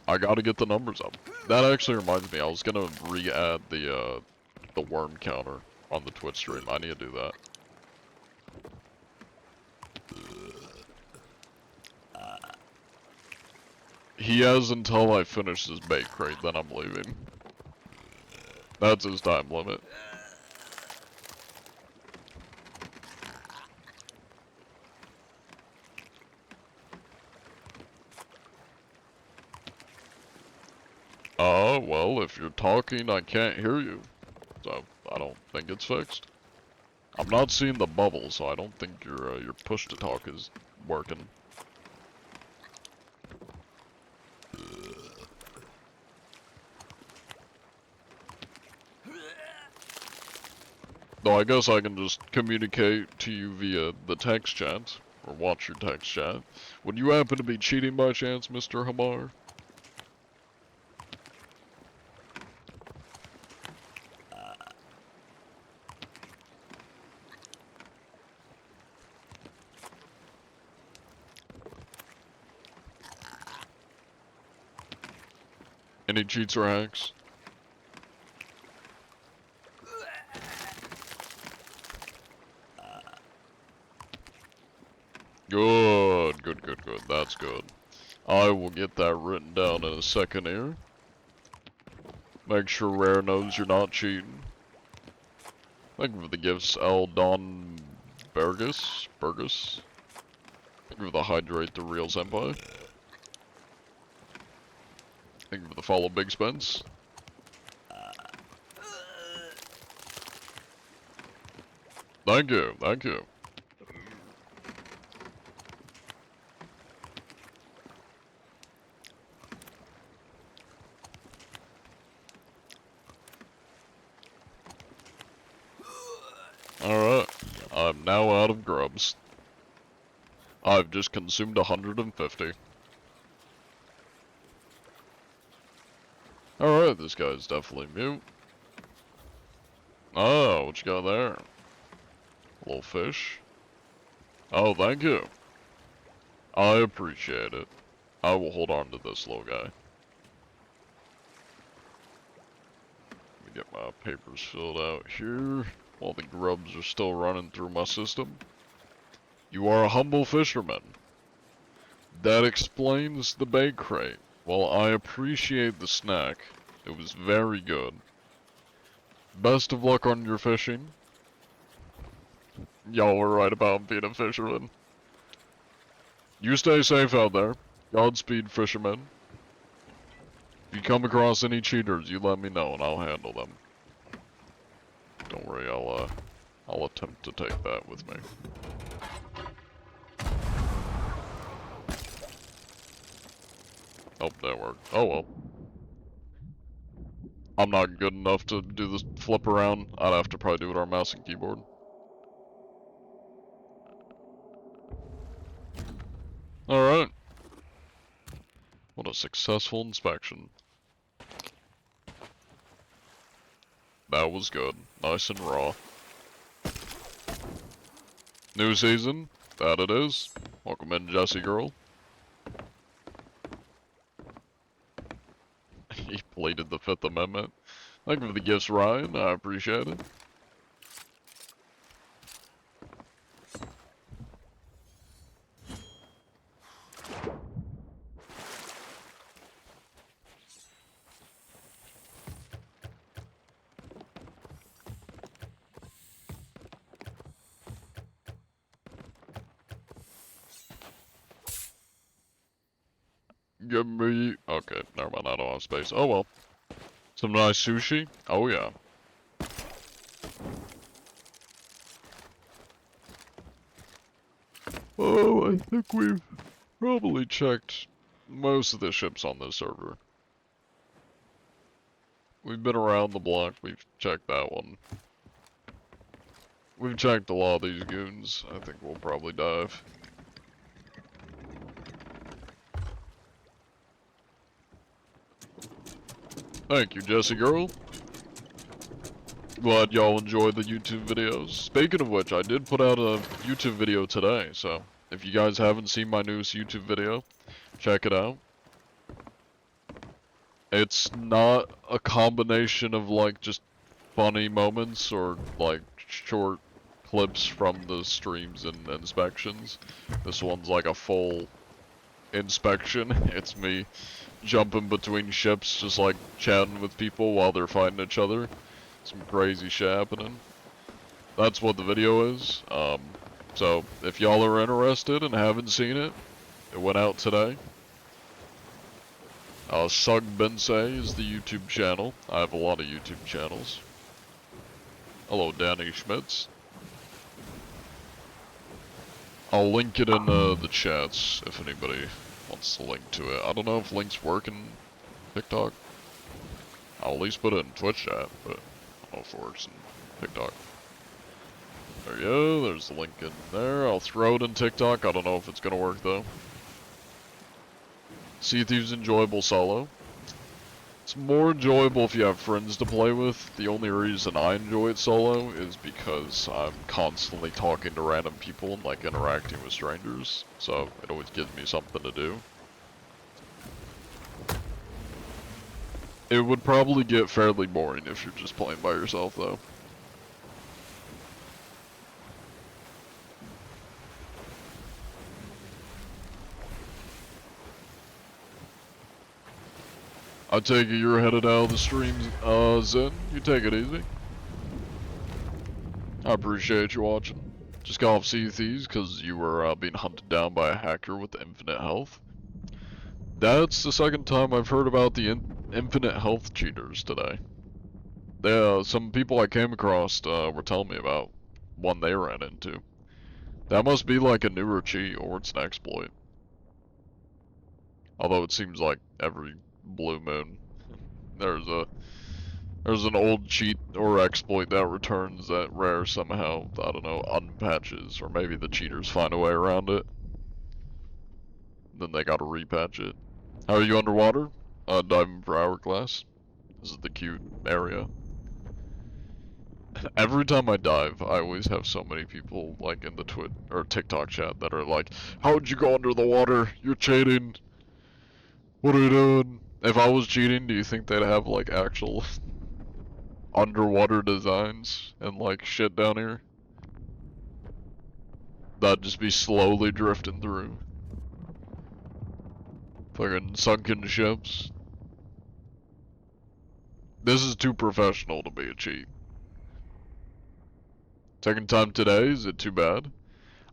I gotta get the numbers up. That actually reminds me, I was gonna re-add the worm counter on the Twitch stream. I need to do that. He has until I finish his bait crate, then I'm leaving. That's his time limit. Well, if you're talking, I can't hear you. So, I don't think it's fixed. I'm not seeing the bubble, so I don't think your push to talk is working. Though I guess I can just communicate to you via the text chat, or watch your text chat. Would you happen to be cheating by chance, Mr. Hamar? Any cheats or hacks? Good, good, good, good. That's good. I will get that written down in a second here. Make sure Rare knows you're not cheating. Thank you for the gifts, L. Don Burgess. Thank you for the hydrate the real senpai. Thank you for the follow, Big Spence. Thank you, thank you. Alright, I'm now out of grubs. I've just consumed 150. Alright, this guy's definitely mute. Oh, what you got there? Little fish. Oh, thank you. I appreciate it. I will hold on to this little guy. Let me get my papers filled out here while the grubs are still running through my system. You are a humble fisherman. That explains the bait crate. Well, I appreciate the snack. It was very good. Best of luck on your fishing. Y'all were right about being a fisherman. You stay safe out there. Godspeed, fishermen. If you come across any cheaters, you let me know and I'll handle them. Don't worry, I'll attempt to take that with me. Oh, that worked. Oh well. I'm not good enough to do this flip around. I'd have to probably do it on mouse and keyboard. Alright. What a successful inspection. That was good. Nice and raw. New season. That it is. Welcome in, Jesse girl. He pleaded the Fifth Amendment. Thank you for the gifts, Ryan. I appreciate it. Give me... Okay, never mind, I don't have space. Oh well. Some nice sushi? Oh yeah. Oh, I think we've probably checked most of the ships on this server. We've been around the block, we've checked that one. We've checked a lot of these goons. I think we'll probably dive. Thank you, Jesse girl. Glad y'all enjoyed the YouTube videos. Speaking of which, I did put out a YouTube video today, so if you guys haven't seen my newest YouTube video, check it out. It's not a combination of like just funny moments or like short clips from the streams and inspections. This one's like a full inspection. It's me jumping between ships, just like chatting with people while they're fighting each other. Some crazy shit happening. That's what the video is. So if y'all are interested and haven't seen it, it went out today. Sug Bensei is the YouTube channel. I have a lot of YouTube channels. Hello, Danny Schmitz. I'll link it in the chats if anybody wants to link to it. I don't know if links work in TikTok. I'll at least put it in Twitch chat, but I don't know if it works in TikTok. There you go, there's the link in there. I'll throw it in TikTok. I don't know if it's gonna work though. Sea Thieves enjoyable solo. It's more enjoyable if you have friends to play with. The only reason I enjoy it solo is because I'm constantly talking to random people and like interacting with strangers. So it always gives me something to do. It would probably get fairly boring if you're just playing by yourself though. I take it you're headed out of the stream, Zen. You take it easy. I appreciate you watching. Just got off Sea Thieves because you were being hunted down by a hacker with infinite health. That's the second time I've heard about the infinite health cheaters today. Some people I came across were telling me about one they ran into. That must be like a newer cheat or it's an exploit. Although it seems like every blue moon there's an old cheat or exploit that returns that rare somehow. I don't know, unpatches, or maybe the cheaters find a way around it. Then they gotta repatch it. How are you underwater? Diving for hourglass. This is the cute area. Every time I dive, I always have so many people like in the or TikTok chat that are like, "How'd you go under the water? You're cheating. What are you doing?" If I was cheating, do you think they'd have like actual underwater designs and like shit down here? That'd just be slowly drifting through. Fucking sunken ships. This is too professional to be a cheat. Second time today, is it too bad?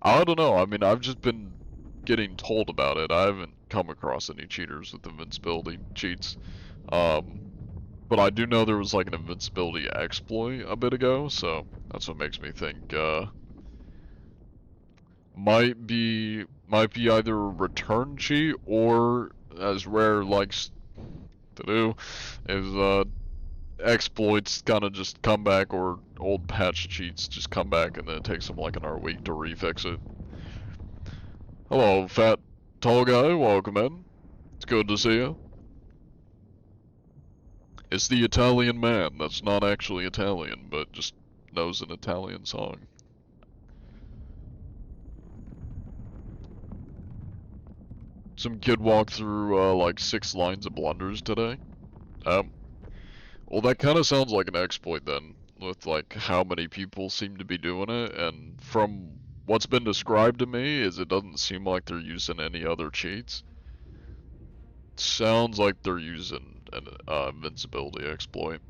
I don't know, I mean, I've just been getting told about it. I haven't come across any cheaters with invincibility cheats. But I do know there was like an invincibility exploit a bit ago, so that's what makes me think, might be either a return cheat or, as Rare likes to do, is exploits kind of just come back, or old patch cheats just come back, and then it takes them like an week to refix it. Hello, fat tall guy, welcome in. It's good to see you. It's the Italian man that's not actually Italian, but just knows an Italian song. Some kid walked through like 6 lines of blunders today. Well, that kind of sounds like an exploit then, with like how many people seem to be doing it, and from what's been described to me is it doesn't seem like they're using any other cheats. Sounds like they're using an invincibility exploit.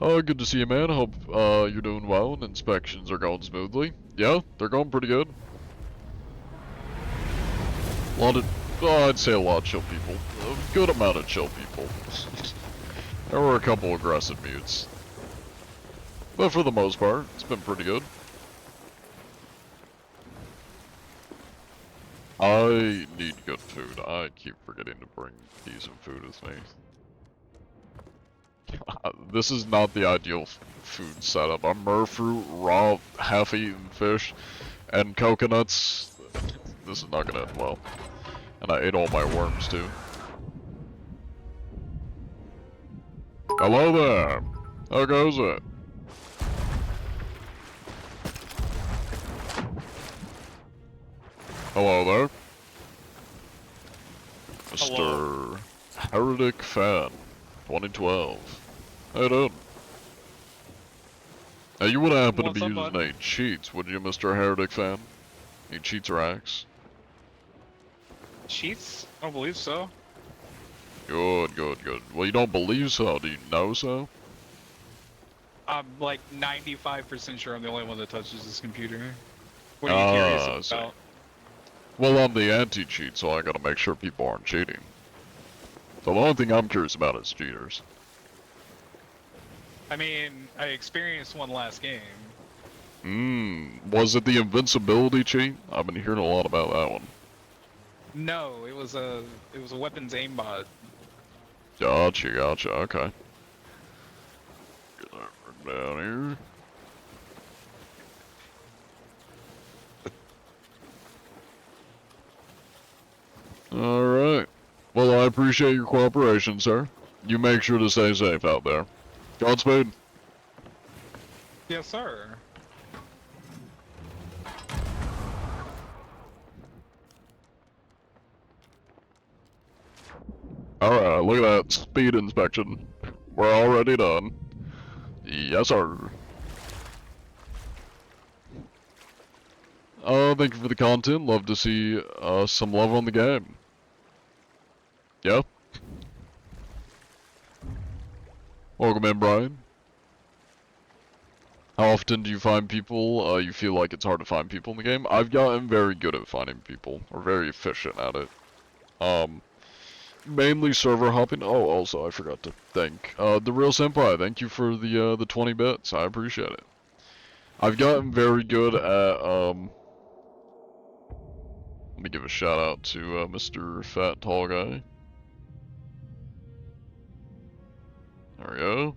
Oh, good to see you, man. Hope you're doing well and inspections are going smoothly. Yeah, they're going pretty good. A lot of, I'd say a lot of chill people. A good amount of chill people. There were a couple aggressive mutes. But for the most part, it's been pretty good. I need good food. I keep forgetting to bring decent food with me. This is not the ideal food setup. A murfruit, raw, half-eaten fish, and coconuts. This is not gonna end well. And I ate all my worms too. Hello there. How goes it? Hello there. Mr. Heretic Fan, 2012. How you doing? Now you wouldn't happen to be using any cheats, would you, Mr. Heretic Fan? Any cheats or hacks? Cheats? I don't believe so. Good, good, good. Well, you don't believe so, do you know so? I'm like 95% sure I'm the only one that touches this computer. What are you curious about? Well, I'm the anti-cheat, so I gotta make sure people aren't cheating. So the only thing I'm curious about is cheaters. I mean, I experienced one last game. Was it the invincibility cheat? I've been hearing a lot about that one. No, it was a weapons aimbot. Gotcha, gotcha, okay. Get that down here. Alright. Well, I appreciate your cooperation, sir. You make sure to stay safe out there. Godspeed. Yes, sir. Alright, look at that speed inspection. We're already done. Yes, sir. Thank you for the content. Love to see some love on the game. Yeah? Welcome in, Brian. How often do you find people, you feel like it's hard to find people in the game? I've gotten very good at finding people, or very efficient at it. Mainly server hopping. Oh, also, I forgot to thank, the real senpai. Thank you for the 20 bits. I appreciate it. I've gotten very good at, let me give a shout out to, Mr. Fat Tall Guy. There we go.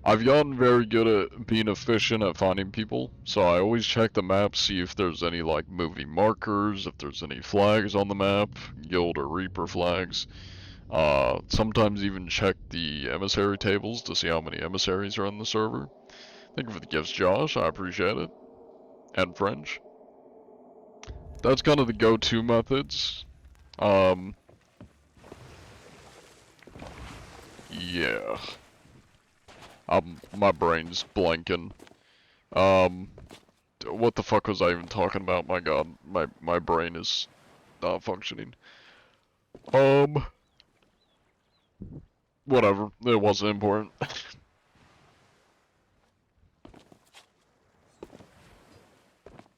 I've gotten very good at being efficient at finding people, so I always check the map, see if there's any like moving markers, if there's any flags on the map, guild or reaper flags. Sometimes even check the emissary tables to see how many emissaries are on the server. Thank you for the gifts, Josh. I appreciate it. And French. That's kind of the go-to methods. Yeah. My brain's blanking. What the fuck was I even talking about? My god, my brain is not functioning. Whatever. It wasn't important.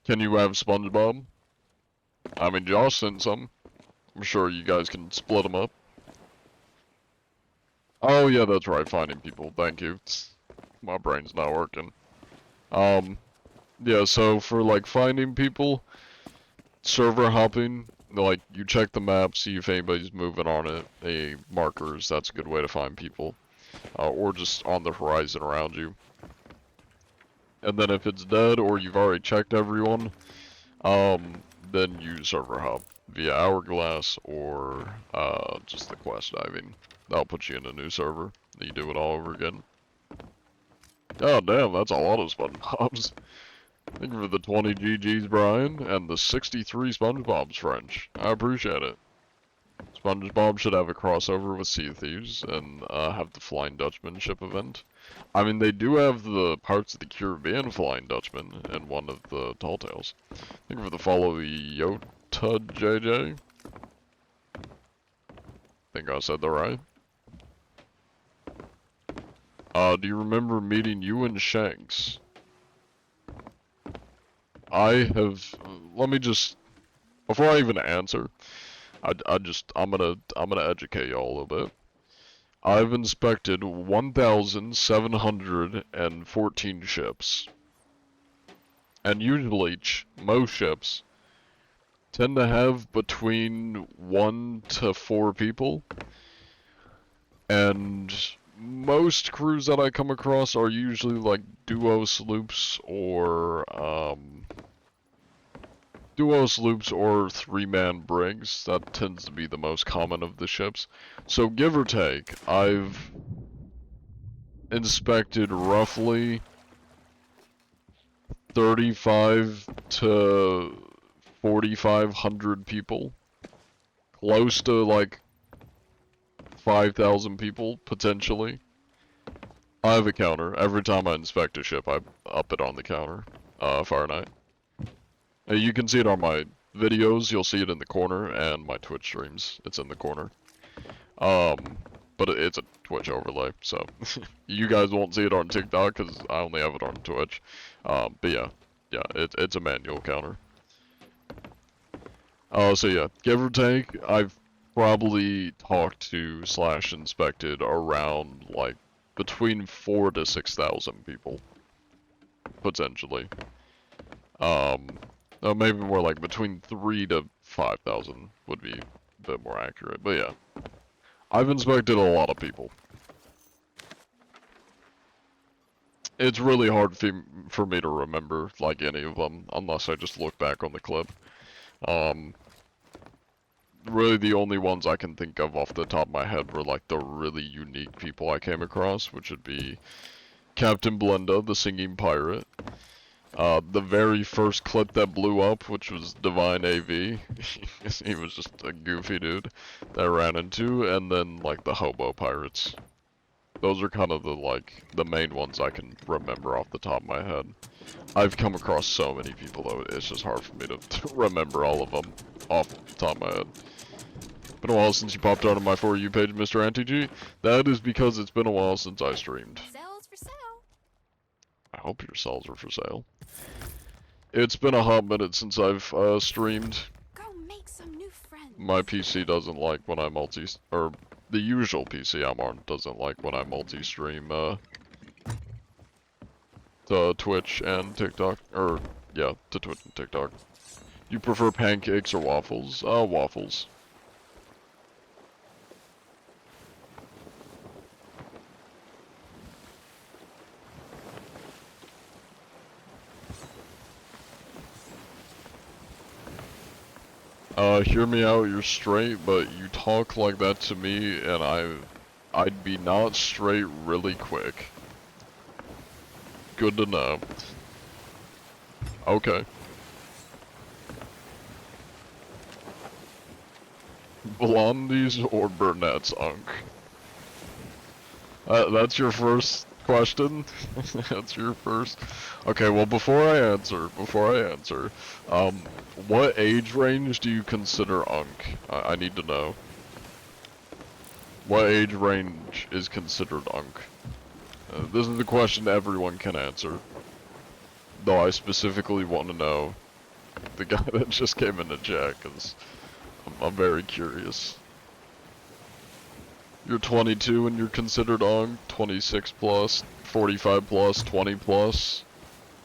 Can you have SpongeBob? I mean, Josh sent some. I'm sure you guys can split them up. Oh yeah, that's right, finding people. Thank you. My brain's not working. Yeah, so for like finding people, server hopping, like you check the map, see if anybody's moving on it. Markers, that's a good way to find people. Or just on the horizon around you. And then if it's dead or you've already checked everyone, then you server hop via Hourglass or just the quest diving. That'll put you in a new server. You do it all over again. Oh damn, that's a lot of SpongeBobs. Thank you for the 20 GGs, Brian, and the 63 SpongeBob's, French. I appreciate it. SpongeBob should have a crossover with Sea of Thieves and have the Flying Dutchman ship event. I mean, they do have the Pirates of the Caribbean Flying Dutchman in one of the Tall Tales. Thank you for the follow, Yota JJ. Think I said that right. Do you remember meeting you and Shanks? I have. Let me just. Before I even answer, I'm gonna educate y'all a little bit. I've inspected 1,714 ships, and usually most ships tend to have between 1 to 4 people, and most crews that I come across are usually like duo sloops or 3-man brigs. That tends to be the most common of the ships. So give or take, I've inspected roughly 35 to 4,500 people. Close to like 5,000 people, potentially. I have a counter. Every time I inspect a ship, I up it on the counter. Fahrenheit. You can see it on my videos, you'll see it in the corner, and my Twitch streams, it's in the corner. But it's a Twitch overlay, so you guys won't see it on TikTok, because I only have it on Twitch. But yeah, it's a manual counter. So yeah, give or take, I've probably talked to / inspected around, like, between 4,000 to 6,000 people. Potentially. Maybe more like between 3,000 to 5,000 would be a bit more accurate, but yeah. I've inspected a lot of people. It's really hard for me to remember, like, any of them, unless I just look back on the clip. Really the only ones I can think of off the top of my head were, like, the really unique people I came across, which would be Captain Blenda, the singing pirate. The very first clip that blew up, which was Divine AV, he was just a goofy dude that I ran into, and then, like, the hobo pirates. Those are kind of the main ones I can remember off the top of my head. I've come across so many people, though, it's just hard for me to remember all of them off the top of my head. Been a while since you popped out on my For You page, Mr. Anti-G. That is because it's been a while since I streamed. Sales for sale. I hope your cells are for sale. It's been a hot minute since I've streamed. Go make some new friends. My PC doesn't like when I or the usual PC I'm on doesn't like when I multi-stream to Twitch and TikTok, or yeah, to Twitch and TikTok. You prefer pancakes or waffles? Waffles. Hear me out, you're straight, but you talk like that to me, and I'd be not straight really quick. Good to know. Okay. Blondies or brunettes, Unk? That's your first question? That's your first? Okay, well before I answer, what age range do you consider Unk? I need to know. What age range is considered Unk? This is the question everyone can answer. Though I specifically want to know the guy that just came in to chat, because I'm very curious. You're 22 and you're considered Unk, 26 plus, 45 plus, 20 plus.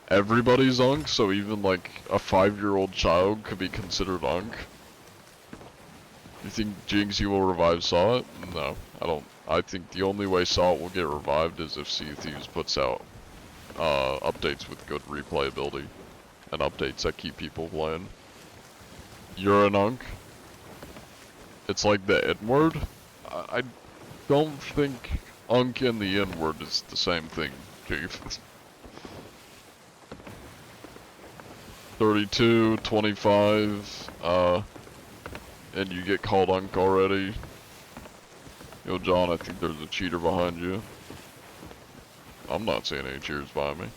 Everybody's Unk, so even like a 5-year-old child could be considered Unk. You think Jinx you will revive Saw It? No, I don't. I think the only way Saw It will get revived is if Sea of Thieves puts out updates with good replayability and updates that keep people playing. You're an Unk? It's like the N-word? I don't think Unk and the N-word is the same thing, Chief. 32, 25, and you get called Unk already. Yo, John, I think there's a cheater behind you. I'm not seeing any cheers behind me.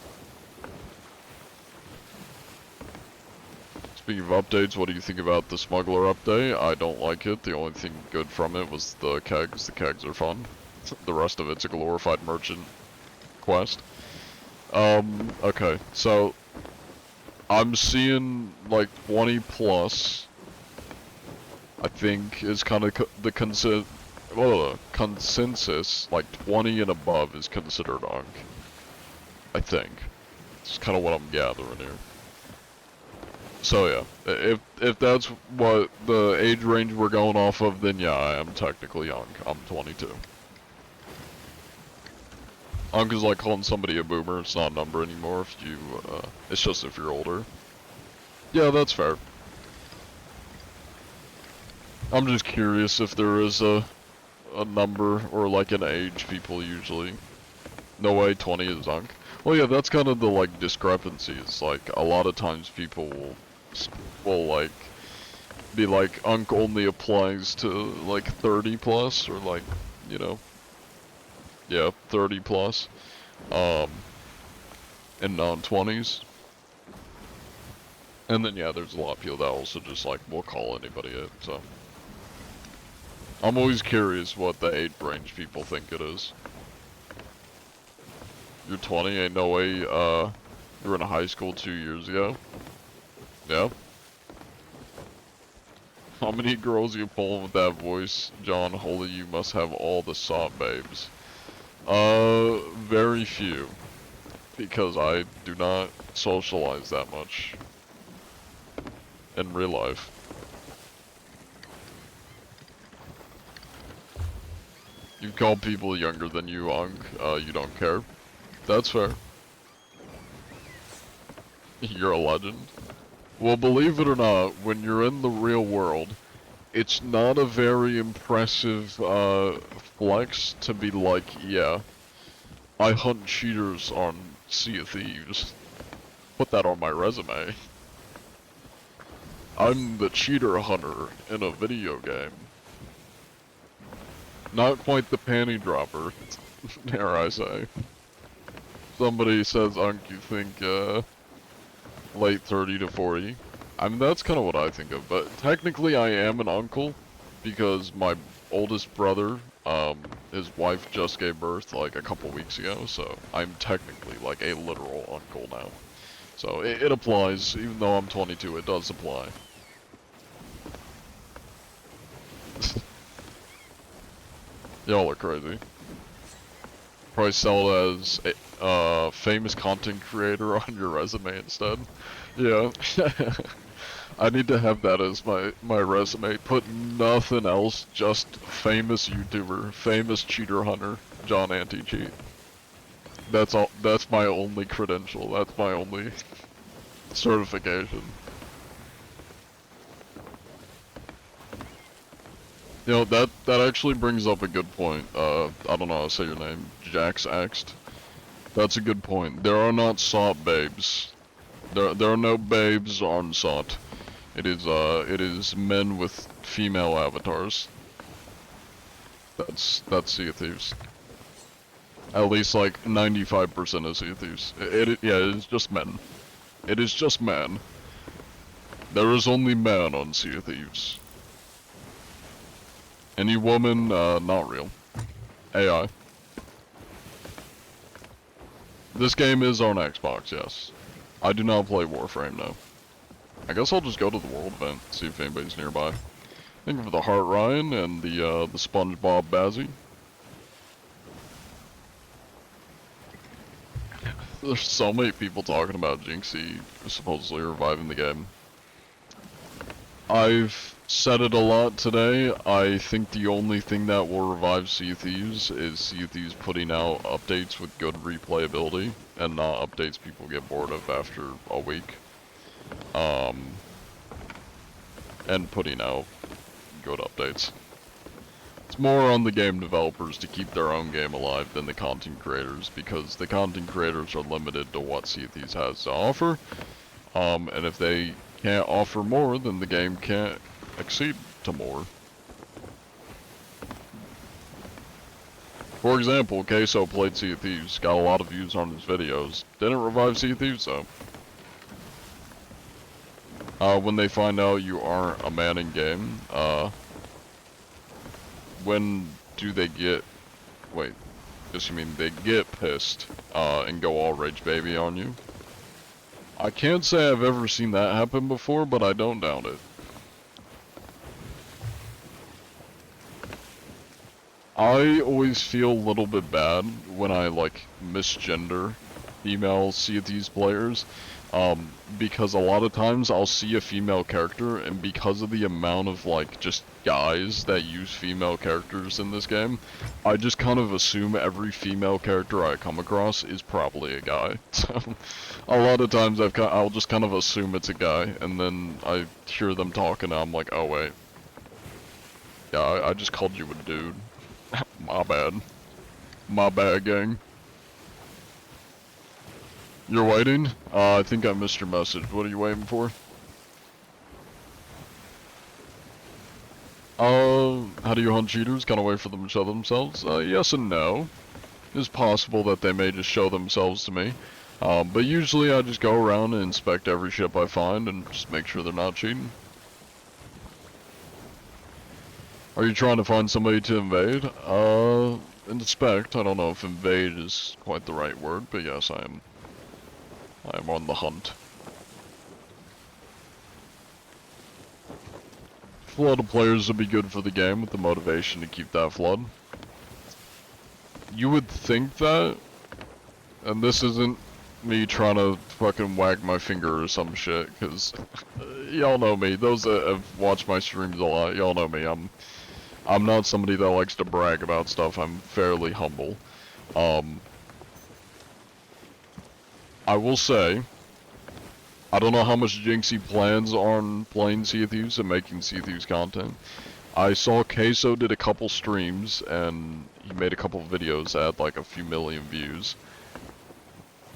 Speaking of updates, what do you think about the smuggler update? I don't like it. The only thing good from it was the kegs. The kegs are fun. The rest of it's a glorified merchant quest. Okay, so I'm seeing like 20 plus. I think is kind of the consensus. Like 20 and above is considered Unk. I think. It's kind of what I'm gathering here. So yeah, if that's what the age range we're going off of, then yeah, I am technically Unk. I'm 22. Unk is like calling somebody a boomer. It's not a number anymore. If you, it's just if you're older. Yeah, that's fair. I'm just curious if there is a number or like an age people usually. No way, 20 is Unk. Well, yeah, that's kind of the like discrepancy. It's like a lot of times people will like be like Unk only applies to like 30 plus or like, you know, yeah, 30 plus, and non-20s. And then yeah, there's a lot of people that also just like will call anybody it. So I'm always curious what the age range people think it is. You're 20, ain't no way, you were in high school 2 years ago. Yeah. How many girls you pulling with that voice, John? Holy, you must have all the soft babes. Very few. Because I do not socialize that much. In real life. You call people younger than you, Unk, you don't care. That's fair. You're a legend. Well, believe it or not, when you're in the real world, it's not a very impressive, flex to be like, yeah, I hunt cheaters on Sea of Thieves. Put that on my resume. I'm the cheater hunter in a video game. Not quite the panty dropper, dare I say. Somebody says, Unk, you think, late 30 to 40. I mean, that's kind of what I think of, but technically I am an uncle, because my oldest brother, his wife just gave birth, like, a couple weeks ago, so I'm technically, like, a literal uncle now. So, it applies, even though I'm 22, it does apply. Y'all are crazy. Probably sell it as a famous content creator on your resume instead. Yeah. I need to have that as my resume. Put nothing else, just famous YouTuber, famous cheater hunter, John Anti-Cheat. That's all. That's my only credential. That's my only certification. You know, that actually brings up a good point. I don't know how to say your name. Jax Axed. That's a good point. There are not SOT babes. There are no babes on SOT. It is men with female avatars. That's Sea of Thieves. At least like 95% of Sea of Thieves. Yeah, it is just men. It is just men. There is only man on Sea of Thieves. Any woman, not real. AI. This game is on Xbox, yes. I do not play Warframe, no. I guess I'll just go to the world event, see if anybody's nearby. Thank you for the Heart Ryan and the SpongeBob Bazzy. There's so many people talking about Jinxie supposedly reviving the game. I've said it a lot today. I think the only thing that will revive Sea of Thieves is Sea of Thieves putting out updates with good replayability, and not updates people get bored of after a week. And putting out good updates. It's more on the game developers to keep their own game alive than the content creators, because the content creators are limited to what Sea of Thieves has to offer. And if they can't offer more, then the game can't exceed to more. For example, Queso played Sea of Thieves, got a lot of views on his videos. Didn't revive Sea of Thieves though. When they find out you aren't a man in game, when do they get, wait, just you mean they get pissed, and go all rage baby on you? I can't say I've ever seen that happen before, but I don't doubt it. I always feel a little bit bad when I, like, misgender female Sea of Thieves players, because a lot of times I'll see a female character, and because of the amount of, like, just guys that use female characters in this game, I just kind of assume every female character I come across is probably a guy. So, a lot of times I'll just kind of assume it's a guy, and then I hear them talking, and I'm like, oh wait. Yeah, I just called you a dude. My bad. My bad, gang. You're waiting? I think I missed your message. What are you waiting for? How do you hunt cheaters? Kinda wait for them to show themselves? Yes and no. It's possible that they may just show themselves to me. But usually I just go around and inspect every ship I find and just make sure they're not cheating. Are you trying to find somebody to invade? Inspect. I don't know if invade is quite the right word, but yes, I am on the hunt. Flood of players would be good for the game with the motivation to keep that flood. You would think that, and this isn't me trying to fucking wag my finger or some shit, cause y'all know me. Those that have watched my streams a lot, y'all know me. I'm not somebody that likes to brag about stuff. I'm fairly humble. I will say, I don't know how much Jinxie plans on playing Sea of Thieves and making Sea of Thieves content. I saw Queso did a couple streams and he made a couple videos that had like a few million views.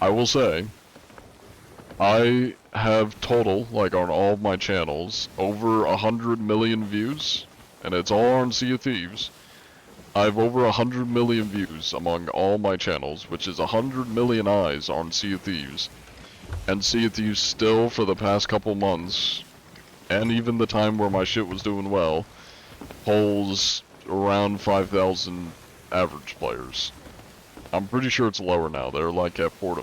I will say, I have total, like on all of my channels, over 100 million views, and it's all on Sea of Thieves. I have over 100 million views among all my channels, which is 100 million eyes on Sea of Thieves. And Sea of Thieves still, for the past couple months, and even the time where my shit was doing well, holds around 5,000 average players. I'm pretty sure it's lower now. They're like at 3,000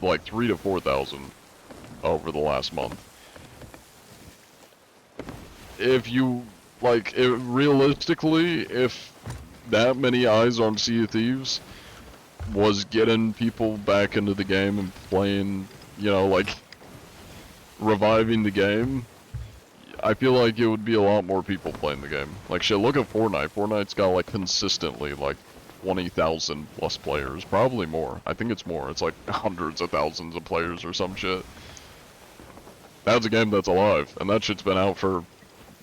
to 4,000 over the last month. If you, realistically, if that many eyes on Sea of Thieves was getting people back into the game and playing, you know, like, reviving the game, I feel like it would be a lot more people playing the game. Like, shit, look at Fortnite. Fortnite's got, like, consistently, like, 20,000 plus players. Probably more. I think it's more. It's like hundreds of thousands of players or some shit. That's a game that's alive, and that shit's been out for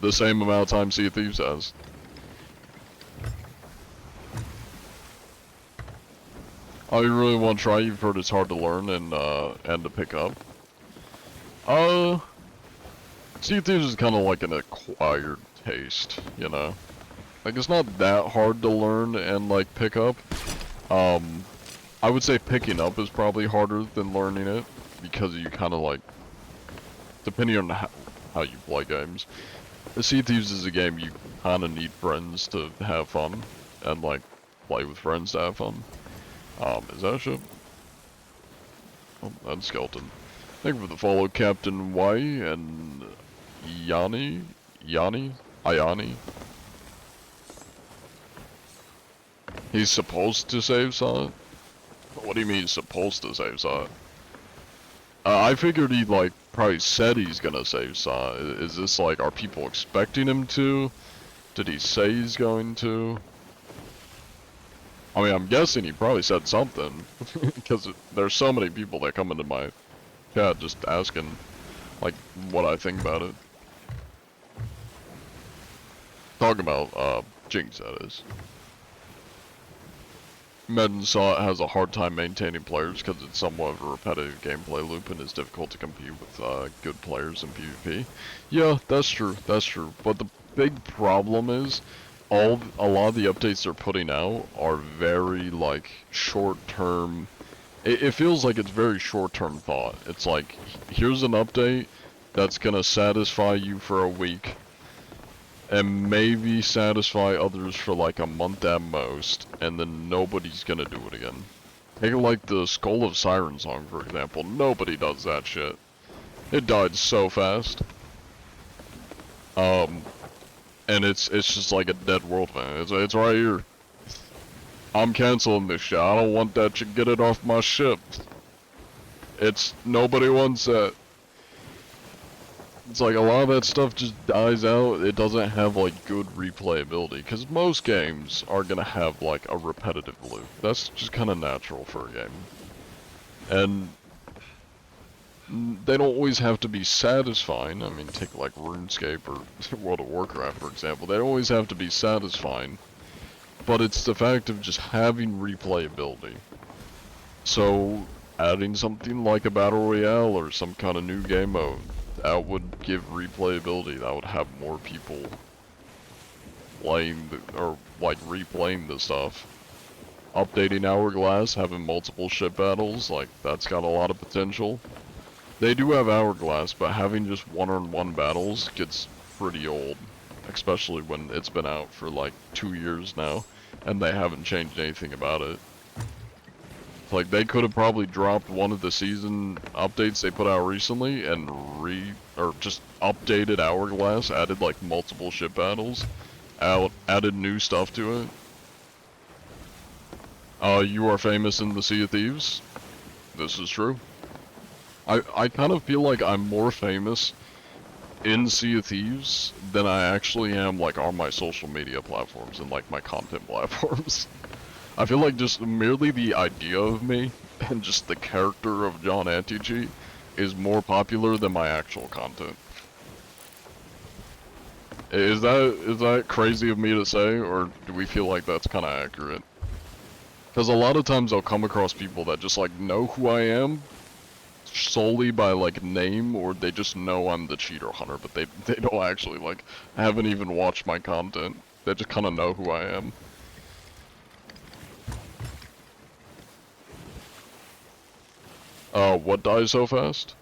the same amount of time Sea of Thieves has. Oh, you really want to try? You've heard it's hard to learn and to pick up. Sea of Thieves is kind of like an acquired taste, you know? Like, it's not that hard to learn and, like, pick up. I would say picking up is probably harder than learning it, because you kind of, like, depending on how you play games. Sea of Thieves is a game you kind of need friends to have fun, and, like, play with friends to have fun. Is that a ship? Oh, that's Skeleton. Thank you for the follow, Captain Y and Ayani. He's supposed to save Sot? What do you mean supposed to save Sot? I figured he, like, probably said he's gonna save Sot. Is this, like, are people expecting him to? Did he say he's going to? I mean, I'm guessing he probably said something. Because there's so many people that come into my chat just asking, like, what I think about it. Talking about, Jinx, that is. Medin Sot has a hard time maintaining players because it's somewhat of a repetitive gameplay loop and it's difficult to compete with good players in PvP. Yeah, that's true, But the big problem is, a lot of the updates they're putting out are very, like, short-term. It feels like it's very short-term thought. It's like, here's an update that's gonna satisfy you for a week, and maybe satisfy others for like a month at most, and then nobody's gonna do it again. Take like the Skull of Siren song, for example. Nobody does that shit. It died so fast. And it's just like a dead world, man. It's right here. I'm canceling this shit. I don't want that shit. Get it off my ship. Nobody wants that. It's like a lot of that stuff just dies out. It doesn't have like good replayability, because most games are gonna have like a repetitive loop. That's just kind of natural for a game. And they don't always have to be satisfying. I mean, take like RuneScape or World of Warcraft, for example. They don't always have to be satisfying. But it's the fact of just having replayability. So, adding something like a Battle Royale or some kind of new game mode, that would give replayability. That would have more people playing, or like replaying the stuff. Updating Hourglass, having multiple ship battles, like that's got a lot of potential. They do have Hourglass, but having just one-on-one battles gets pretty old. Especially when it's been out for like 2 years now, and they haven't changed anything about it. Like, they could have probably dropped one of the season updates they put out recently and just updated Hourglass, added like multiple ship battles, added new stuff to it. You are famous in the Sea of Thieves. This is true. I kind of feel like I'm more famous in Sea of Thieves than I actually am like on my social media platforms and like my content platforms. I feel like just merely the idea of me and just the character of John Anti-Cheat is more popular than my actual content. Is that crazy of me to say, or do we feel like that's kind of accurate? Because a lot of times I'll come across people that just like know who I am solely by like name, or they just know I'm the cheater hunter, but they don't actually like haven't even watched my content. They just kind of know who I am. What dies so fast?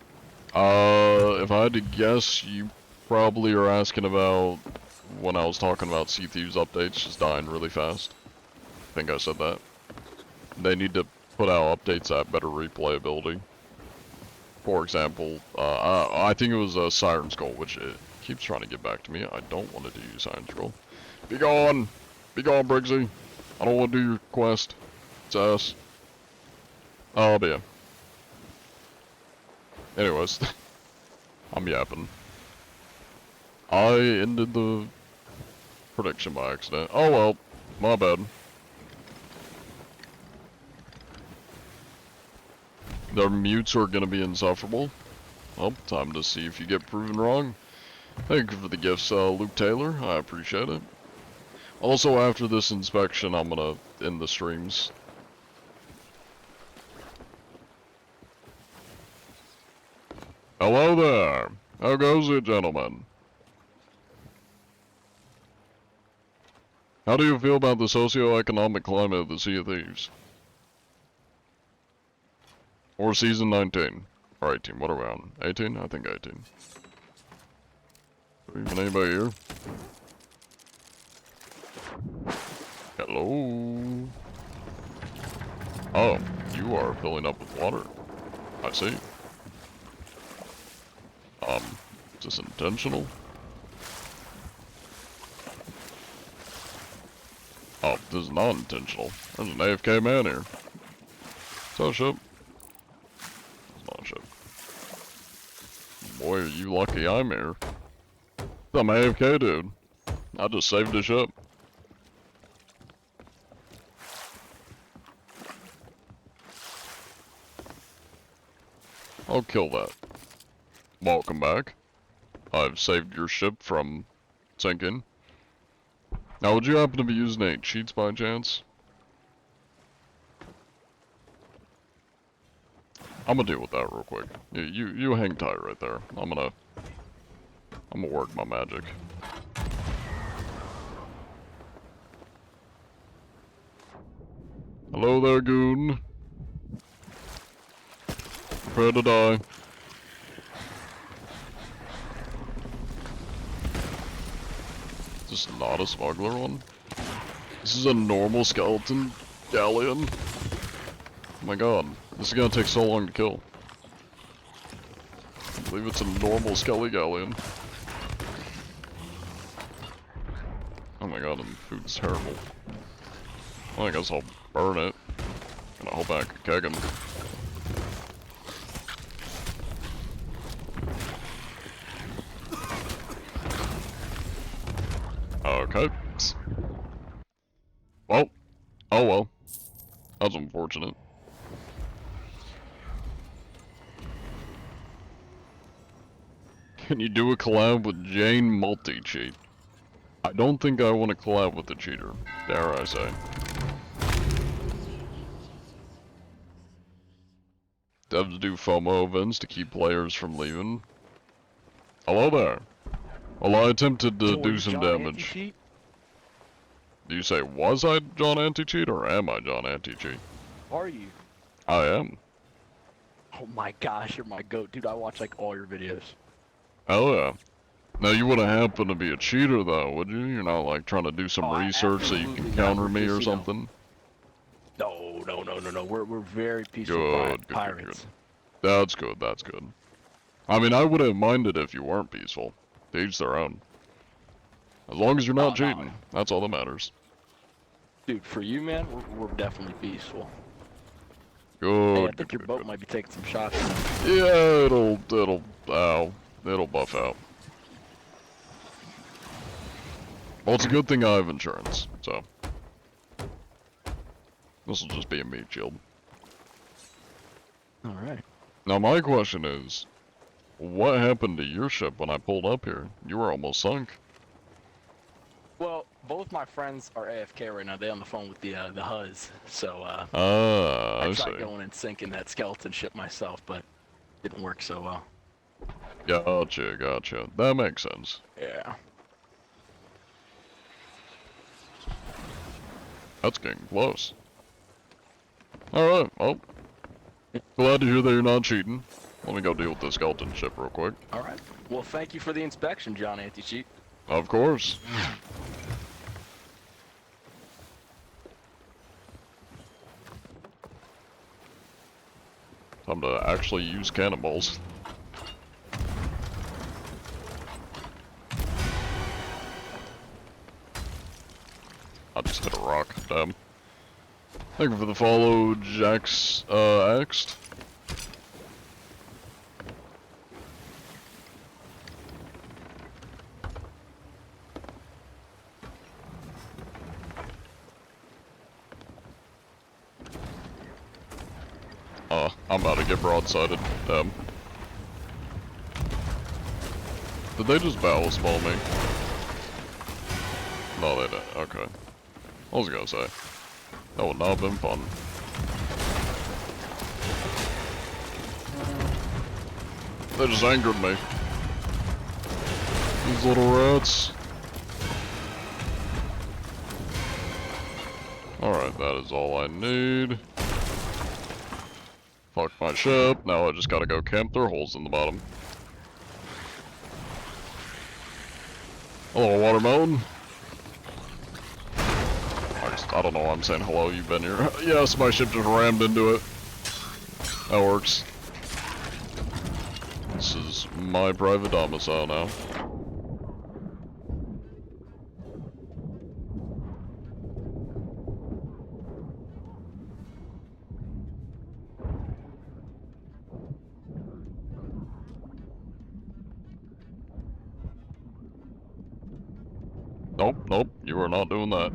If I had to guess, you probably are asking about when I was talking about Sea Thieves updates just dying really fast. I think I said that. They need to put out updates that better replayability. For example, I think it was Siren Skull, which it keeps trying to get back to me. I don't want to do Siren Skull. Be gone! Be gone, Briggsy! I don't want to do your quest. It's ass. Oh, but yeah. Anyways, I'm yapping. I ended the prediction by accident. Oh well, my bad. Their mutes are gonna be insufferable. Well, time to see if you get proven wrong. Thank you for the gifts, Luke Taylor. I appreciate it. Also, after this inspection, I'm gonna end the streams. Hello there. How goes it, gentlemen? How do you feel about the socio-economic climate of the Sea of Thieves? Or Season 19? Or 18, what are we on? 18? I think 18. Even anybody here? Hello? Oh, you are filling up with water. I see. Is this intentional? Oh, this is not intentional. There's an AFK man here. Is that a ship? It's not a ship. Boy, are you lucky I'm here. I'm AFK, dude. I just saved the ship. I'll kill that. Welcome back. I've saved your ship from sinking. Now, would you happen to be using any cheats by chance? I'm gonna deal with that real quick. You hang tight right there. I'm gonna work my magic. Hello there, goon. Prepare to die. Is this not a smuggler one? This is a normal skeleton galleon? Oh my god, this is gonna take so long to kill. I believe it's a normal skelly galleon. Oh my god, and the food's terrible. Well, I guess I'll burn it. And I hope I can keg him. Okay. Well. Oh well. That's unfortunate. Can you do a collab with Jane Multi-Cheat? I don't think I want to collab with the cheater, dare I say. Devs do FOMO events to keep players from leaving. Hello there. Well, I attempted to do some damage. Do you say, was I John Anti-Cheat or am I John Anti-Cheat? Are you? I am. Oh my gosh, you're my goat, dude. I watch like all your videos. Oh yeah. Now you wouldn't happen to be a cheater though, would you? You're not like trying to do some research so you can counter me or something? No. We're very peaceful pirates. Good. That's good, that's good. I mean, I wouldn't have minded if you weren't peaceful. To each their own. As long as you're not cheating, that's all that matters. Dude, for you, man, we're definitely peaceful. Good. Hey, I think your boat might be taking some shots. Yeah, it'll buff out. Well, it's a good thing I have insurance, so. This'll just be a meat shield. Alright. Now my question is, what happened to your ship when I pulled up here? You were almost sunk. Well, both my friends are AFK right now. They're on the phone with the Huz, so I tried see. going and sinking that skeleton ship myself, but didn't work so well. Gotcha. That makes sense. Yeah. That's getting close. Alright, well. Glad to hear that you're not cheating. Let me go deal with the skeleton ship real quick. Alright. Well, thank you for the inspection, John Anti-Cheat. Of course. Time to actually use cannonballs. I just hit a rock. Damn. Thank you for the follow, Jax, Axed. I'm about to get broadsided. Damn. Did they just ballast ball me? No, they didn't. Okay. I was gonna say. That would not have been fun. They just angered me. These little rats. Alright, that is all I need. Fuck my ship. Now I just gotta go camp their holes in the bottom. Hello, watermelon. I don't know why I'm saying hello, you've been here. Yes, my ship just rammed into it. That works. This is my private domicile now. Nope, nope, you are not doing that.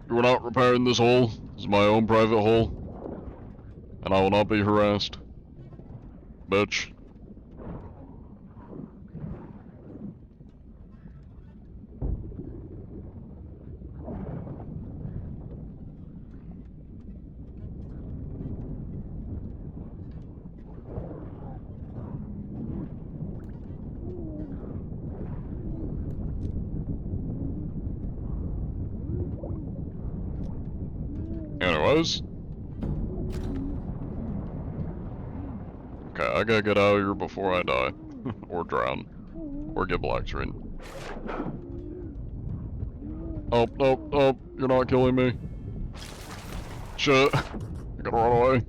You are not repairing this hole. This is my own private hole. And I will not be harassed. Bitch. Anyways. Okay, I gotta get out of here before I die. Or drown. Or get black screen. Oh, nope, nope, you're not killing me. Shit. I gotta run away.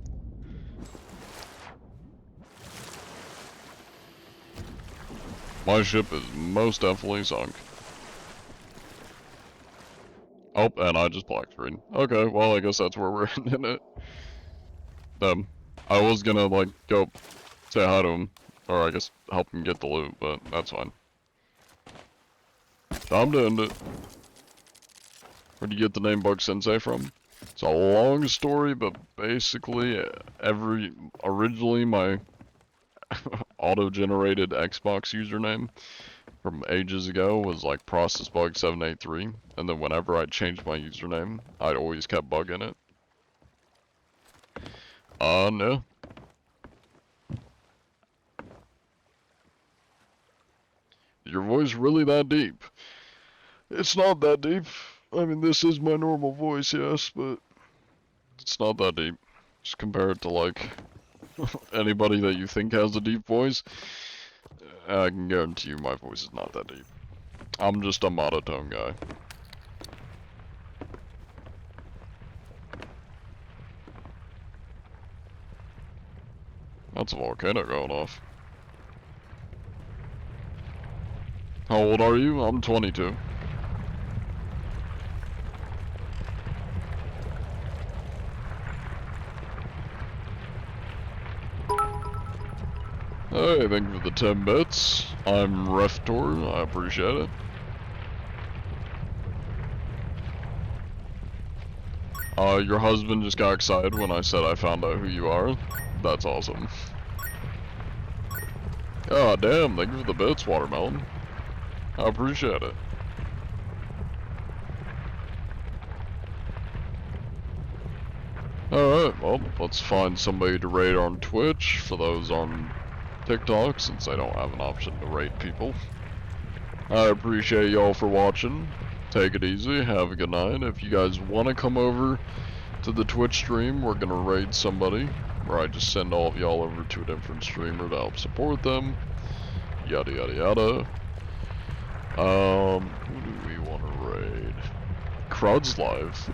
My ship is most definitely sunk. Oh, and I just black screen. Okay, well, I guess that's where we're ending it. I was gonna, like, go say hi to him. Or I guess help him get the loot, but that's fine. Time to end it. Where'd you get the name Bug Sensei from? It's a long story, but basically, originally my auto-generated Xbox username from ages ago was like ProcessBug783, and then whenever I changed my username, I'd always kept Bug in it. No. Your voice really that deep? It's not that deep. I mean, this is my normal voice, yes, but it's not that deep. Just compare it to, like, anybody that you think has a deep voice. I can guarantee you my voice is not that deep. I'm just a monotone guy. That's a volcano going off. How old are you? I'm 22. Hey, thank you for the 10 bits. I'm Reftor, I appreciate it. Your husband just got excited when I said I found out who you are. That's awesome. God damn, thank you for the bits, Watermelon. I appreciate it. Alright, well, let's find somebody to raid on Twitch for those on TikTok, since I don't have an option to raid people. I appreciate y'all for watching. Take it easy, have a good night. If you guys want to come over to the Twitch stream, we're gonna raid somebody, where I just send all of y'all over to a different streamer to help support them. Yada yada yada. Who do we want to raid? Crud's live.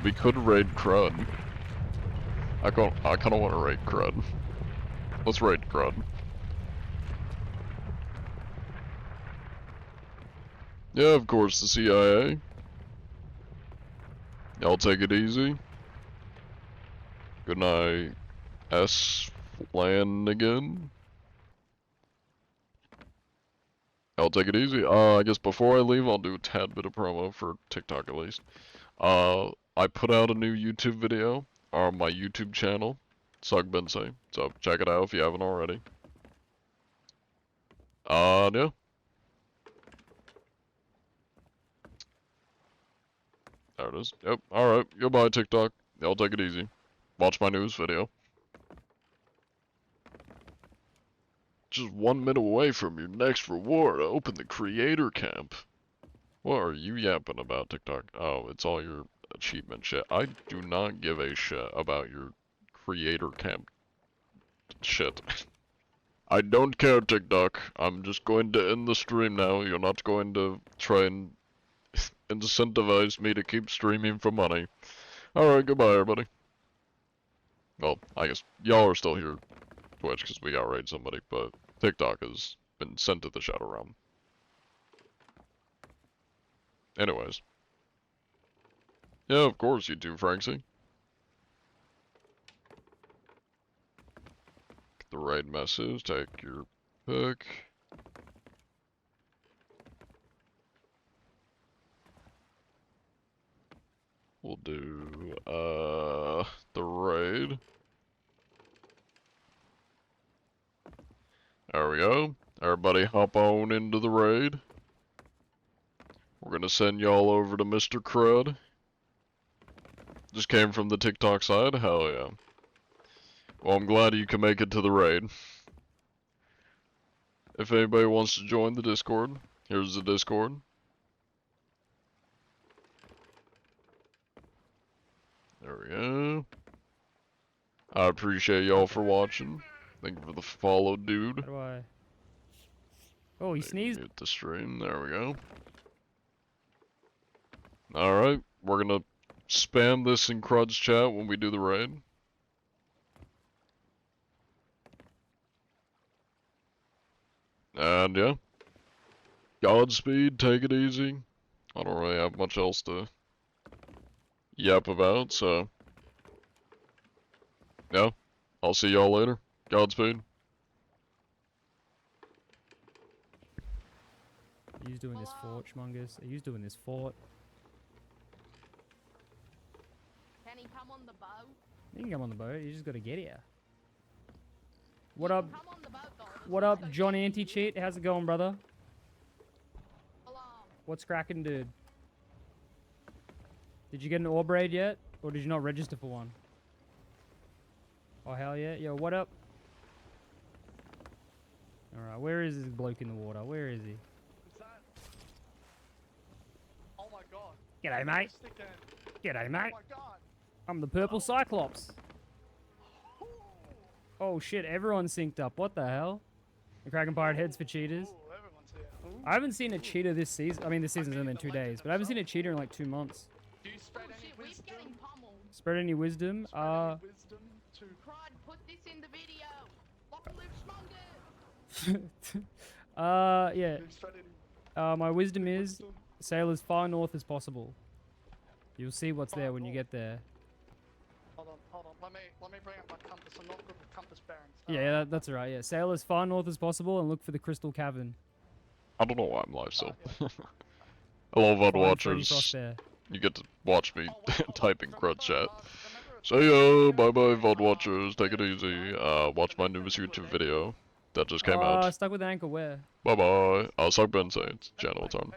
We could raid Crud. I kind of want to raid Crud. Let's raid Crud. Yeah, of course, the CIA. Y'all take it easy. Good night, S. Flanagan. Y'all take it easy. I guess before I leave, I'll do a tad bit of promo for TikTok at least. I put out a new YouTube video on my YouTube channel, Sugbensei. So check it out if you haven't already. Yeah. There it is. Yep. Alright. Goodbye, TikTok. Y'all take it easy. Watch my news video. just 1 minute away from your next reward. Open the creator camp. What are you yapping about, TikTok? Oh, it's all your achievement shit. I do not give a shit about your creator camp shit. I don't care, TikTok. I'm just going to end the stream now. You're not going to try and incentivize me to keep streaming for money. Alright, goodbye, everybody. Well, I guess y'all are still here, Twitch, because we outraged somebody, but TikTok has been sent to the Shadow Realm. Anyways. Yeah, of course you do, Franksy. Get the right message, take your pick. We'll do, the raid. There we go. Everybody hop on into the raid. We're gonna send y'all over to Mr. Crud. Just came from the TikTok side? Hell yeah. Well, I'm glad you can make it to the raid. If anybody wants to join the Discord, here's the Discord. There we go. I appreciate y'all for watching. Thank you for the follow, dude. How do I... Oh, he sneezed. Mute the stream. There we go. Alright, we're gonna spam this in Crud's chat when we do the raid. And yeah. Godspeed, take it easy. I don't really have much else to yap about, so yeah. I'll see y'all later. Godspeed. Are you doing this fort, Schmungus? Are you doing this fort? Can he come on the boat? You can come on the boat, you just gotta get here. What up? What up, John Anti-Cheat? How's it going, brother? What's cracking, dude? Did you get an ore braid yet? Or did you not register for one? Oh, hell yeah. Yo, what up? Alright, where is this bloke in the water? Where is he? Oh my god. G'day, mate. G'day, mate. I'm the purple Cyclops. Oh shit, everyone's synced up. What the hell? The Kraken Pirate heads for cheaters. I haven't seen a cheater this season. I mean, this season's only been 2 days, but I haven't seen a cheater in like 2 months. Do you spread any wisdom? Spread any wisdom? Spread any wisdom to... Crud, put this in the video. Long live Schmungus. Yeah. My wisdom is sail as far north as possible. You'll see what's there when you get there. Hold on. Let me bring up my compass. I'm not good with compass bearings. Yeah, that's alright, yeah. Sail as far north as possible and look for the Crystal Cavern. I don't know why I'm live still. Hello, VOD Freddy watchers. Frostbear. You get to watch me type in Crud chat. So yo, bye bye VOD watchers, take it easy. Watch my newest YouTube video that just came out. Stuck with the ankle where? Bye bye. I'll suck Ben say it's channel time.